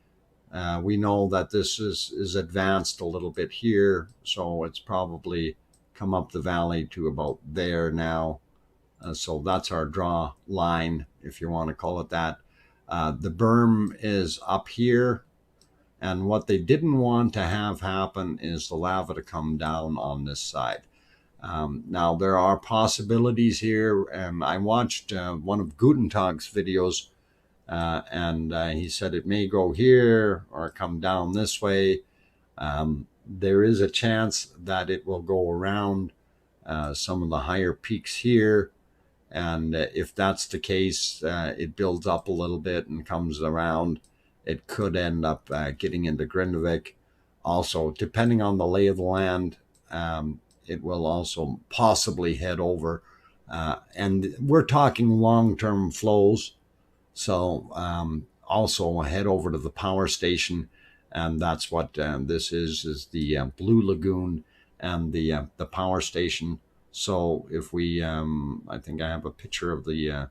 know that this is advanced a little bit here, so it's probably come up the valley to about there now. So that's our draw line, if you want to call it that. The berm is up here, and what they didn't want to have happen is the lava to come down on this side. Now, there are possibilities here. I watched one of Gutentag's videos, and he said it may go here or come down this way. There is a chance that it will go around some of the higher peaks here. And if that's the case, it builds up a little bit and comes around. It could end up getting into Grindavik. Also, depending on the lay of the land, it will also possibly head over. And we're talking long-term flows. So also head over to the power station. And that's what this is the Blue Lagoon and the power station. So if we, I think I have a picture of the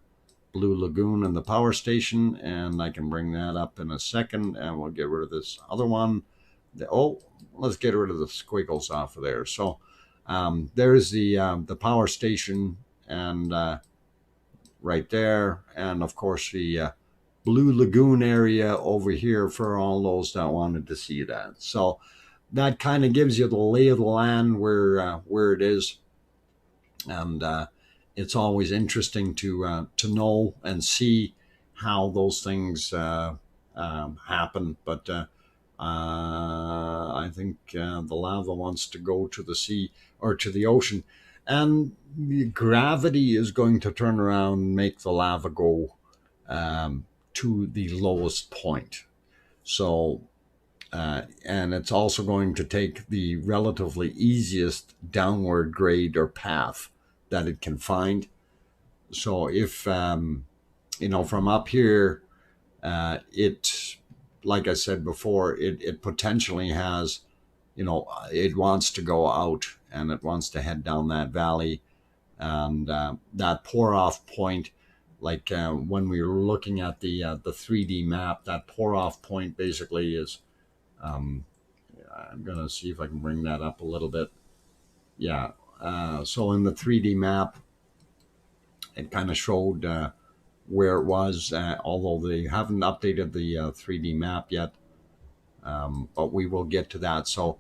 Blue Lagoon and the power station, and I can bring that up in a second, and we'll get rid of this other one. Let's get rid of the squiggles off of there. So there's the power station, and right there, and of course the Blue Lagoon area over here for all those that wanted to see that. So that kind of gives you the lay of the land where it is. And it's always interesting to know and see how those things happen. But I think the lava wants to go to the sea or to the ocean, and the gravity is going to turn around and make the lava go to the lowest point. So and it's also going to take the relatively easiest downward grade or path that it can find. So if, you know, from up here, it, like I said before, it potentially has, you know, it wants to go out and it wants to head down that valley. And that pour off point, like when we were looking at the 3D map, that pour off point basically is, I'm going to see if I can bring that up a little bit. Yeah. So in the 3D map, it kind of showed where it was, although they haven't updated the 3D map yet. But we will get to that. So,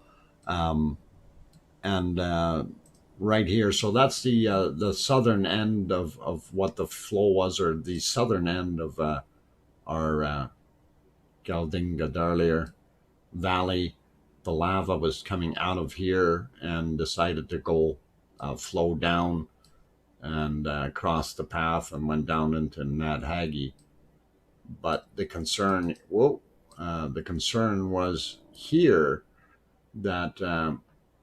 right here, so that's the southern end of what the flow was, or the southern end of our Galdingadarlir Valley. The lava was coming out of here and decided to go flow down and cross the path and went down into Nad Hagi. But the concern, the concern was here that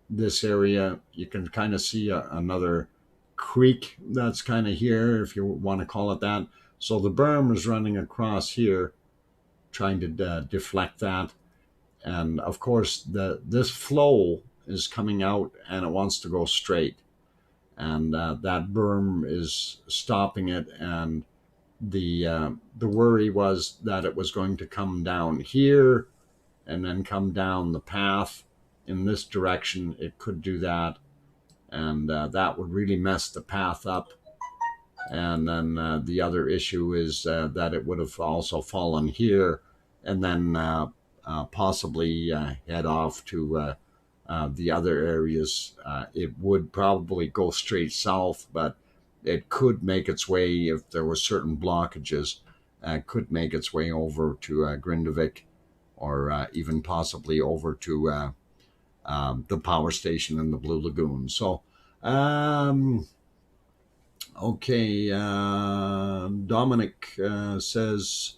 this area, you can kind of see another creek that's kind of here, if you want to call it that. So the berm is running across here, trying to deflect that. And of course, this flow is coming out and it wants to go straight. And that berm is stopping it. And the worry was that it was going to come down here and then come down the path in this direction. It could do that. And that would really mess the path up. And then the other issue is that it would have also fallen here and then possibly head off to the other areas. It would probably go straight south, but it could make its way, if there were certain blockages, could make its way over to Grindavik, or even possibly over to the power station in the Blue Lagoon. So, okay, Dominic says,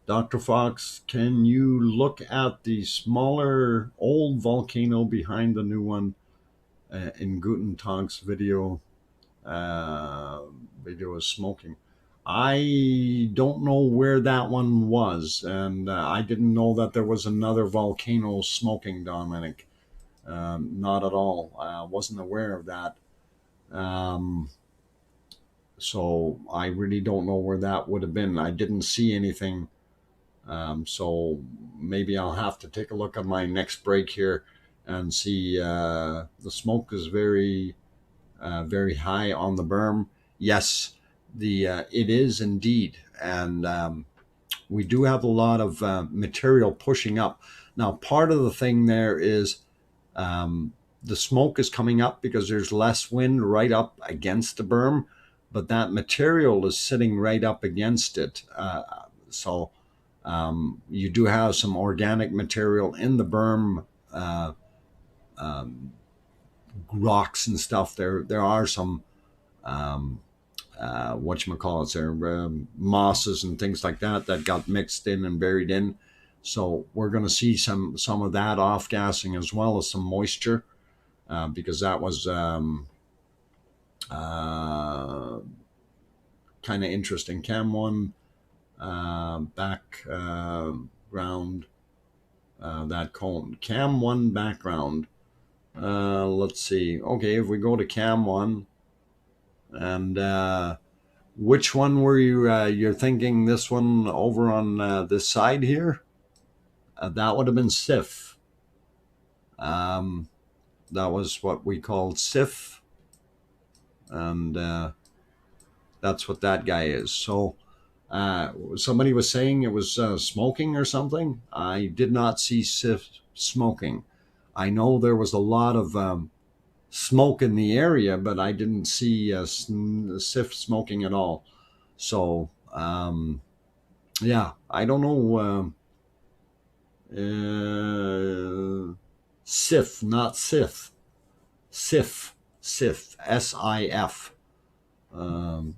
Dr. Fox, can you look at the smaller old volcano behind the new one in Guten Tag's video? Video is smoking. I don't know where that one was, and I didn't know that there was another volcano smoking, Dominic. Not at all. I wasn't aware of that. Um, so I really don't know where that would have been. I didn't see anything. So maybe I'll have to take a look at my next break here and see. The smoke is very high on the berm. Yes, the it is indeed, and we do have a lot of material pushing up. Now, part of the thing there is um, the smoke is coming up because there's less wind right up against the berm, but that material is sitting right up against it. You do have some organic material in the berm, um, rocks and stuff. There are some whatchamacallits there, mosses and things like that that got mixed in and buried in. So we're going to see some of that off gassing as well as some moisture, because that was kind of interesting. Cam one background, that cone. Cam one background. Let's see. Okay, if we go to cam one, and which one were you? You're thinking this one over on this side here? That would have been Sif. That was what we called Sif, and that's what that guy is. So somebody was saying it was smoking or something. I did not see Sif smoking. I know there was a lot of smoke in the area, but I didn't see Sif smoking at all. So yeah, I don't know. Sif, not Sith. Sif, Sif, SIF.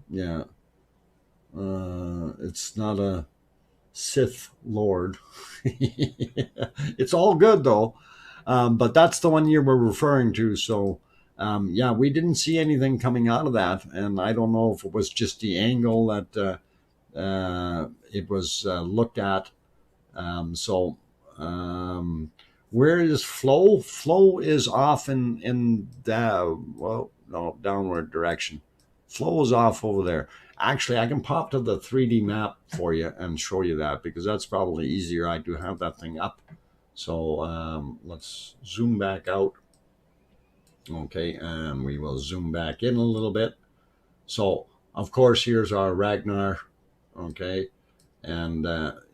Yeah, it's not a Sith Lord. It's all good though, but that's the one you were referring to. So yeah, we didn't see anything coming out of that, and I don't know if it was just the angle that it was looked at. So where is flow? Flow is off in the, well, no, downward direction. Flow is off over there. Actually, I can pop to the 3D map for you and show you that, because that's probably easier. I do have that thing up. So let's zoom back out. Okay, and we will zoom back in a little bit. So, of course, here's our Ragnar. Okay, and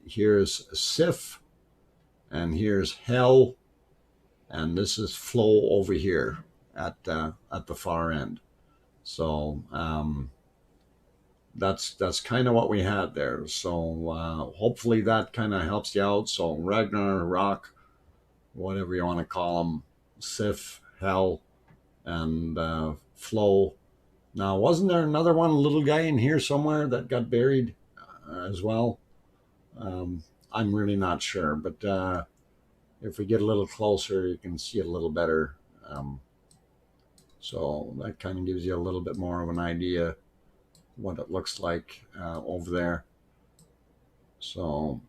here's Sif, and here's Hell, and this is Flow over here at the far end. So that's kind of what we had there. So hopefully that kind of helps you out. So Ragnar, Rock, whatever you want to call them, Sif, Hell, and Flow. Now, wasn't there another one, a little guy in here somewhere that got buried as well? I'm really not sure, but if we get a little closer, you can see it a little better. So that kind of gives you a little bit more of an idea what it looks like over there. So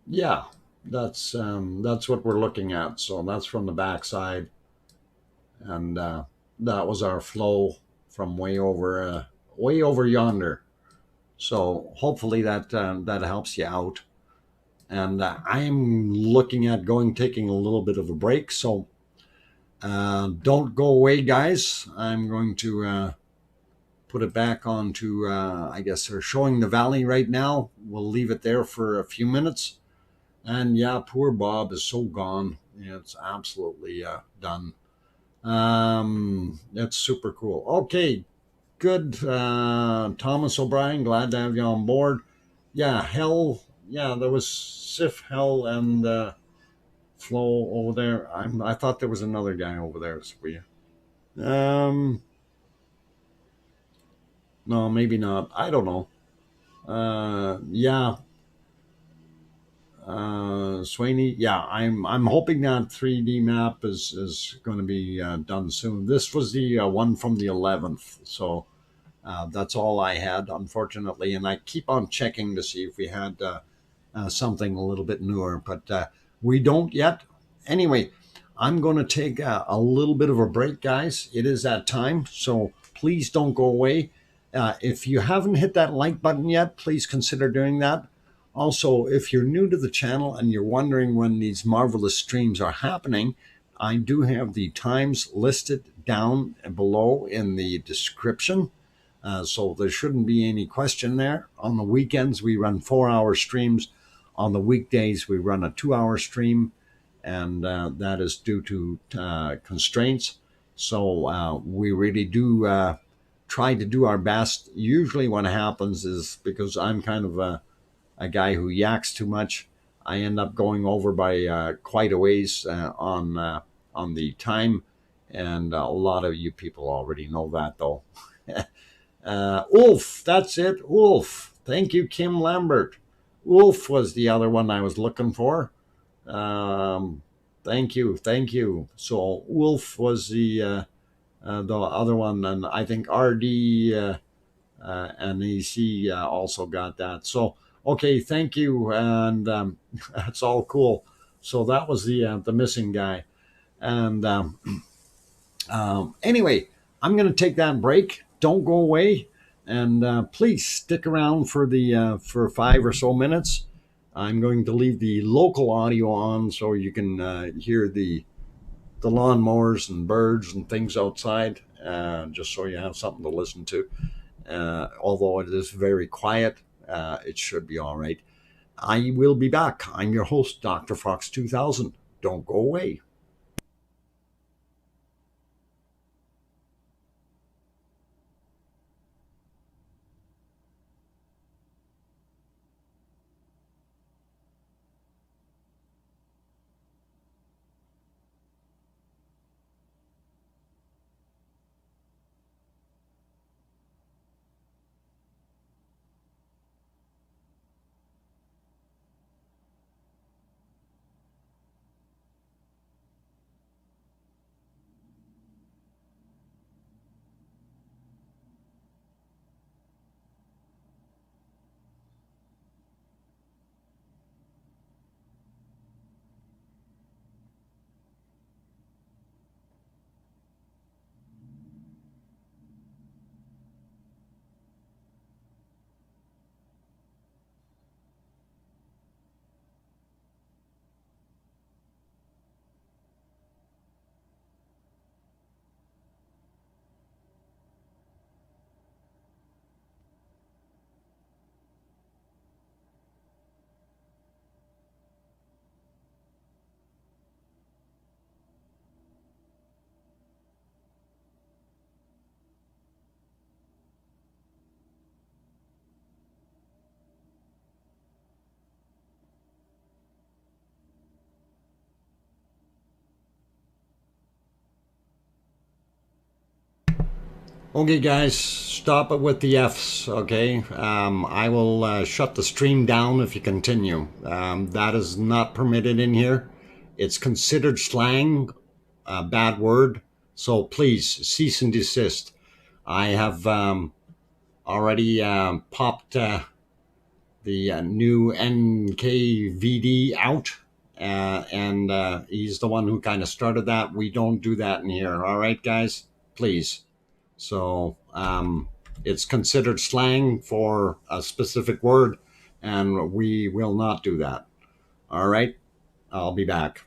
yeah, that's what we're looking at. So that's from the backside, and that was our flow from way over yonder. So hopefully that helps you out. And I'm looking at taking a little bit of a break. So don't go away, guys. I'm going to put it back onto, I guess they're showing the valley right now. We'll leave it there for a few minutes. And yeah, poor Bob is so gone. Yeah, it's absolutely done. It's super cool. Okay, good. Thomas O'Brien, glad to have you on board. Yeah, Hell. Yeah, there was Sif, Hell, and Flow over there. I thought there was another guy over there. So no, maybe not. I don't know. Yeah, Sweeney, yeah, I'm hoping that 3D map is going to be done soon. This was the one from the 11th, so that's all I had, unfortunately. And I keep on checking to see if we had something a little bit newer, but we don't yet. Anyway, I'm going to take a little bit of a break, guys. It is that time, so please don't go away. If you haven't hit that like button yet, please consider doing that. Also, if you're new to the channel and you're wondering when these marvelous streams are happening, I do have the times listed down below in the description. So there shouldn't be any question there. On the weekends, we run 4-hour streams. On the weekdays, we run a 2-hour stream, and that is due to constraints. So we really do try to do our best. Usually what happens is, because I'm kind of a guy who yaks too much, I end up going over by quite a ways on the time, and a lot of you people already know that, though. Ulf, that's it, Ulf. Thank you, Kim Lambert. Ulf was the other one I was looking for. Thank you, thank you. So Ulf was the other one, and I think RD and EC also got that. So okay, thank you, and that's all cool. So that was the missing guy, and anyway, I'm going to take that break. Don't go away, and please stick around for the for 5 or so minutes. I'm going to leave the local audio on so you can hear the lawnmowers and birds and things outside, just so you have something to listen to. Although it is very quiet, it should be all right. I will be back. I'm your host, DrFox2000. Don't go away. Okay, guys, stop it with the F's, okay? I will shut the stream down if you continue. That is not permitted in here. It's considered slang, a bad word, so please cease and desist. I have already popped the new NKVD out, and he's the one who kind of started that. We don't do that in here, all right, guys? Please. So it's considered slang for a specific word, and we will not do that. All right, I'll be back.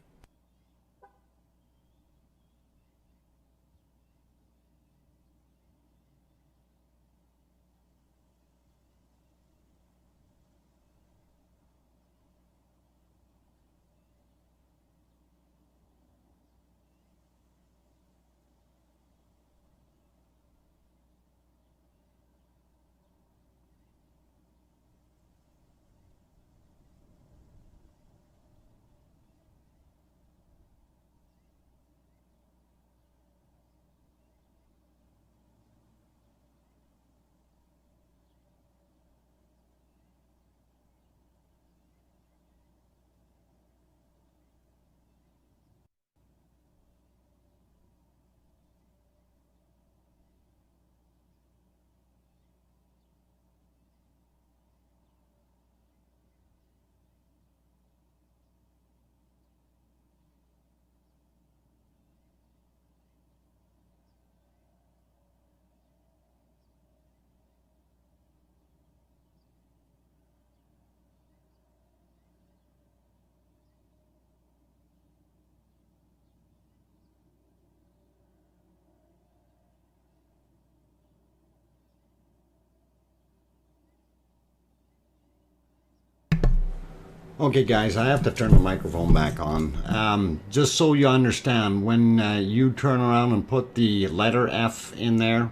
Okay, guys, I have to turn the microphone back on. Just so you understand, when you turn around and put the letter F in there,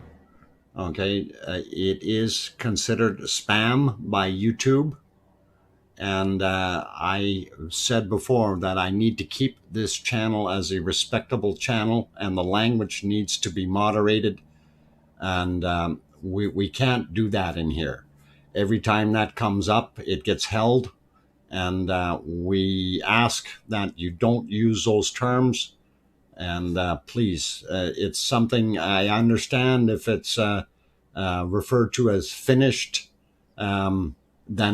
okay, it is considered spam by YouTube. And I said before that I need to keep this channel as a respectable channel, and the language needs to be moderated. And we can't do that in here. Every time that comes up, it gets held. And we ask that you don't use those terms. And please, it's something I understand if it's referred to as finished. Then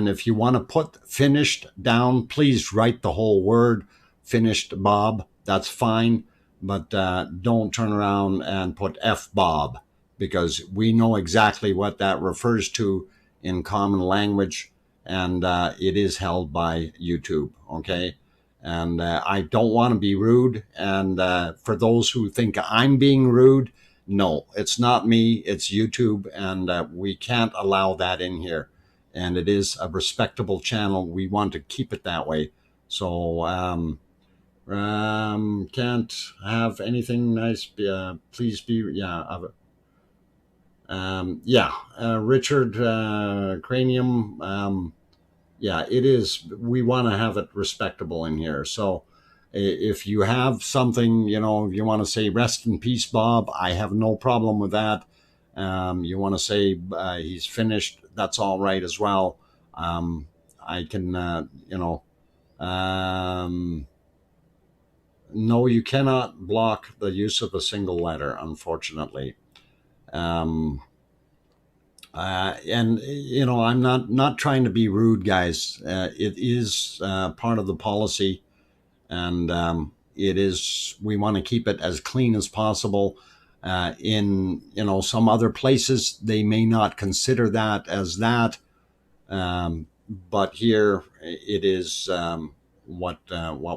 if you want to put finished down, please write the whole word, finished Bob. That's fine. But don't turn around and put F Bob, because we know exactly what that refers to in common language, and it is held by YouTube, okay? And I don't want to be rude. And for those who think I'm being rude, no, it's not me, it's YouTube, and we can't allow that in here. And it is a respectable channel. We want to keep it that way. So can't have anything nice. Please be, Richard Cranium. Yeah, it is. We want to have it respectable in here. So if you have something, if you want to say rest in peace, Bob, I have no problem with that. You want to say he's finished, that's all right as well. I can, no, you cannot block the use of a single letter, unfortunately. And I'm not trying to be rude, guys. It is part of the policy, and we want to keep it as clean as possible. In some other places, they may not consider that as that, but here it is what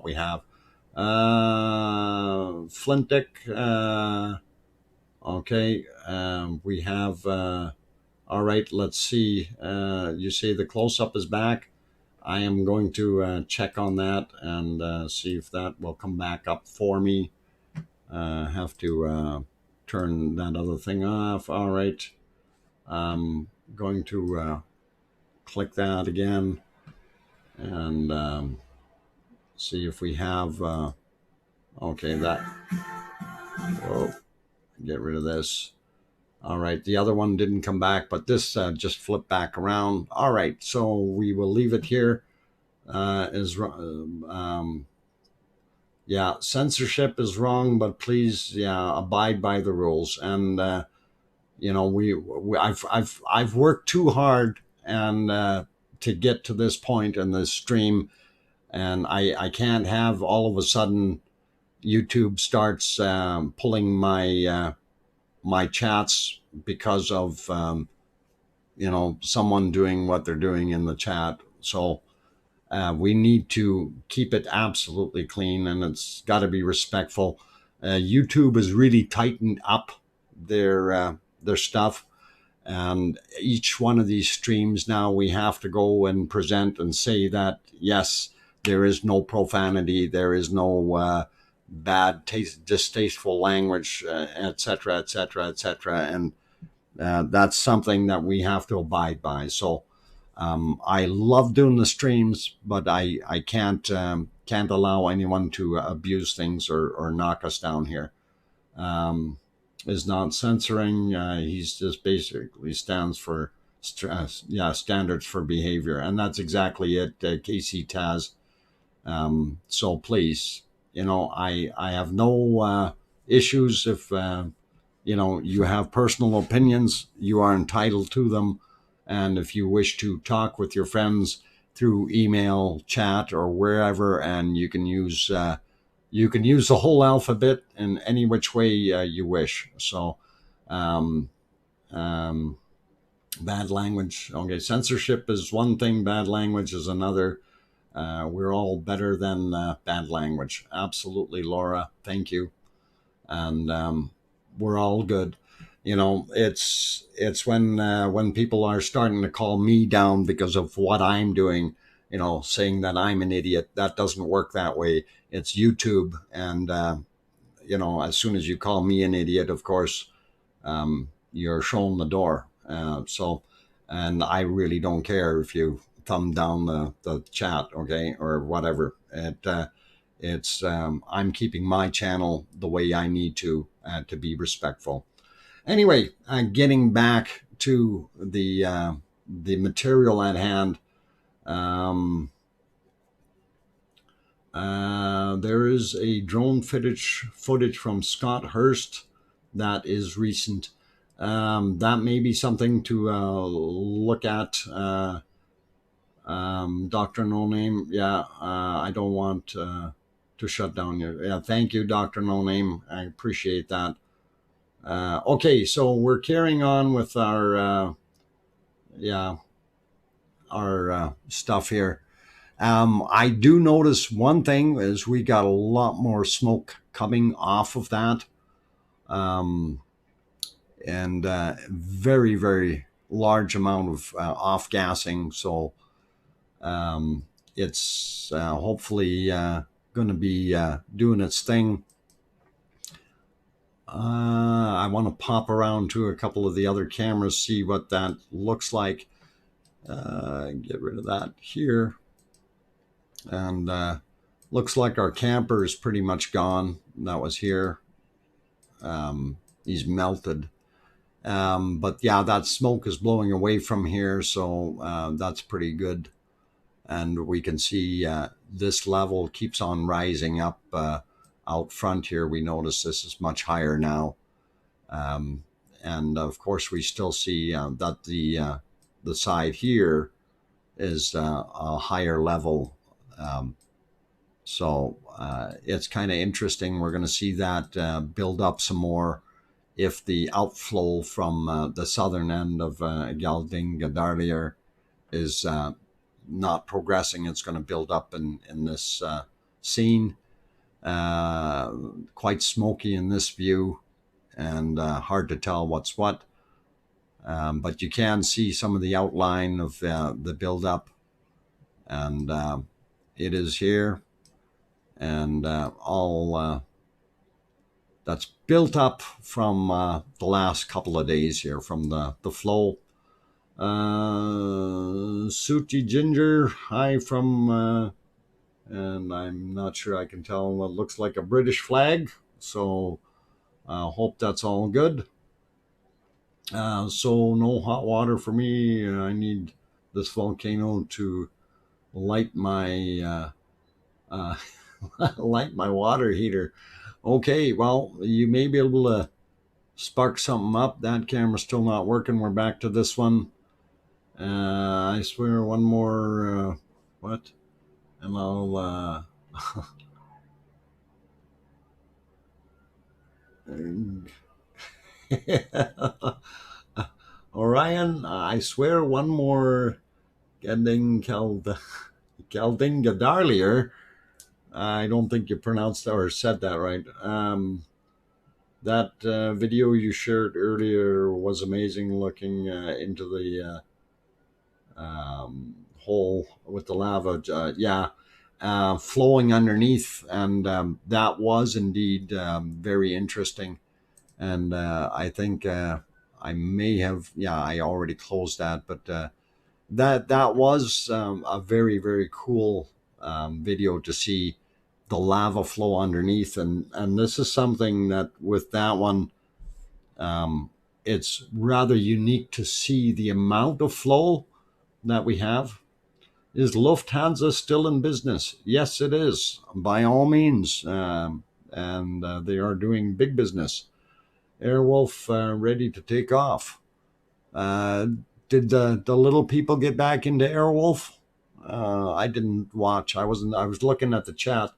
we have. Flintic. Okay, we have. All right, let's see. You say the close-up is back. I am going to check on that and see if that will come back up for me. Have to turn that other thing off. All right. I'm going to click that again and see if we have. Okay, that. Whoa, get rid of this. All right, the other one didn't come back, but this just flipped back around. All right, so we will leave it here. Censorship is wrong, but please, abide by the rules. And I've worked too hard and to get to this point in this stream, and I can't have all of a sudden YouTube starts pulling my my chats because of someone doing what they're doing in the chat. So we need to keep it absolutely clean, and it's got to be respectful. YouTube has really tightened up their stuff, and each one of these streams now we have to go and present and say that yes, there is no profanity, there is no bad taste, distasteful language, etc., etc., etc., and that's something that we have to abide by. So I love doing the streams, but I can't allow anyone to abuse things or knock us down here. Is not censoring. He's just basically stands for standards for behavior, and that's exactly it. Casey Taz. So please. I have no issues if, you have personal opinions, you are entitled to them. And if you wish to talk with your friends through email, chat, or wherever, and you can use the whole alphabet in any which way you wish. So, bad language. Okay, censorship is one thing, bad language is another. We're all better than bad language. Absolutely, Laura. Thank you. And we're all good. It's when people are starting to call me down because of what I'm doing, saying that I'm an idiot. That doesn't work that way. It's YouTube, and as soon as you call me an idiot, of course, you're shown the door. And I really don't care if you thumb down the chat, okay, or whatever. I'm keeping my channel the way I need to be respectful. Anyway, getting back to the material at hand. There is a drone footage from Scott Hurst that is recent. That may be something to look at. Dr. No Name, yeah, I don't want to shut down your. Yeah, thank you, Dr. No Name. I appreciate that. Okay, so we're carrying on with our stuff here. I do notice one thing is we got a lot more smoke coming off of that. And very, very large amount of off-gassing. So it's hopefully going to be doing its thing. I want to pop around to a couple of the other cameras, see what that looks like. Get rid of that here. And looks like our camper is pretty much gone. That was here. He's melted. But yeah, that smoke is blowing away from here, so that's pretty good. And we can see this level keeps on rising up out front here. We notice this is much higher now. And of course, we still see that the side here is a higher level. So it's kind of interesting. We're going to see that build up some more if the outflow from the southern end of Geldingadarlir is not progressing. It's going to build up in this scene. Quite smoky in this view, and hard to tell what's what. But you can see some of the outline of the buildup, and it is here, and all that's built up from the last couple of days here from the flow. Sooty Ginger, hi from, and I'm not sure I can tell what looks like a British flag, so I hope that's all good. So no hot water for me. I need this volcano to light my light my water heater. Okay, well, you may be able to spark something up. That camera's still not working. We're back to this one. I swear one more what? And I'll Orion, I swear one more Geldingadarlir. I don't think you pronounced or said that right. That video you shared earlier was amazing, looking into the hole with the lava. Flowing underneath, and that was indeed very interesting. And I think I may have, I already closed that, but that was a very, very cool video to see the lava flow underneath. And this is something that with that one, it's rather unique to see the amount of flow that we have. Is Lufthansa still in business? Yes, it is, by all means. And they are doing big business. Airwolf ready to take off. Did the little people get back into Airwolf? I didn't watch. I was looking at the chat.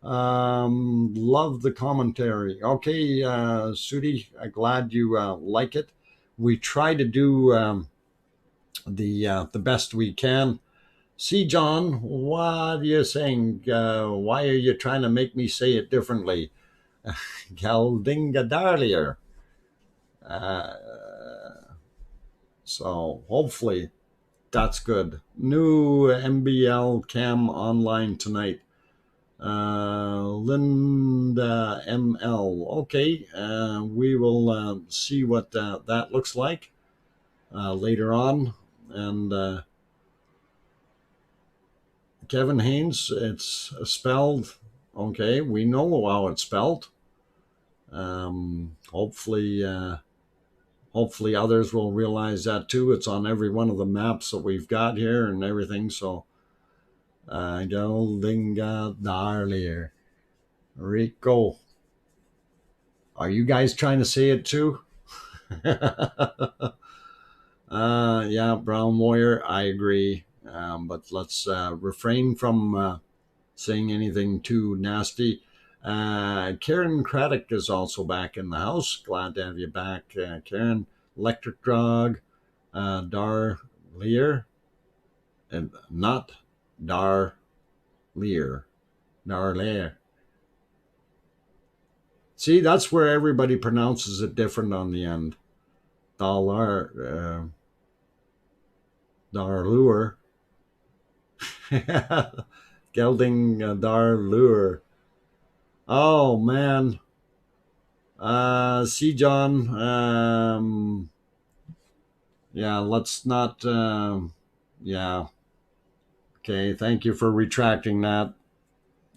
Love the commentary. Okay, Sudi, I'm glad you like it. We try to do the best we can. See, John, what are you saying? Why are you trying to make me say it differently? Geldingadarlir. So hopefully That's good. New MBL cam online tonight. Linda ML. Okay, we will see what that looks like later on. And Kevin Haynes, it's spelled okay. We know how it's spelled. Hopefully others will realize that too. It's on every one of the maps that we've got here and everything. So, Geldinga Darlier. Rico. Are you guys trying to say it too? Yeah, Brown Warrior, I agree. But let's refrain from saying anything too nasty. Karen Craddock is also back in the house. Glad to have you back, Karen. Electric Drug, Dar Lear, and not Dar Lear. Dar Lear. See, that's where everybody pronounces it different on the end. Darlure. Gelding Darlure. Oh, man. See, John. Yeah, let's not. Yeah. Okay, thank you for retracting that.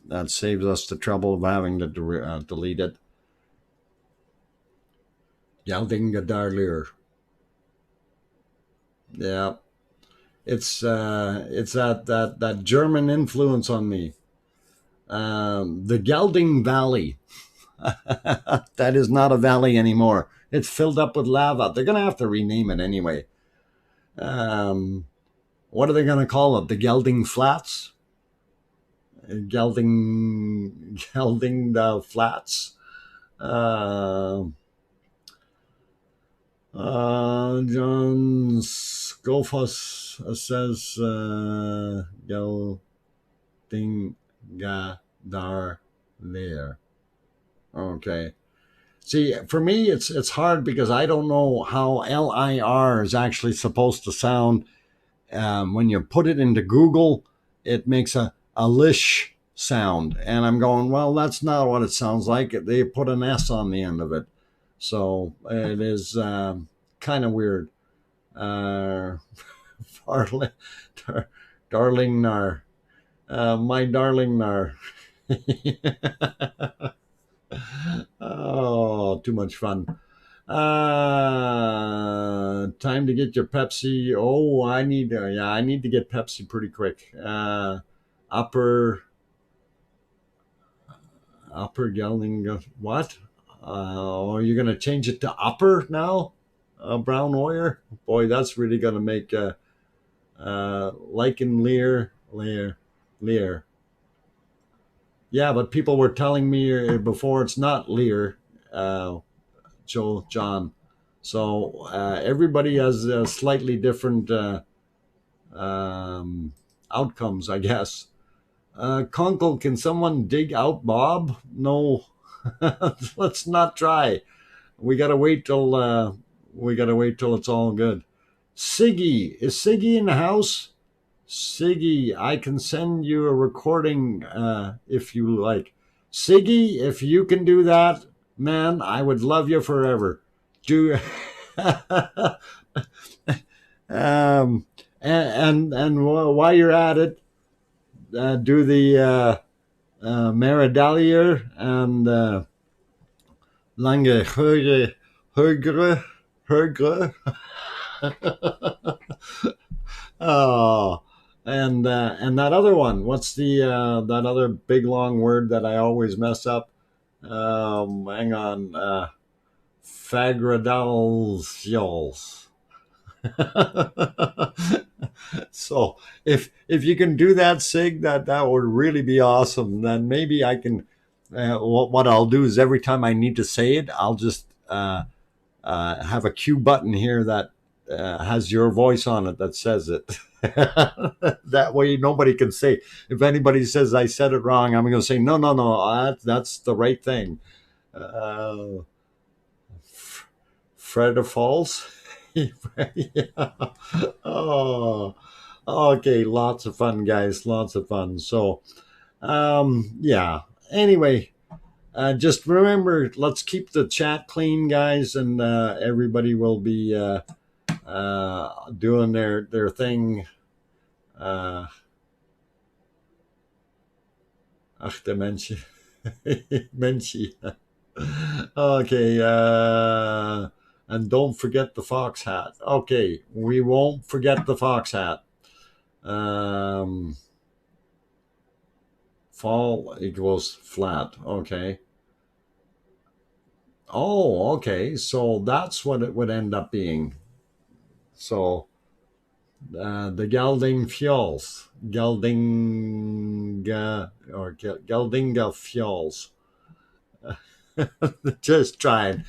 That saves us the trouble of having to delete it. Gelding Darlure. Yeah. It's that German influence on me. The Gelding Valley. That is not a valley anymore. It's filled up with lava. They're going to have to rename it anyway. What are they going to call it? The Gelding Flats? Gelding the Flats? John Skofos says Gelding Gadar there. Okay. See, for me, it's hard because I don't know how LIR is actually supposed to sound. When you put it into Google, it makes a lish sound. And I'm going, well, that's not what it sounds like. They put an S on the end of it. So it is kind of weird. Darling Nar. My darling Nar. Oh, too much fun. Time to get your Pepsi. Oh, I need to get Pepsi pretty quick. Upper Gelding. What? You're going to change it to upper now? Brown Warrior? Boy, that's really going to make Lichen Lear. Yeah, but people were telling me before it's not Lear, John. So everybody has slightly different outcomes, I guess. Conkle, can someone dig out Bob? No, let's not try. We gotta wait till it's all good. Siggy, is Siggy in the house? Siggy, I can send you a recording if you like. Siggy, if you can do that, man, I would love you forever. Do and while you're at it, do the Meridalier and Lange Högre. Oh, and that other one. What's the that other big long word that I always mess up? Hang on. Fagradalsfjall. So if you can do that, Sig, that would really be awesome. Then maybe I can. What I'll do is every time I need to say it, I'll just have a cue button here that has your voice on it that says it. That way nobody can say, if anybody says I said it wrong, I'm going to say no, that's the right thing. Fred Falls. Yeah. Oh, okay. Lots of fun, guys. Lots of fun. So, yeah. Anyway, just remember, let's keep the chat clean, guys, and everybody will be doing their thing. Uh, ach, de Mensch. Menschie. Okay. And don't forget the fox hat. Okay, we won't forget the fox hat. Um, Fall equals flat. Okay. Oh, okay. So that's what it would end up being. So the Geldinga or Geldinga Fjalls. Just trying.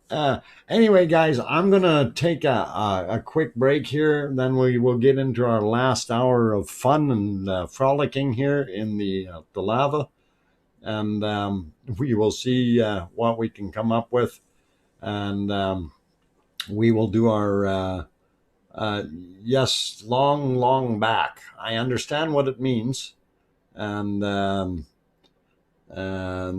Uh, anyway, guys, I'm gonna take a quick break here. Then we will get into our last hour of fun and frolicking here in the lava, and we will see what we can come up with, and we will do our uh, yes, long back. I understand what it means, and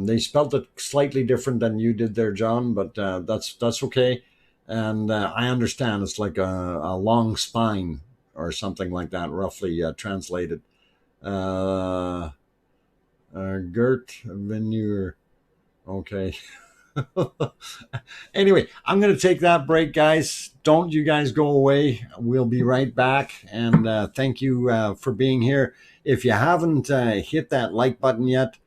they spelt it slightly different than you did there, John, but that's okay. And I understand it's like a long spine or something like that, roughly translated. Uh, Gert Venur. Okay. Anyway, I'm going to take that break, guys. Don't you guys go away. We'll be right back. And thank you for being here. If you haven't hit that like button yet,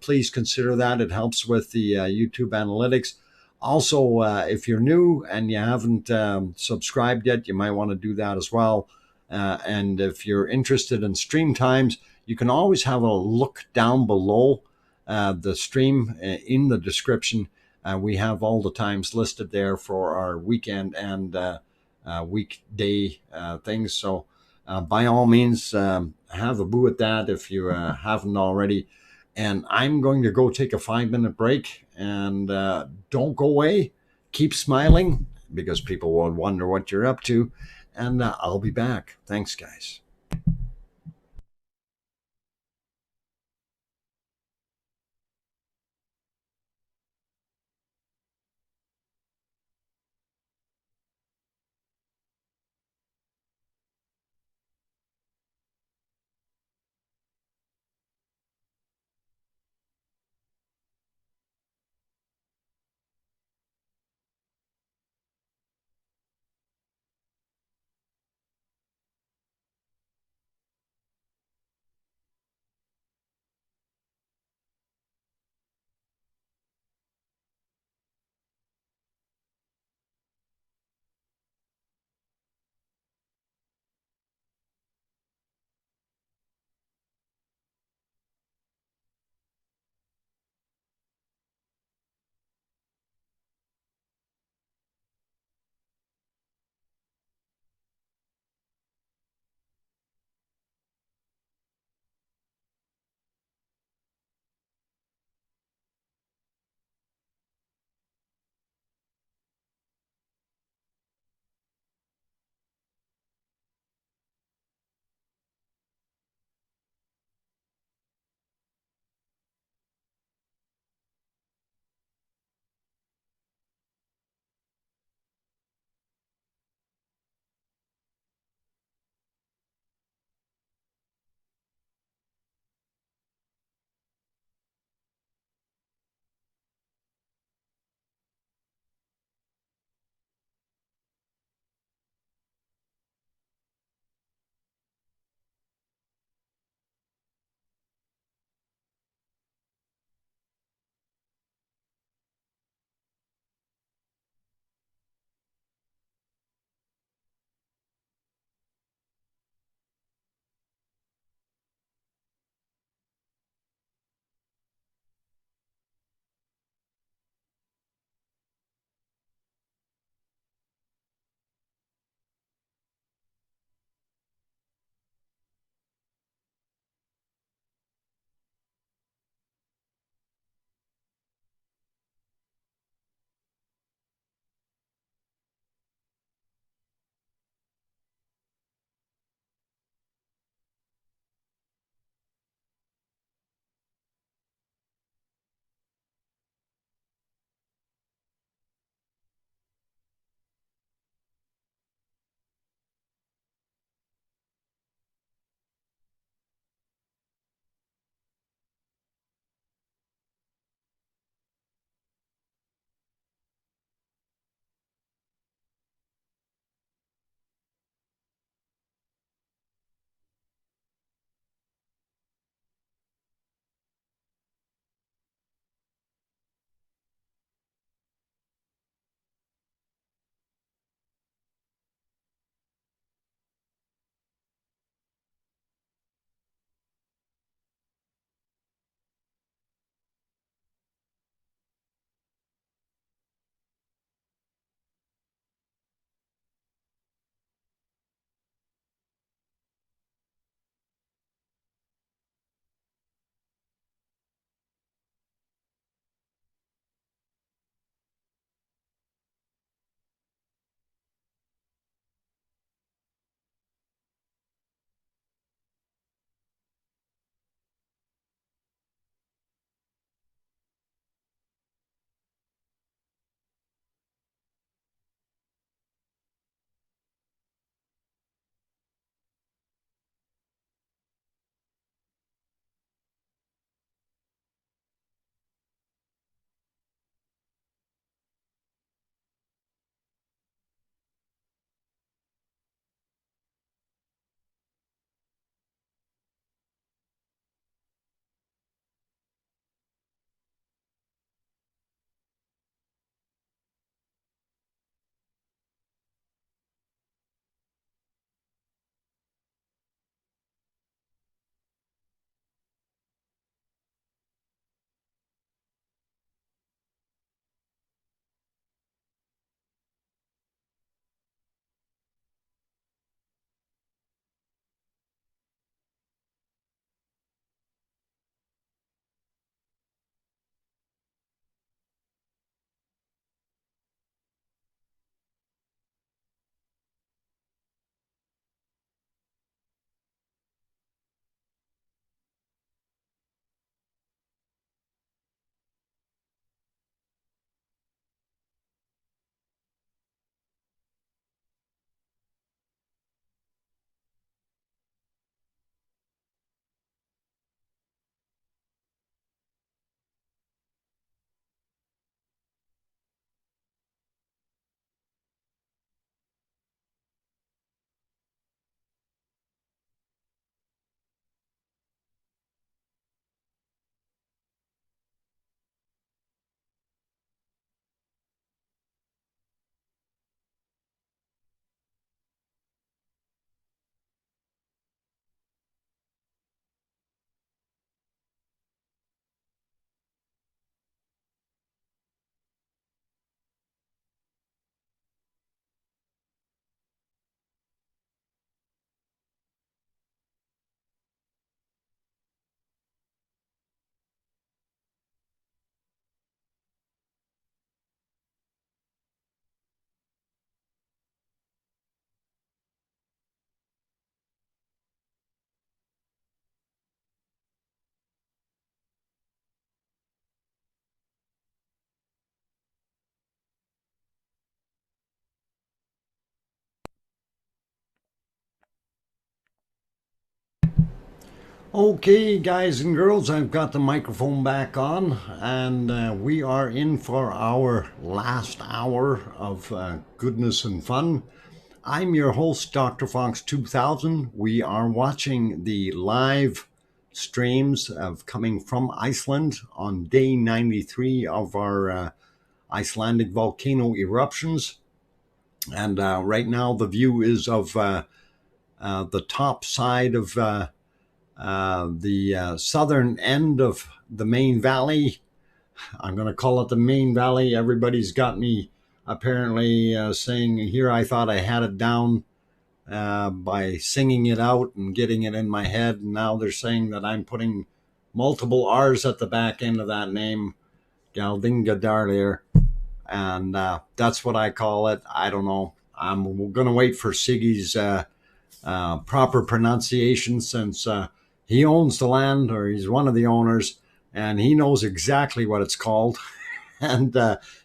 please consider that. It helps with the YouTube analytics. Also, if you're new and you haven't subscribed yet, you might want to do that as well. And if you're interested in stream times, you can always have a look down below the stream in the description. We have all the times listed there for our weekend and weekday things. So by all means, have a boo at that if you haven't already. And I'm going to go take a 5 minute break, and don't go away. Keep smiling because people will wonder what you're up to. And I'll be back. Thanks, guys. Okay, guys and girls, I've got the microphone back on, and we are in for our last hour of goodness and fun. I'm your host, DrFox2000. We are watching the live streams of coming from Iceland on day 93 of our Icelandic volcano eruptions. And right now, the view is of the top side of the southern end of the main valley. I'm going to call it the main valley. Everybody's got me apparently saying here I thought I had it down by singing it out and getting it in my head. And now they're saying that I'm putting multiple R's at the back end of that name, Galdingadarlir. And that's what I call it. I don't know. I'm going to wait for Siggy's proper pronunciation since he owns the land, or he's one of the owners, and he knows exactly what it's called. And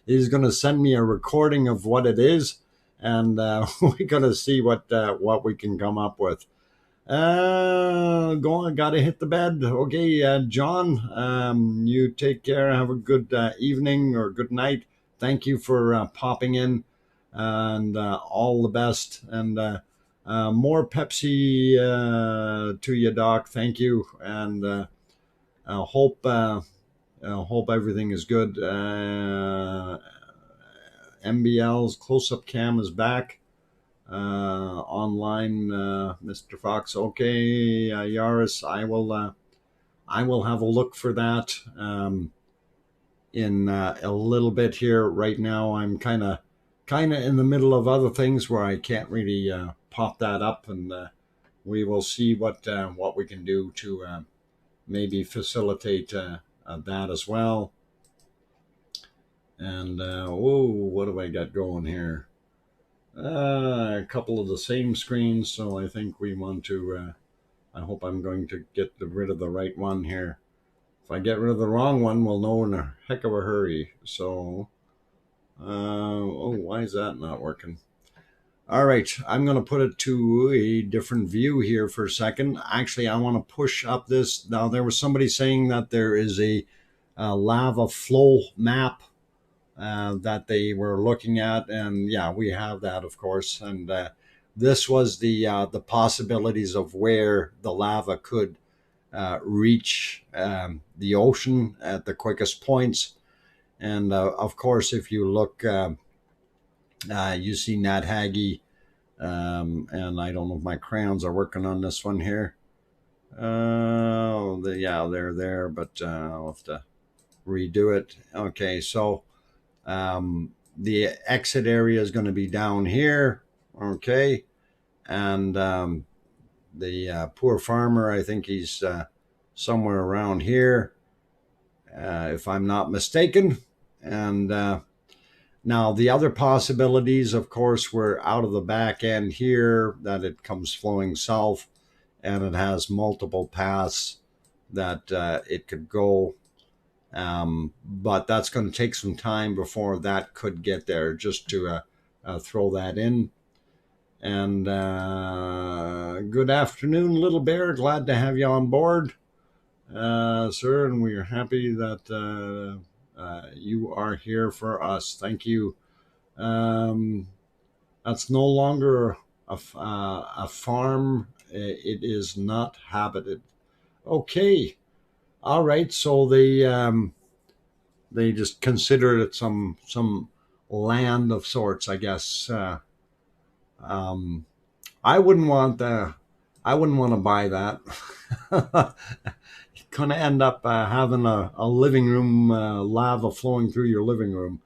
he's going to send me a recording of what it is, and we're going to see what we can come up with. Go on, got to hit the bed. Okay, John, you take care. Have a good evening or good night. Thank you for popping in, and all the best. And more Pepsi to you, Doc. Thank you, and hope everything is good. MBL's close-up cam is back online, Mr. Fox. Okay, Yaris, I will have a look for that in a little bit here. Right now, I'm kind of in the middle of other things where I can't really pop that up, and we will see what we can do to maybe facilitate that as well. And whoa, what do I got going here? A couple of the same screens, so I think we want to. I hope I'm going to get rid of the right one here. If I get rid of the wrong one, we'll know in a heck of a hurry. So, why is that not working? All right, I'm going to put it to a different view here for a second. Actually, I want to push up this. Now, there was somebody saying that there is a lava flow map that they were looking at, and yeah, we have that, of course. And this was the possibilities of where the lava could reach the ocean at the quickest points. And of course, if you look, you see Nat Hagee, and I don't know if my crayons are working on this one here. Yeah, they're there, but I'll have to redo it. Okay, so the exit area is going to be down here. Okay, and the poor farmer, I think he's somewhere around here, if I'm not mistaken. And now the other possibilities, of course, were out of the back end here, that it comes flowing south, and it has multiple paths that it could go. But that's going to take some time before that could get there, just to throw that in. And good afternoon, Little Bear. Glad to have you on board, sir. And we are happy that you are here for us. Thank you. That's no longer a farm. It is not habited. Okay. All right. So they just consider it some land of sorts, I guess. I wouldn't want to buy that. You're going to end up having a living room, lava flowing through your living room.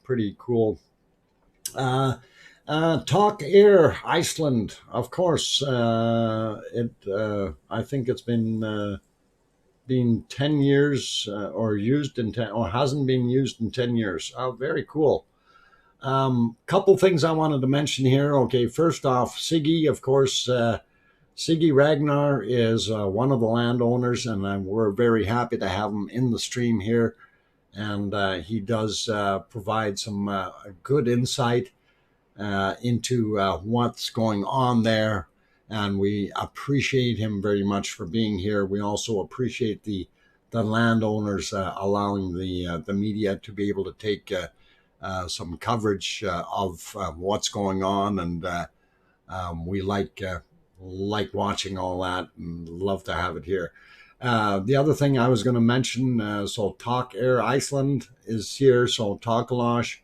Pretty cool. Talk Air Iceland, of course. I think it's been 10 years or used in 10, or hasn't been used in 10 years. Oh, very cool. Couple things I wanted to mention here. Okay, first off, Siggy, of course. Siggy Ragnar is one of the landowners, and we're very happy to have him in the stream here. And he does provide some good insight into what's going on there. and we appreciate him very much for being here. We also appreciate the landowners allowing the media to be able to take some coverage of what's going on, and we like watching all that and love to have it here. The other thing I was going to mention, so Talk Air Iceland is here, so Takalash.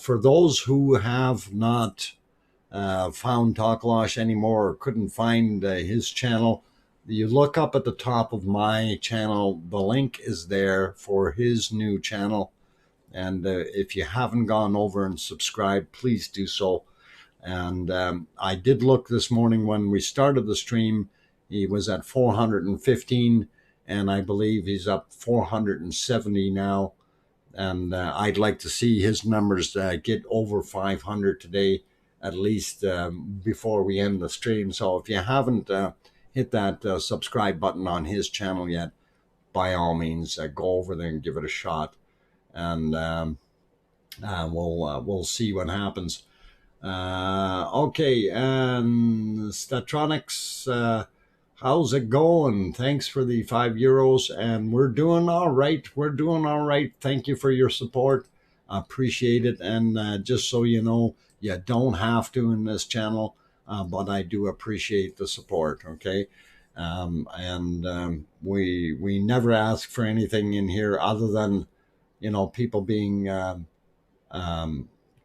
For those who have not found Takalash anymore or couldn't find his channel, you look up at the top of my channel. The link is there for his new channel. And if you haven't gone over and subscribed, please do so. And I did look this morning when we started the stream. He was at 415, and I believe he's up 470 now. And I'd like to see his numbers get over 500 today, at least before we end the stream. So if you haven't hit that subscribe button on his channel yet, by all means, go over there and give it a shot. And we'll see what happens. Okay, and Statronics, how's it going? Thanks for the €5, and we're doing all right. We're doing all right. Thank you for your support. I appreciate it. And just so you know, you don't have to in this channel, but I do appreciate the support. Okay, we never ask for anything in here other than, you know, people being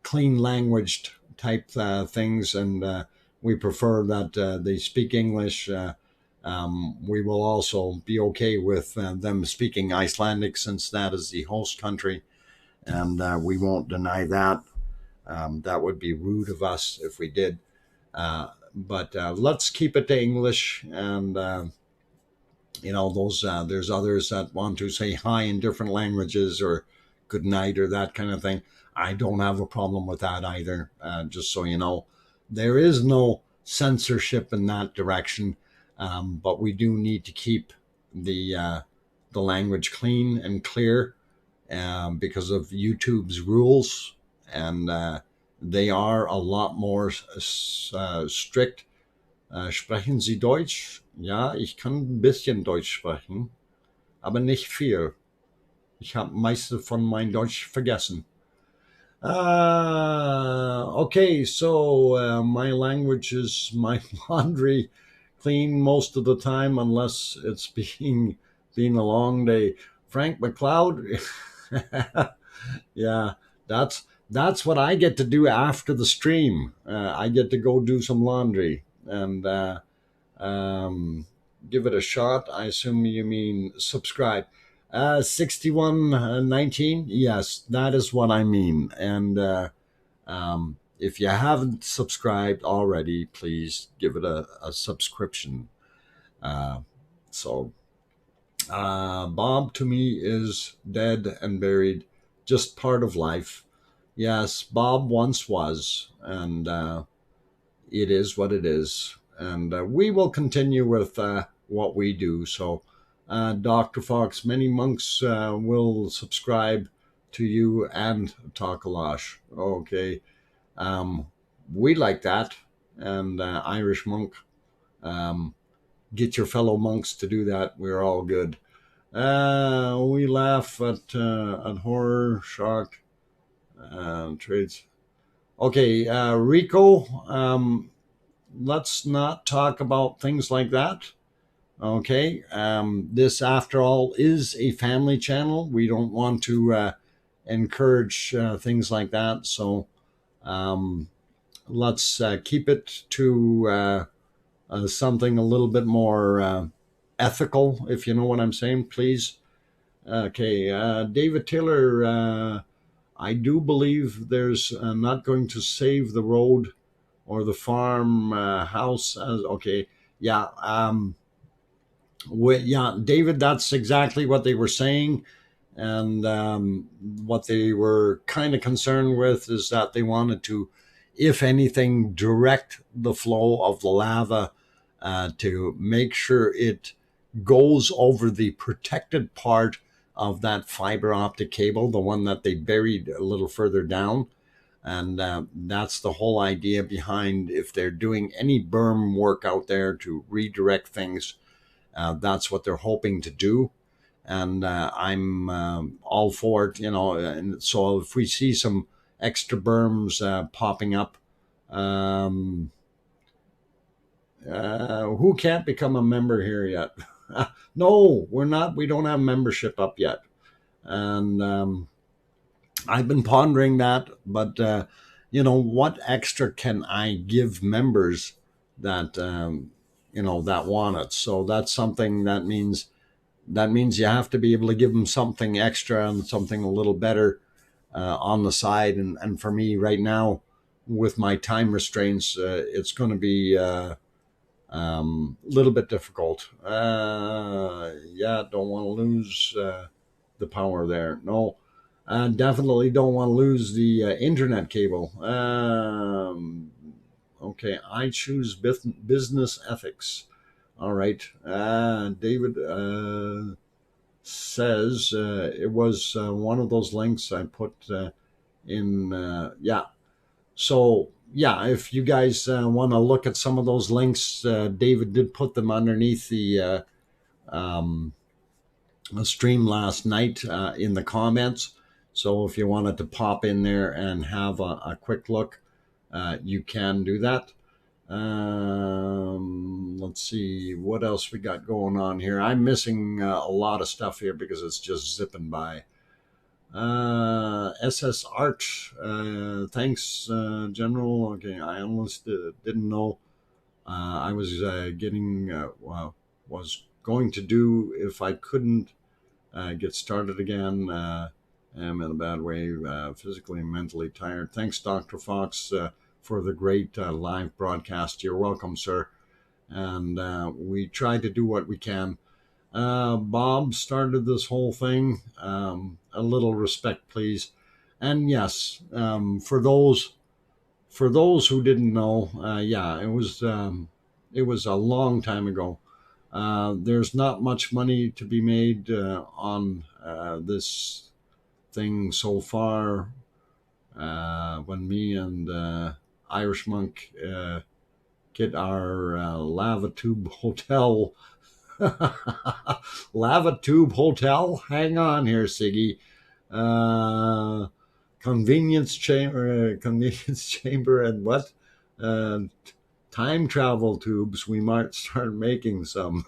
clean languaged type things, and we prefer that they speak English. We will also be okay with them speaking Icelandic, since that is the host country, and we won't deny that. That would be rude of us if we did. But let's keep it to English. And you know, those there's others that want to say hi in different languages or good night or that kind of thing. I don't have a problem with that either. Just so you know, there is no censorship in that direction, but we do need to keep the language clean and clear because of YouTube's rules, and they are a lot more strict. Sprechen Sie Deutsch? Ja, ich kann ein bisschen Deutsch sprechen, aber nicht viel. Ich habe meiste von mein Deutsch vergessen. Okay, so my language is my laundry clean most of the time, unless it's being a long day. Frank McLeod, yeah, that's what I get to do after the stream. I get to go do some laundry and give it a shot. I assume you mean subscribe. 6119, yes, that is what I mean. And if you haven't subscribed already, please give it a subscription. Bob to me is dead and buried, just part of life. Yes, Bob once was, and it is what it is. And we will continue with what we do. So Dr. Fox, many monks will subscribe to you and Takalash. Okay. We like that. And Irish monk, get your fellow monks to do that. We're all good. We laugh at horror, shock, trades. Okay, Rico, let's not talk about things like that. Okay, this, after all, is a family channel. We don't want to encourage things like that. So let's keep it to something a little bit more ethical, if you know what I'm saying, please. Okay, David Taylor, I do believe there's not going to save the road or the farm house. Okay, yeah. Yeah, David, that's exactly what they were saying. And what they were kind of concerned with is that they wanted to, if anything, direct the flow of the lava to make sure it goes over the protected part of that fiber optic cable, the one that they buried a little further down. And that's the whole idea behind, if they're doing any berm work out there to redirect things, that's what they're hoping to do. And I'm all for it, and so if we see some extra berms popping up, who can't become a member here yet? No, we're not. We don't have membership up yet. And I've been pondering that, but what extra can I give members that that want it? So that's something that means you have to be able to give them something extra and something a little better on the side. And for me right now, with my time restraints, it's going to be a little bit difficult. Don't want to lose the power there. No, definitely don't want to lose the internet cable. Okay, I choose business ethics. All right. David says it was one of those links I put in. So, if you guys want to look at some of those links, David did put them underneath the stream last night in the comments. So if you wanted to pop in there and have a quick look, you can do that. Let's see what else we got going on here. I'm missing a lot of stuff here because it's just zipping by. SS Art, thanks, General. Okay, I almost didn't know I was was going to do if I couldn't get started again. I'm in a bad way, physically and mentally tired. Thanks, Dr. Fox, for the great live broadcast. You're welcome, sir. And we try to do what we can. Bob started this whole thing. A little respect, please. And yes, for those who didn't know, it was a long time ago. There's not much money to be made on this thing so far. When me and Irish Monk get our lava tube hotel. Lava tube hotel? Hang on here, Siggy. Convenience chamber and what? Time travel tubes. We might start making some.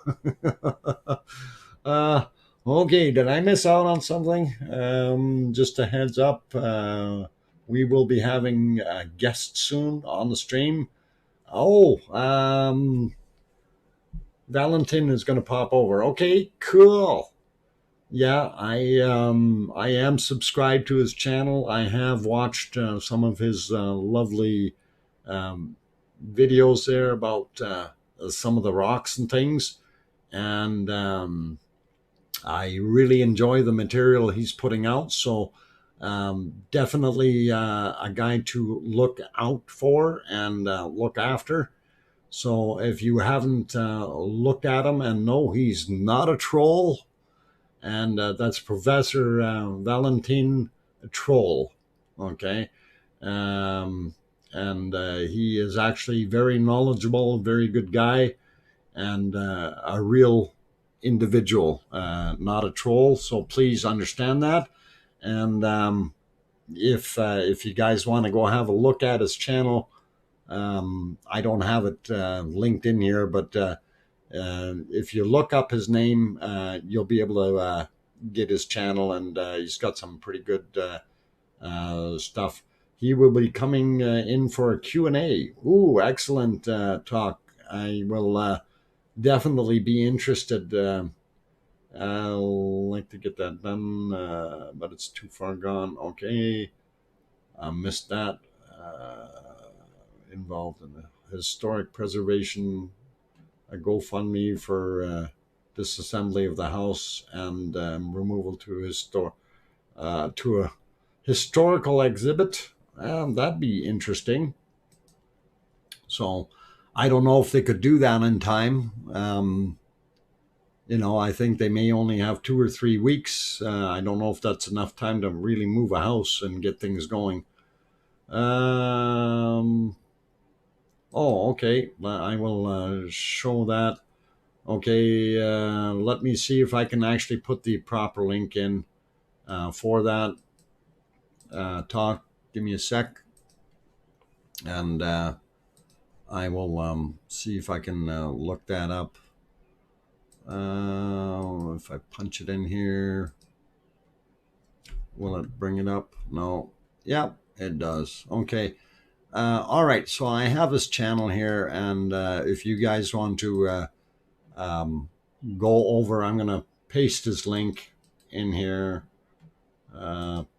Okay, did I miss out on something? Just a heads up, we will be having a guest soon on the stream. Valentin is going to pop over. Okay, cool. Yeah, I am subscribed to his channel. I have watched some of his lovely videos there about some of the rocks and things, and I really enjoy the material he's putting out. So definitely a guy to look out for and look after. So if you haven't looked at him and know he's not a troll, and that's Professor Valentin Troll, okay? And he is actually very knowledgeable, very good guy, and a real individual, not a troll. So please understand that. And if you guys want to go have a look at his channel, I don't have it linked in here, but if you look up his name, you'll be able to get his channel, and he's got some pretty good stuff. He will be coming in for a Q&A. Ooh, excellent talk. I will definitely be interested. I'll like to get that done, but it's too far gone. Okay, I missed that. Involved in the historic preservation, a GoFundMe for disassembly of the house and removal to a historical exhibit. That'd be interesting. So I don't know if they could do that in time. I think they may only have 2 or 3 weeks. I don't know if that's enough time to really move a house and get things going. Oh, okay. I will show that. Okay, let me see if I can actually put the proper link in for that talk. Give me a sec, and I will see if I can look that up. If I punch it in here, will it bring it up? No. Yep, it does. Okay. All right. So I have this channel here, and if you guys want to go over, I'm going to paste this link in here.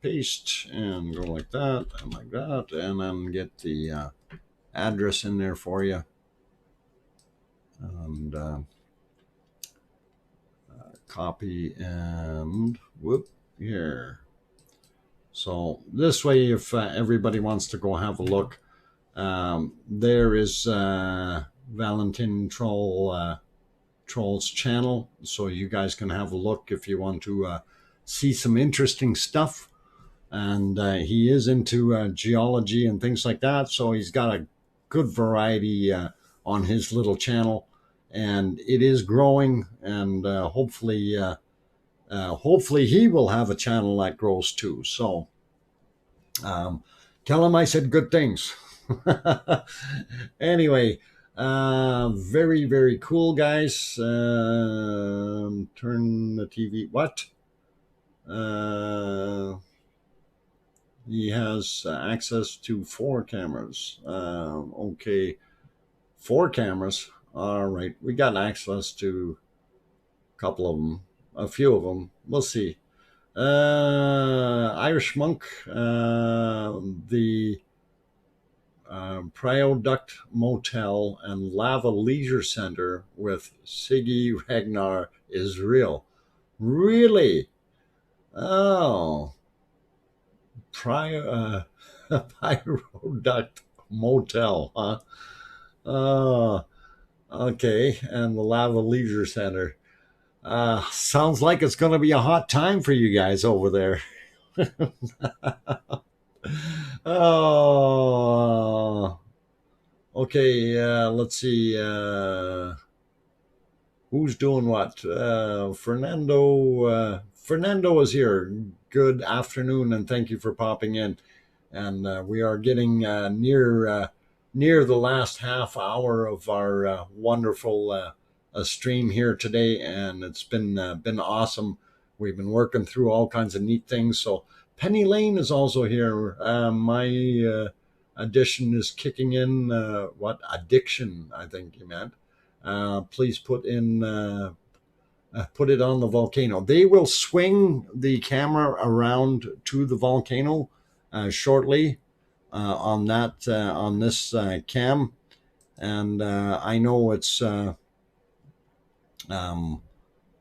Paste and go like that and like that, and then get the address in there for you. And copy and whoop here. So this way, if everybody wants to go have a look, there is Valentin Troll's channel, so you guys can have a look if you want to see some interesting stuff. And he is into geology and things like that, so he's got a good variety on his little channel, and it is growing, and hopefully he will have a channel that grows too. So tell him I said good things. Anyway, very, very cool, guys. Turn the TV. What? He has access to 4 cameras. Okay, 4 cameras. All right, we got access to a couple of them, a few of them. We'll see. Irish Monk, the Prioduct Motel and Lava Leisure Center with Siggy Ragnar is real. Really? Oh. Prioduct Motel, huh? Okay. And the Lava Leisure Center. Sounds like it's going to be a hot time for you guys over there. Oh, okay. Let's see. Who's doing what? Fernando is here. Good afternoon, and thank you for popping in. And we are getting near the last half hour of our wonderful stream here today, and it's been awesome. We've been working through all kinds of neat things. So Penny Lane is also here. My addition is kicking in. What addiction? I think you meant. Please put it on the volcano. They will swing the camera around to the volcano shortly on this cam, and I know it's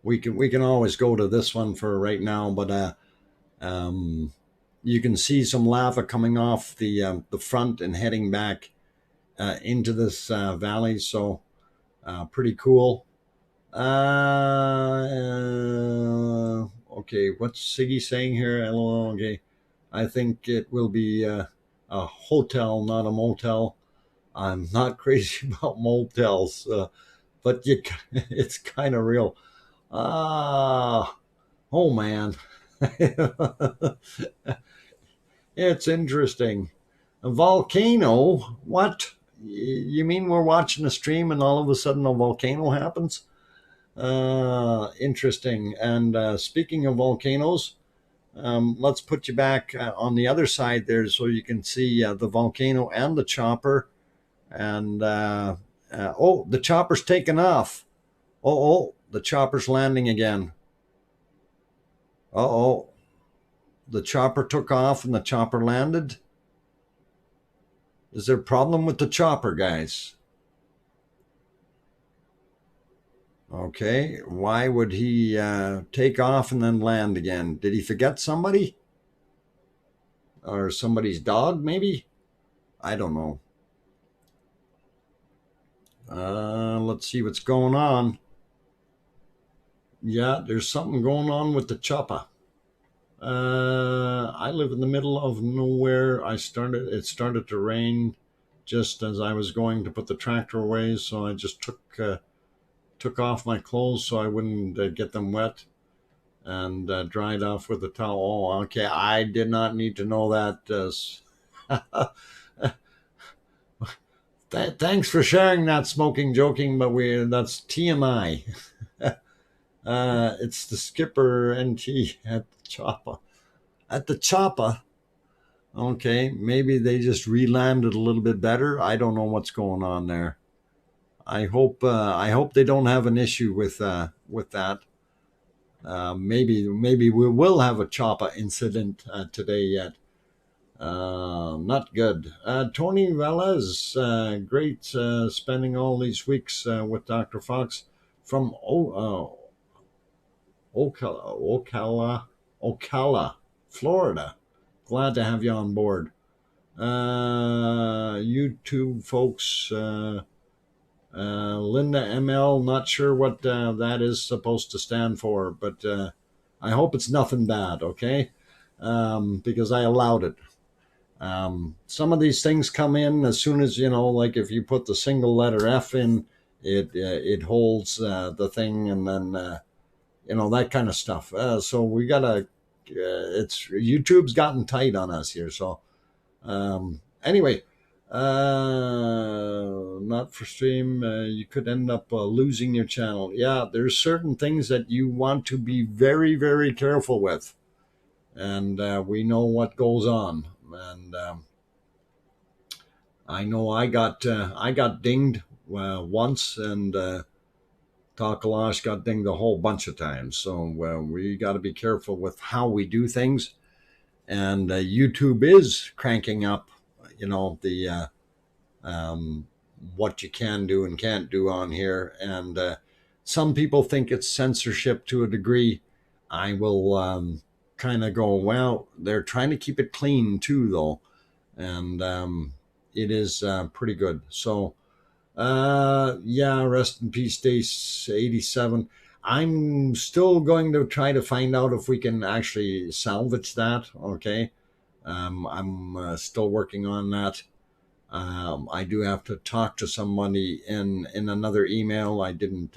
we can always go to this one for right now, but you can see some lava coming off the front and heading back into this valley. So pretty cool. Okay, what's Siggy saying here? Hello. Okay, I think it will be a hotel, not a motel. I'm not crazy about motels, but it's kind of real. Oh man, it's interesting. A volcano? What? You mean we're watching a stream and all of a sudden a volcano happens? Interesting. And speaking of volcanoes, let's put you back on the other side there so you can see the volcano and the chopper. And oh, the chopper's taken off. Oh, the chopper's landing again. Oh, the chopper took off and the chopper landed. Is there a problem with the chopper, guys? Okay, why would he take off and then land again? Did he forget somebody? Or somebody's dog, maybe? I don't know. Let's see what's going on. Yeah, there's something going on with the chopper. I live in the middle of nowhere. It started to rain just as I was going to put the tractor away, so I just took off my clothes so I wouldn't get them wet, and dried off with a towel. Oh, okay. I did not need to know that. Thanks for sharing that, smoking joking, but that's TMI. It's the skipper NT at the chopper. At the chopper. Okay, maybe they just re-landed a little bit better. I don't know what's going on there. I hope they don't have an issue with that. Maybe we will have a chopper incident today yet. Not good. Tony Velez, great spending all these weeks with Dr. Fox from Ocala, Florida. Glad to have you on board. YouTube folks, Linda ML, not sure what that is supposed to stand for, but I hope it's nothing bad, okay? Because I allowed it. Some of these things come in as soon as, like if you put the single letter F in, it holds the thing, and then, that kind of stuff. So we gotta, YouTube's gotten tight on us here. So anyway, not for stream, you could end up losing your channel. Yeah, there's certain things that you want to be very, very careful with. And we know what goes on. And I know I got dinged once, and Takalash got dinged a whole bunch of times. So we got to be careful with how we do things. And YouTube is cranking up, the what you can do and can't do on here. And some people think it's censorship to a degree. I will kind of go, well, they're trying to keep it clean too, though. And it is pretty good. So, yeah, rest in peace, day 87. I'm still going to try to find out if we can actually salvage that. Okay. I'm still working on that. I do have to talk to somebody in another email. I didn't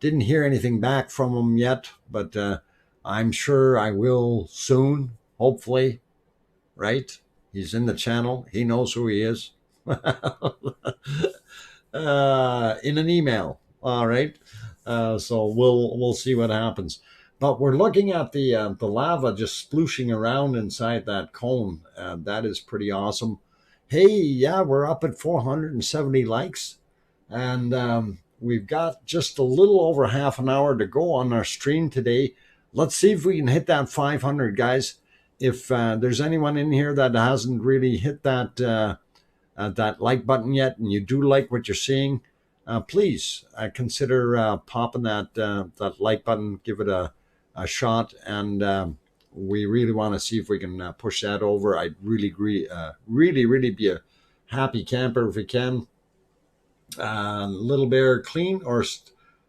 hear anything back from them yet, but I'm sure I will soon, hopefully, right? He's in the channel. He knows who he is. In an email. All right. So we'll see what happens. But we're looking at the lava just splooshing around inside that cone. That is pretty awesome. Hey, yeah, we're up at 470 likes, and we've got just a little over half an hour to go on our stream today. Let's see if we can hit that 500, guys. If there's anyone in here that hasn't really hit that like button yet, and you do like what you're seeing, please consider popping that like button. Give it a shot, and we really want to see if we can push that over. I'd really be a happy camper if we can. Little Bear, clean or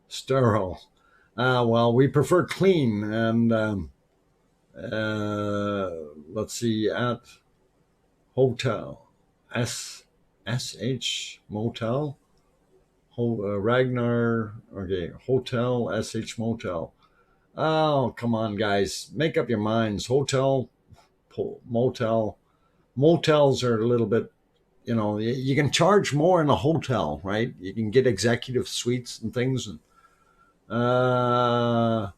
sterile? Well, we prefer clean, and let's see, at hotel SH motel, Ragnar, okay, hotel SH motel. Oh, come on, guys, make up your minds. Hotel, motel. Motels are a little bit, you can charge more in a hotel, right? You can get executive suites and things. And no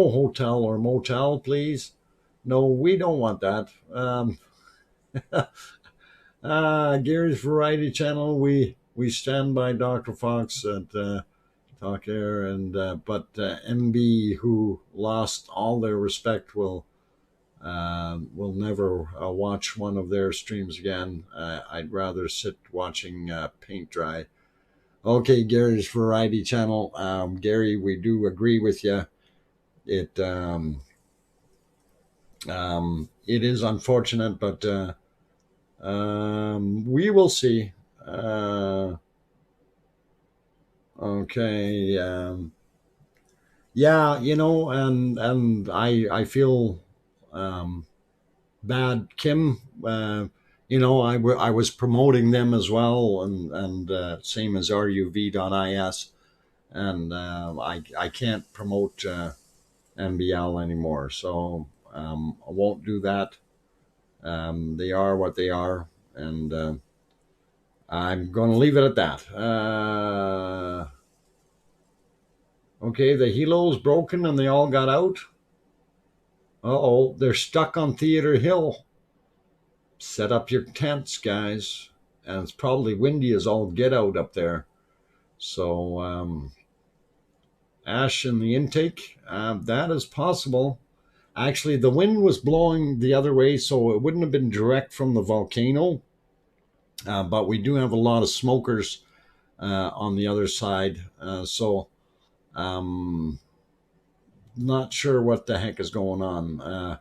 hotel or motel, please. No, we don't want that. Gary's Variety Channel, we stand by Dr. Fox at Talk Air, and but MB, who lost all their respect, will never watch one of their streams again. I'd rather sit watching paint dry. Okay, Gary's Variety Channel. Gary, we do agree with you. It is unfortunate, but we will see. Okay. Yeah, and I feel Bad Kim. I was promoting them as well, and same as ruv.is, and I can't promote MBL anymore, so I won't do that. They are what they are, and I'm going to leave it at that. Okay, the helo's broken and they all got out. Uh-oh, they're stuck on Theater Hill. Set up your tents, guys. And it's probably windy as all get out up there. So, ash in the intake, that is possible. Actually, the wind was blowing the other way, so it wouldn't have been direct from the volcano. But we do have a lot of smokers on the other side. So, not sure what the heck is going on.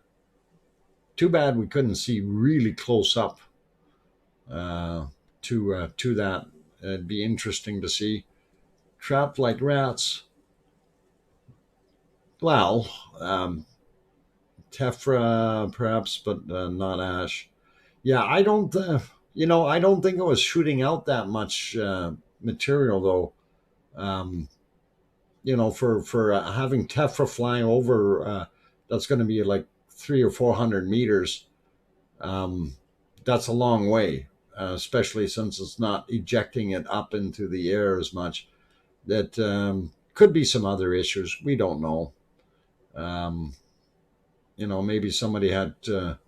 Too bad we couldn't see really close up to that. It'd be interesting to see. Trapped like rats. Well, tephra perhaps, but not ash. Yeah, I don't. I don't think it was shooting out that much material though. For having tephra flying over, that's going to be like 300 or 400 meters. That's a long way, especially since it's not ejecting it up into the air as much. That could be some other issues. We don't know. Um, maybe somebody had too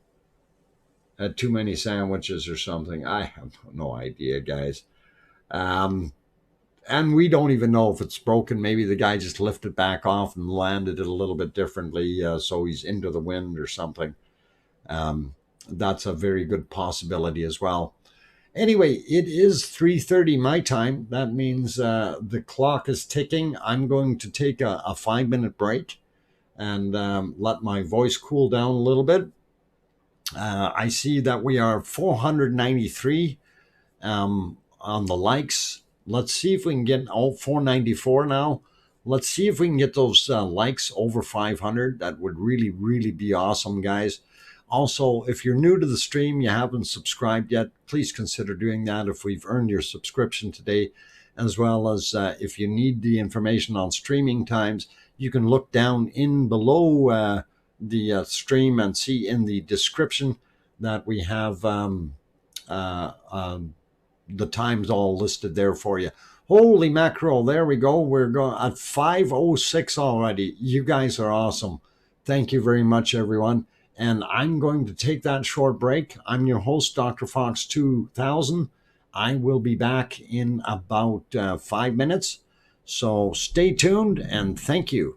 many sandwiches or something. I have no idea, guys. Um, and we don't even know if it's broken. Maybe the guy just lifted back off and landed it a little bit differently, so he's into the wind or something. Um, that's a very good possibility as well. Anyway, it is 3:30 my time. That means the clock is ticking. I'm going to take a 5-minute break and let my voice cool down a little bit. I see that we are 493 on the likes. Let's see if we can get 494 now. Let's see if we can get those likes over 500. That would really, really be awesome, guys. Also, if you're new to the stream, you haven't subscribed yet, please consider doing that if we've earned your subscription today, as well as if you need the information on streaming times, you can look down in below the stream and see in the description that we have the times all listed there for you. Holy mackerel, there we go. We're going at 5:06 already. You guys are awesome. Thank you very much, everyone. And I'm going to take that short break. I'm your host, DrFox2000. I will be back in about 5 minutes. So stay tuned and thank you.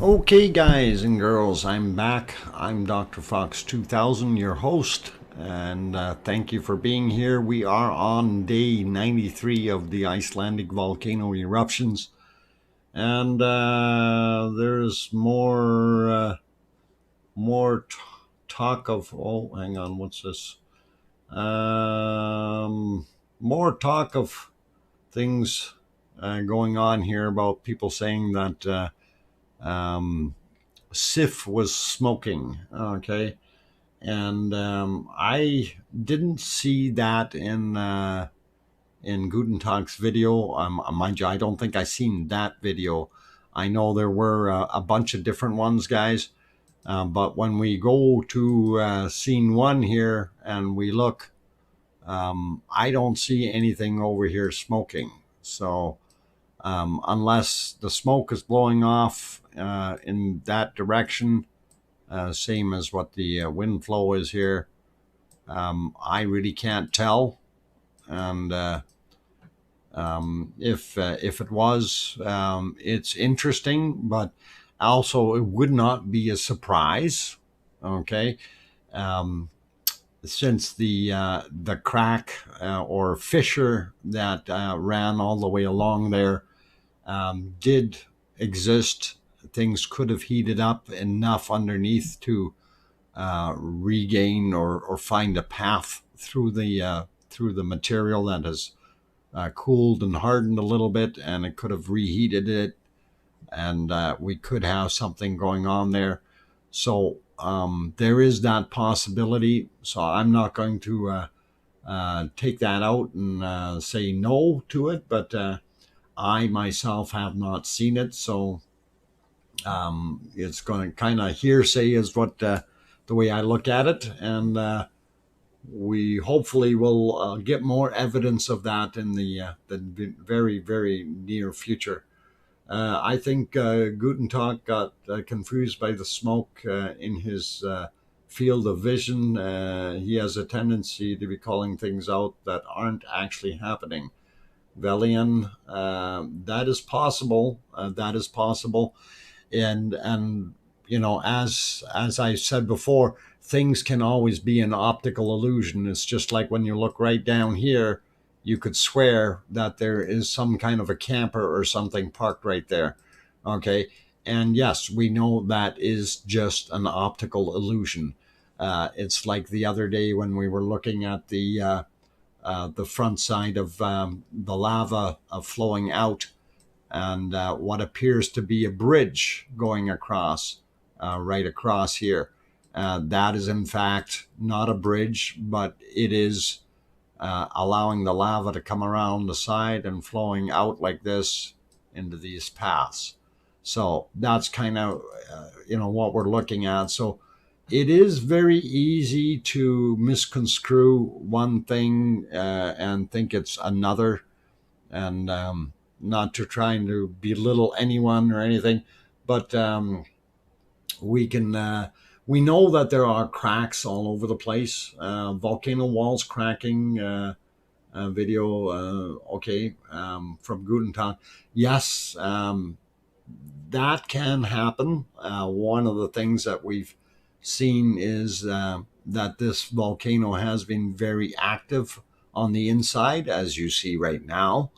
Okay, guys and girls, I'm back. I'm DrFox2000, your host, and thank you for being here. We are on day 93 of the Icelandic volcano eruptions, and there's more talk of. Oh, hang on, what's this? More talk of things going on here about people saying that. Sif was smoking, okay, and I didn't see that in Gutentag's video. Mind you, I don't think I seen that video. I know there were a bunch of different ones, guys, but when we go to scene one here and we look, I don't see anything over here smoking. So unless the smoke is blowing off in that direction, same as what the wind flow is here, I really can't tell. And if it was, it's interesting, but also it would not be a surprise. Okay, since the crack or fissure that ran all the way along there did exist. Things could have heated up enough underneath to regain or find a path through the material that has cooled and hardened a little bit, and it could have reheated it, and we could have something going on there. So there is that possibility. So I'm not going to take that out and say no to it, but I myself have not seen it, so it's going to kind of hearsay is what the way I look at it, and we hopefully will get more evidence of that in the very, very near future. I think Gutentag got confused by the smoke in his field of vision. He has a tendency to be calling things out that aren't actually happening. Velian, that is possible. That is possible, and you know, as I said before, things can always be an optical illusion. It's just like when you look right down here, you could swear that there is some kind of a camper or something parked right there. Okay, and yes, we know that is just an optical illusion. It's like the other day when we were looking at the front side of the lava flowing out, and what appears to be a bridge going across, right across here. That is in fact not a bridge, but it is allowing the lava to come around the side and flowing out like this into these paths. So that's kind of, what we're looking at. So it is very easy to misconstrue one thing and think it's another, and not to trying to belittle anyone or anything, but we know that there are cracks all over the place. Volcano walls cracking video, okay, from Gutentag. Yes, that can happen. One of the things that we've seen is that this volcano has been very active on the inside, as you see right now.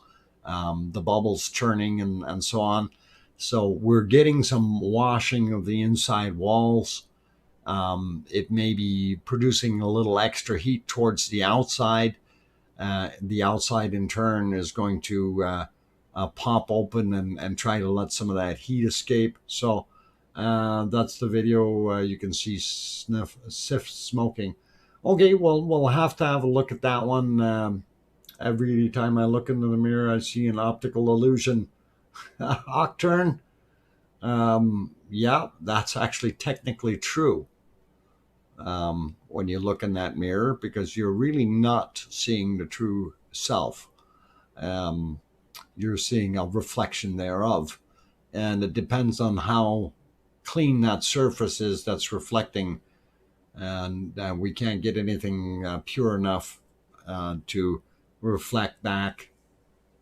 The bubbles churning and so on. So we're getting some washing of the inside walls. It may be producing a little extra heat towards the outside. The outside in turn is going to pop open and try to let some of that heat escape. So that's the video. You can see Sif smoking. Okay, well, we'll have to have a look at that one. Every time I look into the mirror, I see an optical illusion. Octurne. Yeah, that's actually technically true when you look in that mirror, because you're really not seeing the true self. You're seeing a reflection thereof. And it depends on how clean that surface is that's reflecting. And we can't get anything pure enough to reflect back.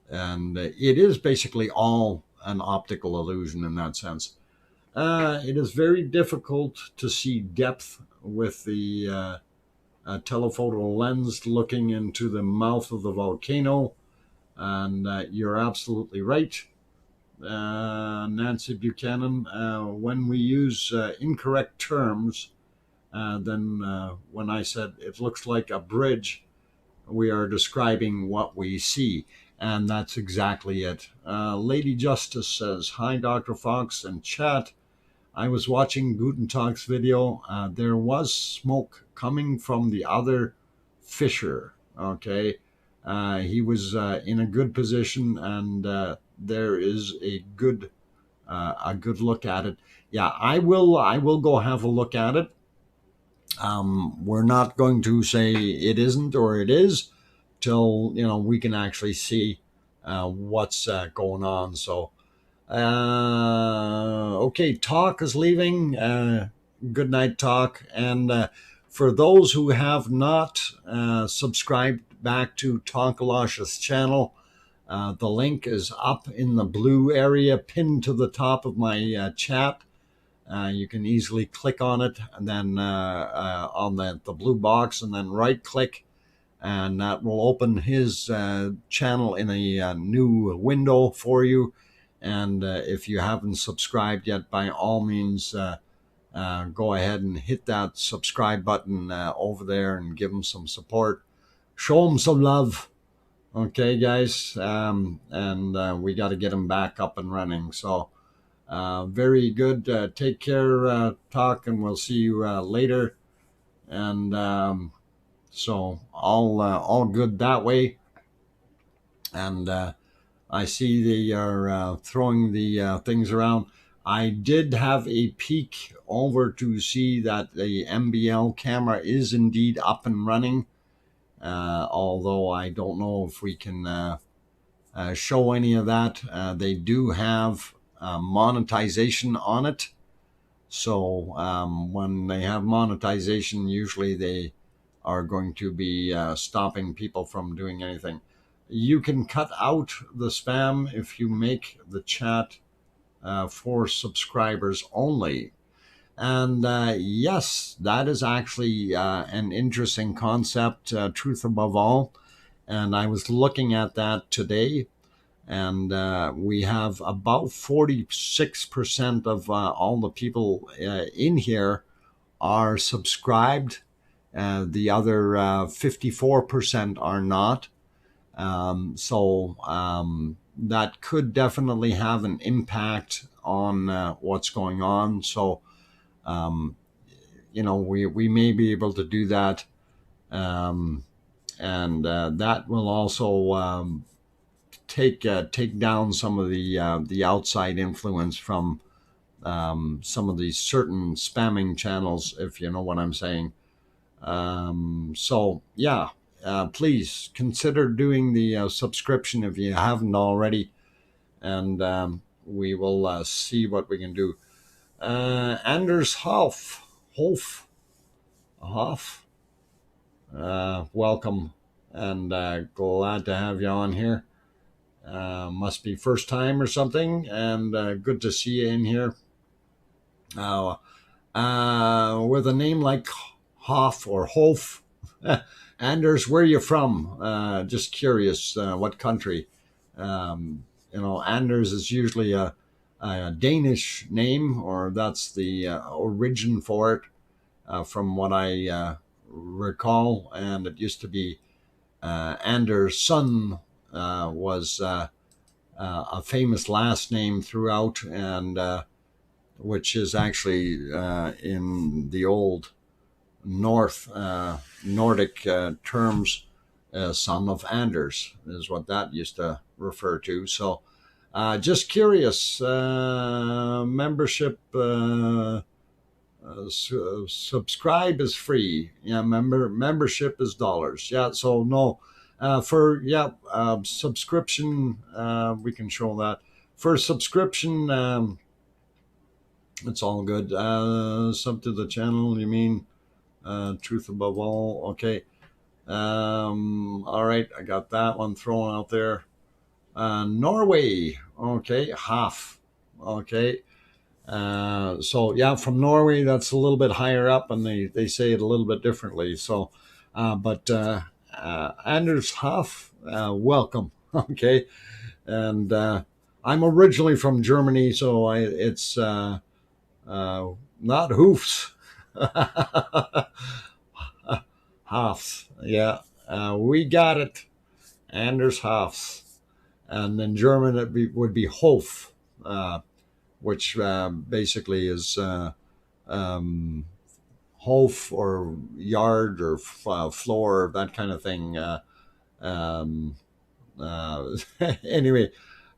And it is basically all an optical illusion in that sense. It is very difficult to see depth with the telephoto lens looking into the mouth of the volcano, and you're absolutely right, Nancy Buchanan. When we use incorrect terms, then when I said it looks like a bridge, we are describing what we see. And that's exactly it. Lady Justice says, "Hi, Dr. Fox and chat. I was watching Guten Talk's video. There was smoke coming from the other fissure. Okay. He was in a good position, and there is a good look at it. Yeah, I will go have a look at it. We're not going to say it isn't or it is till we can actually see what's going on. So okay, Talk is leaving. Good night, Talk. And for those who have not subscribed back to Tonkalash's channel, the link is up in the blue area pinned to the top of my chat. You can easily click on it, and then on the blue box, and then right click, and that will open his channel in a new window for you. And if you haven't subscribed yet, by all means, go ahead and hit that subscribe button over there and give him some support. Show him some love. Okay, guys. And we got to get him back up and running. So very good. Take care, Talk, and we'll see you later. And so all good that way. And I see they are throwing the things around. I did have a peek over to see that the MBL camera is indeed up and running, although I don't know if we can show any of that. They do have monetization on it. So when they have monetization, usually they are going to be stopping people from doing anything. You can cut out the spam if you make the chat for subscribers only. And yes, that is actually an interesting concept, truth above all. And I was looking at that today, and we have about 46% of all the people in here are subscribed. The other 54% are not. So that could definitely have an impact on what's going on. So, we may be able to do that. And that will also take down some of the outside influence from some of these certain spamming channels, if you know what I'm saying. So yeah, please consider doing the subscription if you haven't already, and we will see what we can do. Anders Hoff, welcome, and glad to have you on here. Must be first time or something, and good to see you in here. With a name like Hoff or Hof, Anders, where are you from? Just curious, what country? Anders is usually a Danish name, or that's the origin for it, from what I recall. And it used to be Anders' son was a famous last name throughout, and which is actually in the old Nordic terms, son of Anders is what that used to refer to. So just curious, membership, subscribe is free. Yeah, membership is dollars. Yeah, so no, subscription, we can show that. For subscription, it's all good. Sub to the channel, you mean? Truth above all. Okay. All right, I got that one thrown out there. Norway. Okay. Half. Okay. So yeah, from Norway, that's a little bit higher up, and they say it a little bit differently. So, but Anders Hoff, welcome. Okay, and I'm originally from Germany, so it's not hoofs, Hoffs. Yeah, we got it, Anders Hoffs, and in German would be Hof, which basically is. Um, Hof or yard or floor, that kind of thing. Um, anyway,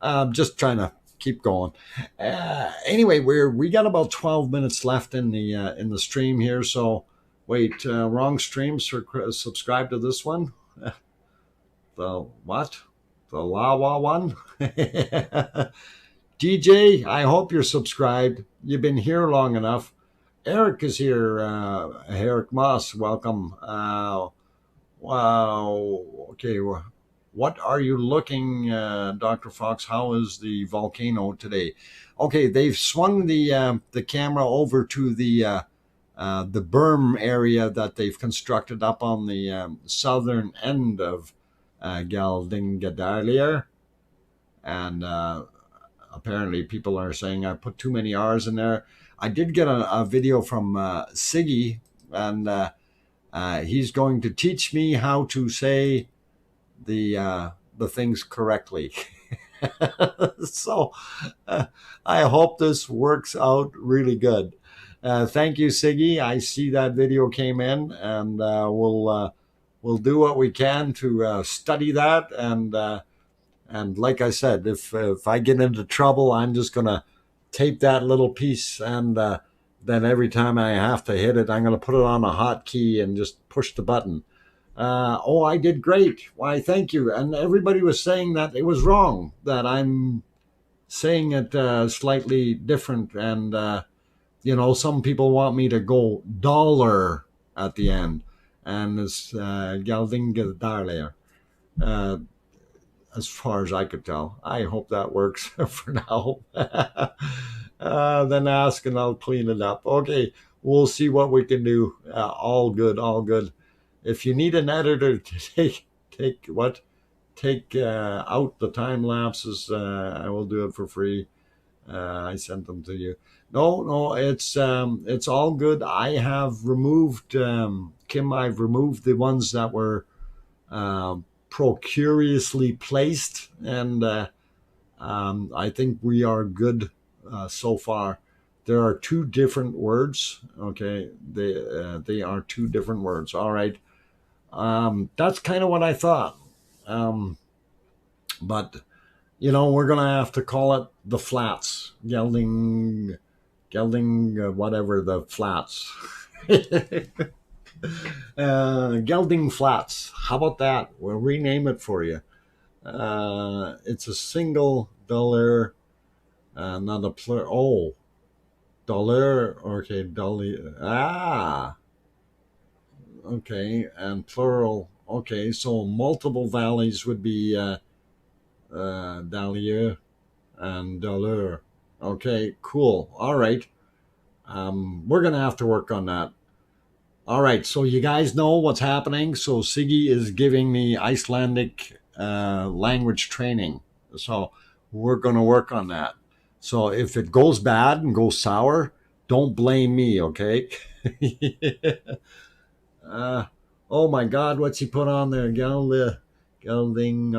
I'm just trying to keep going. Anyway, we got about 12 minutes left in the stream here. So wait, wrong stream. Subscribe to this one. The what? The Lawa one. DJ, I hope you're subscribed. You've been here long enough. Eric is here. Eric Moss, welcome. Wow. Okay. What are you looking, Dr. Fox? How is the volcano today? Okay, they've swung the camera over to the berm area that they've constructed up on the southern end of Geldingadalur, and apparently people are saying I put too many R's in there. I did get a video from Siggy, and he's going to teach me how to say the things correctly. So I hope this works out really good. Thank you, Siggy. I see that video came in, and we'll do what we can to study that. And like I said, if I get into trouble, I'm just gonna tape that little piece, and then every time I have to hit it, I'm gonna put it on a hotkey and just push the button. Oh, I did great. Why, thank you. And everybody was saying that it was wrong, that I'm saying it slightly different. And, some people want me to go dollar at the end. And it's Geldingadalur, as far as I could tell. I hope that works for now. Then ask and I'll clean it up. Okay, we'll see what we can do. All good, all good. If you need an editor to take out the time lapses, I will do it for free. I sent them to you. No, it's all good. I have removed Kim. I've removed the ones that were procuriously placed, and I think we are good so far. There are two different words. Okay, they are two different words. All right. That's kind of what I thought. But, we're going to have to call it the flats. Gelding, whatever, the flats. Gelding Flats. How about that? We'll rename it for you. It's a single dollar, not a plural. Oh, dollar. Okay, dollar. Okay, and plural. Okay, so multiple valleys would be Dalier and Dalur. Okay, cool. All right. We're going to have to work on that. All right, so you guys know what's happening. So Siggy is giving me Icelandic language training. So we're going to work on that. So if it goes bad and goes sour, don't blame me, okay? Oh my God, what's he put on there? Gelding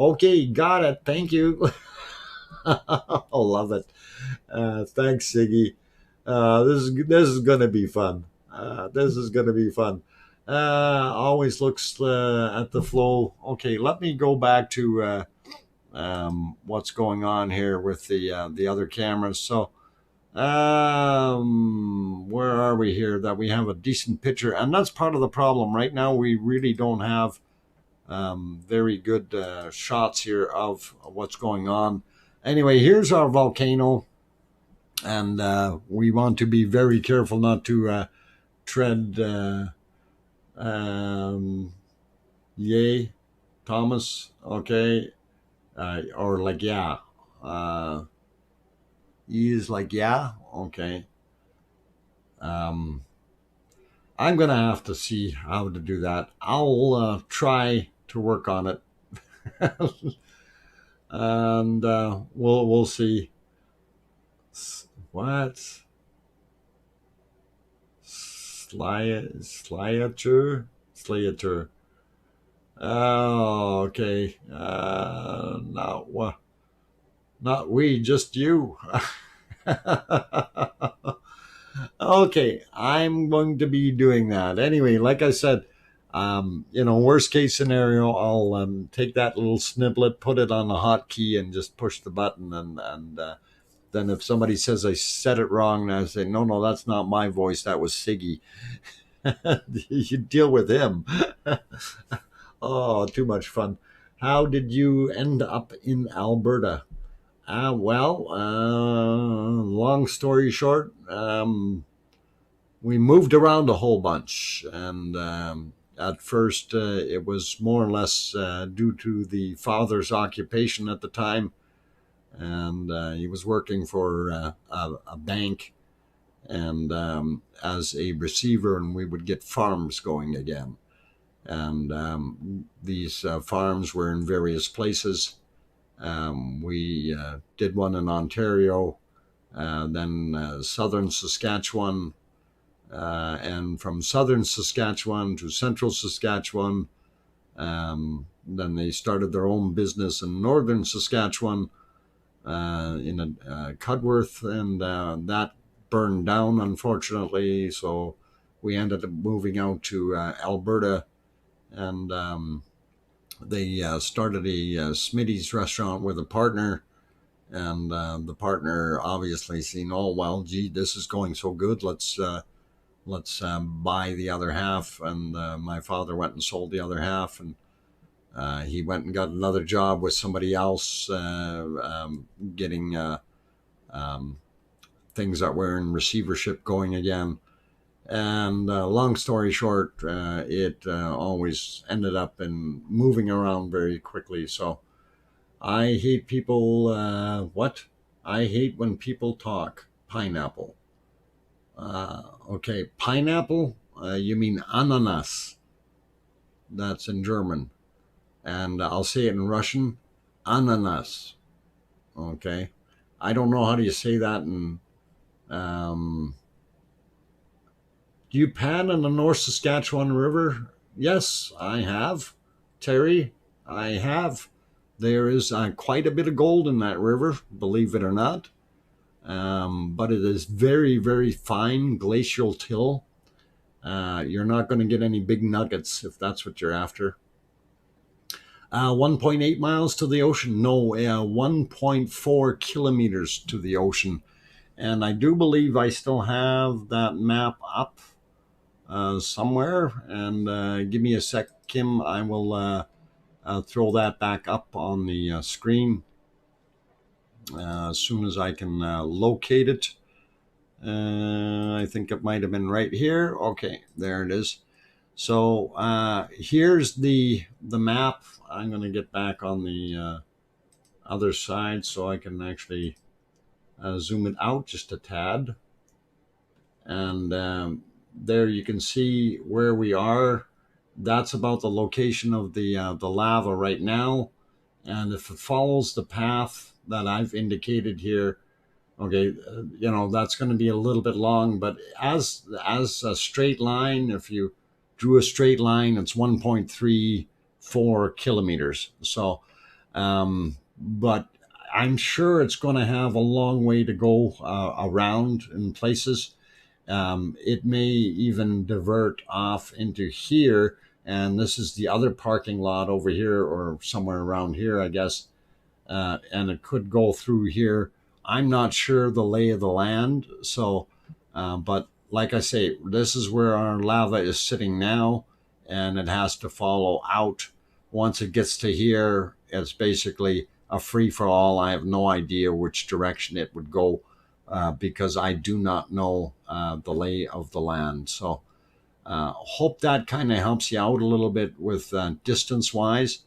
Okay, got it. Thank you. I love it. Thanks, Siggy. This is gonna be fun. This is gonna be fun. Always looks at the flow. Okay, let me go back to what's going on here with the other cameras. So, where are we here? That we have a decent picture, and that's part of the problem right now. We really don't have very good shots here of what's going on. Anyway, here's our volcano, and we want to be very careful not to tread. Yay, Thomas. Okay, or like yeah. E is like yeah. Okay. Um, I'm gonna have to see how to do that. I'll try to work on it, and we'll see. What? Slayature. Oh, okay. Not we, just you. Okay, I'm going to be doing that anyway. Like I said, worst case scenario, I'll take that little sniplet, put it on the hotkey, and just push the button, and then if somebody says I said it wrong, I say, no, that's not my voice. That was Siggy. You deal with him. Oh, too much fun. How did you end up in Alberta? Long story short, we moved around a whole bunch. And at first, it was more or less due to the father's occupation at the time. And he was working for a bank and as a receiver, and we would get farms going again. And these farms were in various places. We did one in Ontario, then southern Saskatchewan, and from southern Saskatchewan to central Saskatchewan. Then they started their own business in northern Saskatchewan, in Cudworth, and that burned down, unfortunately. So we ended up moving out to Alberta, and they started a Smitty's restaurant with a partner. And the partner obviously seen, oh, well, gee, this is going so good. Let's buy the other half. And my father went and sold the other half, and he went and got another job with somebody else, getting things that were in receivership going again. And long story short, it always ended up in moving around very quickly. So I hate people. I hate when people talk. Pineapple. Okay, pineapple. You mean ananas? That's in German. And I'll say it in Russian. Ananas. Okay. I don't know how do you say that in. Do you pan in the North Saskatchewan River? Yes, I have. Terry, I have. There is quite a bit of gold in that river, believe it or not. But it is very, very fine glacial till. You're not going to get any big nuggets if that's what you're after. 1.8 miles to the ocean? No, 1.4 kilometers to the ocean. And I do believe I still have that map up somewhere. And give me a sec, Kim. I will throw that back up on the screen as soon as I can locate it. I think it might have been right here. Okay, there it is. So here's the map. I'm going to get back on the other side so I can actually zoom it out just a tad. And there you can see where we are. That's about the location of the lava right now. And if it follows the path that I've indicated here, okay, that's going to be a little bit long, but as a straight line, if you drew a straight line, it's 1.34 kilometers. So, but I'm sure it's going to have a long way to go around in places. It may even divert off into here, and this is the other parking lot over here or somewhere around here, I guess, and it could go through here. I'm not sure the lay of the land, so but like I say, this is where our lava is sitting now, and it has to follow out. Once it gets to here, it's basically a free-for-all. I have no idea which direction it would go because I do not know the lay of the land. So hope that kind of helps you out a little bit with distance-wise.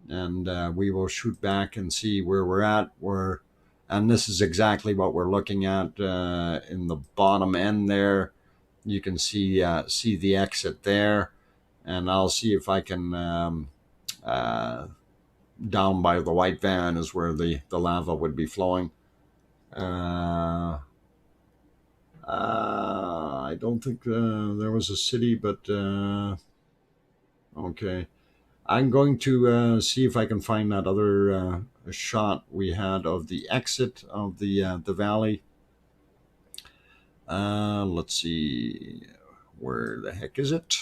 and we will shoot back and see where we're at. And this is exactly what we're looking at in the bottom end there. You can see the exit there, and I'll see if I can down by the white van is where the lava would be flowing. I don't think there was a city, but okay. I'm going to see if I can find that other shot we had of the exit of the valley. Let's see, where the heck is it?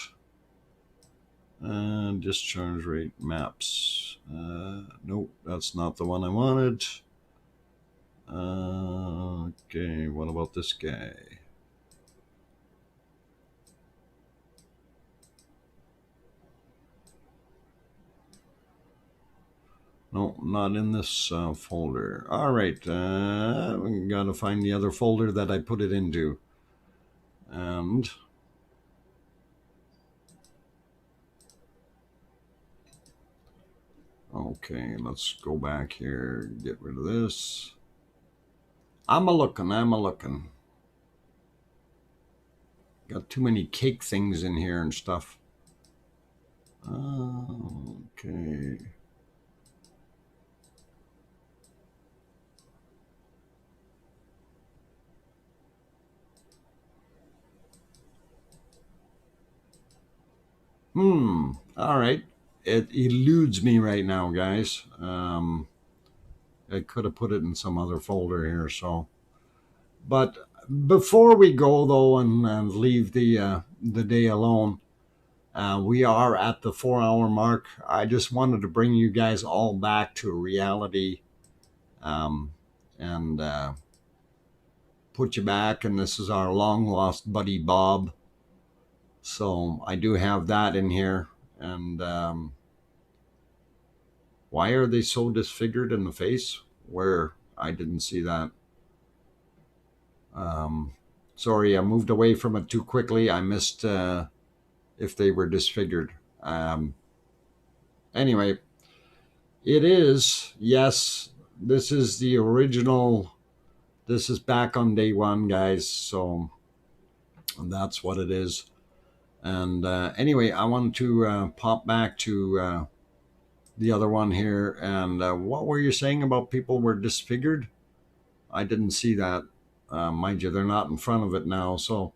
Discharge rate maps. Nope, that's not the one I wanted. Okay, what about this guy? No, not in this folder. All right, we gotta find the other folder that I put it into. And okay, let's go back here, get rid of this. I'm a looking. Got too many cake things in here and stuff. Okay. All right. It eludes me right now, guys. I could have put it in some other folder here, so. But before we go, though, and leave the day alone, we are at the 4-hour mark. I just wanted to bring you guys all back to reality, and put you back. And this is our long lost buddy Bob. So I do have that in here. And why are they so disfigured in the face? Where? I didn't see that. Sorry, I moved away from it too quickly. I missed if they were disfigured. Anyway, it is, yes, this is the original. This is back on day one, guys. So that's what it is. And anyway, I wanted to pop back to the other one here. And what were you saying about people were disfigured? I didn't see that. Mind you, they're not in front of it now. So,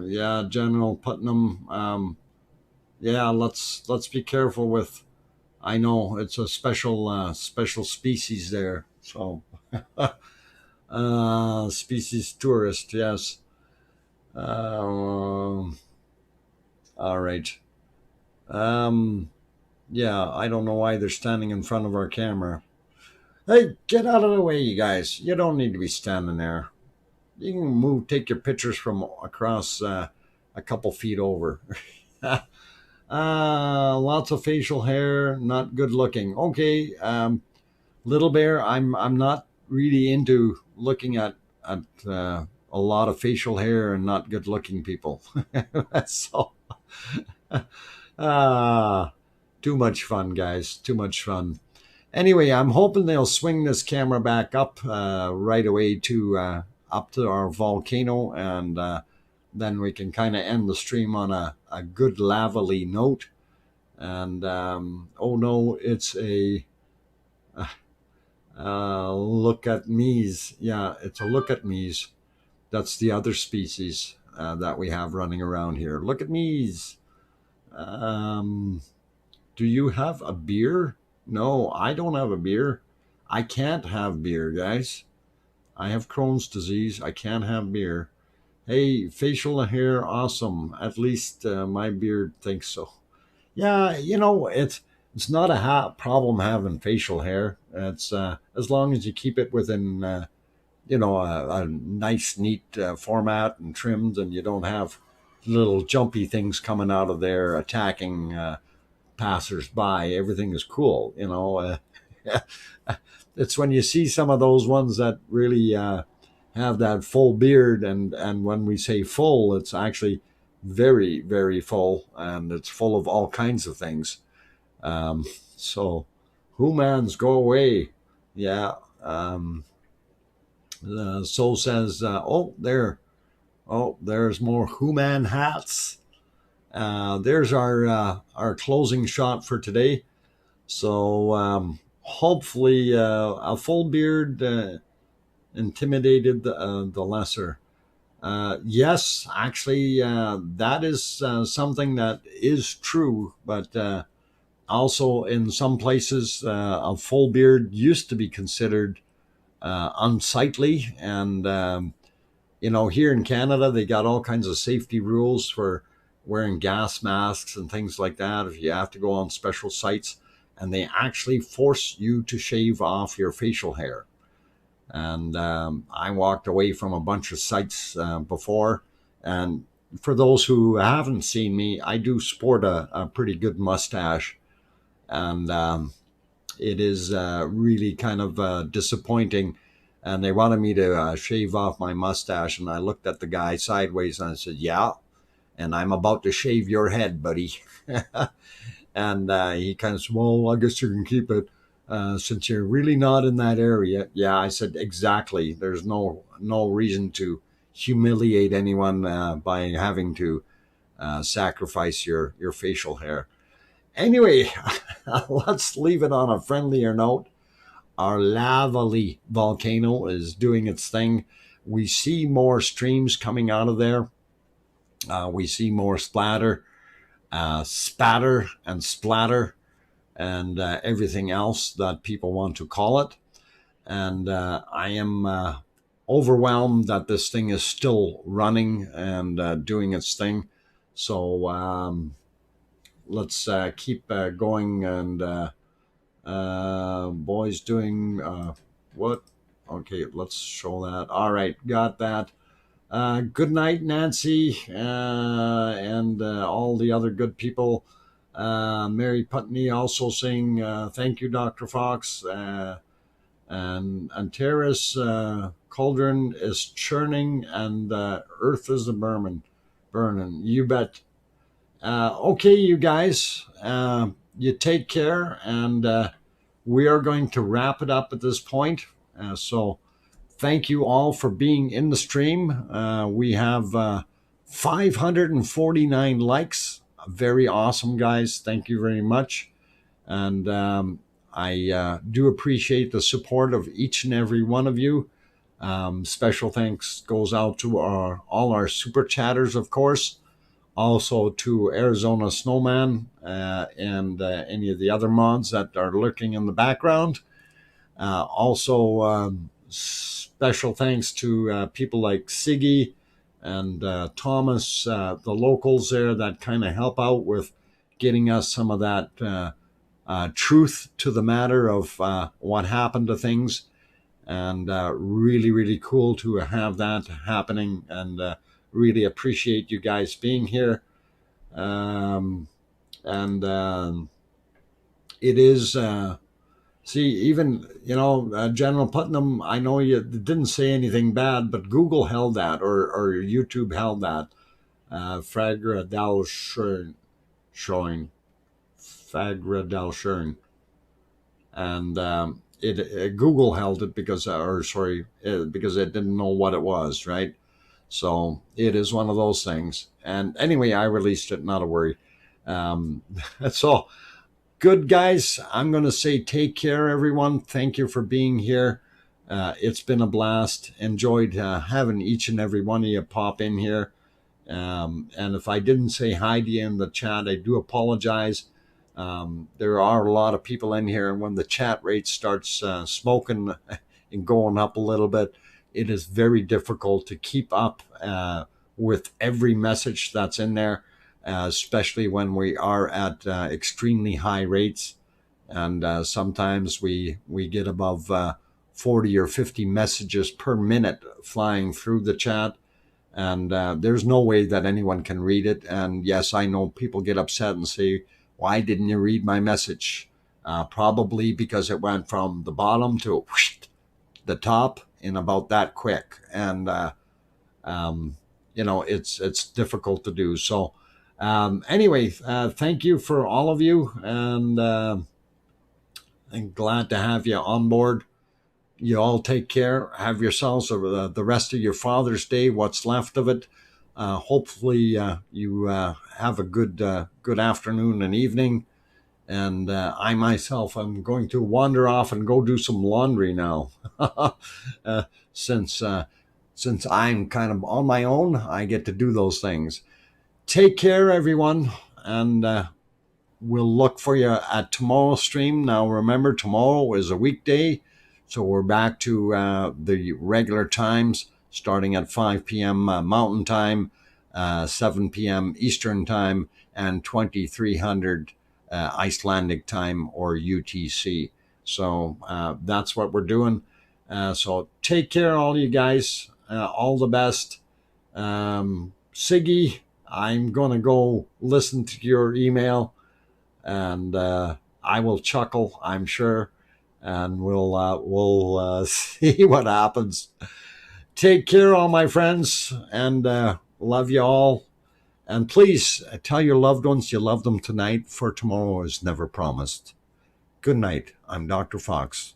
yeah, General Putnam. Yeah, let's be careful with. I know it's a special species there. So. Species tourist, yes. All right. Yeah, I don't know why they're standing in front of our camera. Hey, get out of the way, you guys. You don't need to be standing there. You can move, take your pictures from across a couple feet over. Lots of facial hair, not good looking. Okay, Little Bear, I'm not really into looking at a lot of facial hair and not good looking people. So too much fun, guys, too much fun. Anyway, I'm hoping they'll swing this camera back up right away to up to our volcano, and then we can kind of end the stream on a good lavally note. And oh no, it's a look at me's. Yeah, it's a look at me's. That's the other species that we have running around here. Look at me's. Do you have a beer? No, I don't have a beer. I can't have beer, guys. I have Crohn's disease. I can't have beer. Hey, facial hair, awesome. At least my beard thinks so. Yeah, it's not a problem having facial hair. It's as long as you keep it within a nice, neat format and trimmed, and you don't have little jumpy things coming out of there attacking passers-by. Everything is cool, It's when you see some of those ones that really have that full beard, and when we say full, it's actually very, very full, and it's full of all kinds of things. So humans, go away. Yeah. So says, there's more human hats. There's our closing shot for today. So hopefully a full beard intimidated the lesser. Yes, actually, that is something that is true, but also in some places, a full beard used to be considered unsightly. And, here in Canada, they got all kinds of safety rules for wearing gas masks and things like that if you have to go on special sites. And they actually force you to shave off your facial hair. And I walked away from a bunch of sites before. And for those who haven't seen me, I do sport a pretty good mustache. And it is really kind of disappointing. And they wanted me to shave off my mustache. And I looked at the guy sideways and I said, yeah, and I'm about to shave your head, buddy. And he kind of said, well, I guess you can keep it. Since you're really not in that area. Yeah, I said, exactly. There's no reason to humiliate anyone by having to sacrifice your facial hair. Anyway, let's leave it on a friendlier note. Our Lavally volcano is doing its thing. We see more streams coming out of there. We see more spatter and splatter, and everything else that people want to call it. And I am overwhelmed that this thing is still running and doing its thing. So let's keep going. And boys doing what? Okay, let's show that. All right, got that. Good night, Nancy, and all the other good people. Mary Putney also saying thank you, Dr. Fox. And Terrace cauldron is churning, and earth is a burning. You bet. Okay, you guys, you take care, and we are going to wrap it up at this point. So thank you all for being in the stream. We have 549 likes. Very awesome, guys. Thank you very much. And I do appreciate the support of each and every one of you. Special thanks goes out to all our super chatters, of course. Also to Arizona Snowman and any of the other mods that are lurking in the background. Also, special thanks to people like Siggy and Thomas, the locals there that kind of help out with getting us some of that truth to the matter of what happened to things. And really, really cool to have that happening, and really appreciate you guys being here. And it is... See, even, General Putnam, I know you didn't say anything bad, but Google held that, or YouTube held that. Fagradalsfjall. And Google held it because it didn't know what it was, right? So it is one of those things. And anyway, I released it, not a worry. That's all. Good, guys. I'm going to say take care, everyone. Thank you for being here. It's been a blast. Enjoyed having each and every one of you pop in here. And if I didn't say hi to you in the chat, I do apologize. There are a lot of people in here, and when the chat rate starts smoking and going up a little bit, it is very difficult to keep up with every message that's in there. Especially when we are at extremely high rates. And sometimes we get above 40 or 50 messages per minute flying through the chat. And there's no way that anyone can read it. And yes, I know people get upset and say, why didn't you read my message? Probably because it went from the bottom to the top in about that quick. And it's difficult to do. So anyway, thank you for all of you, and I'm glad to have you on board. You all take care. Have yourselves the rest of your Father's Day, what's left of it. Hopefully you have a good afternoon and evening. And I myself am going to wander off and go do some laundry now. Since I'm kind of on my own, I get to do those things. Take care, everyone, and we'll look for you at tomorrow's stream. Now, remember, tomorrow is a weekday, so we're back to the regular times, starting at 5 p.m. Mountain Time, 7 p.m. Eastern Time, and 2300 Icelandic Time, or UTC. So that's what we're doing. So take care, all you guys. All the best. Siggy, I'm going to go listen to your email, and I will chuckle, I'm sure, and we'll see what happens. Take care, all my friends, and love you all. And please tell your loved ones you love them tonight, for tomorrow is never promised. Good night. I'm Dr. Fox.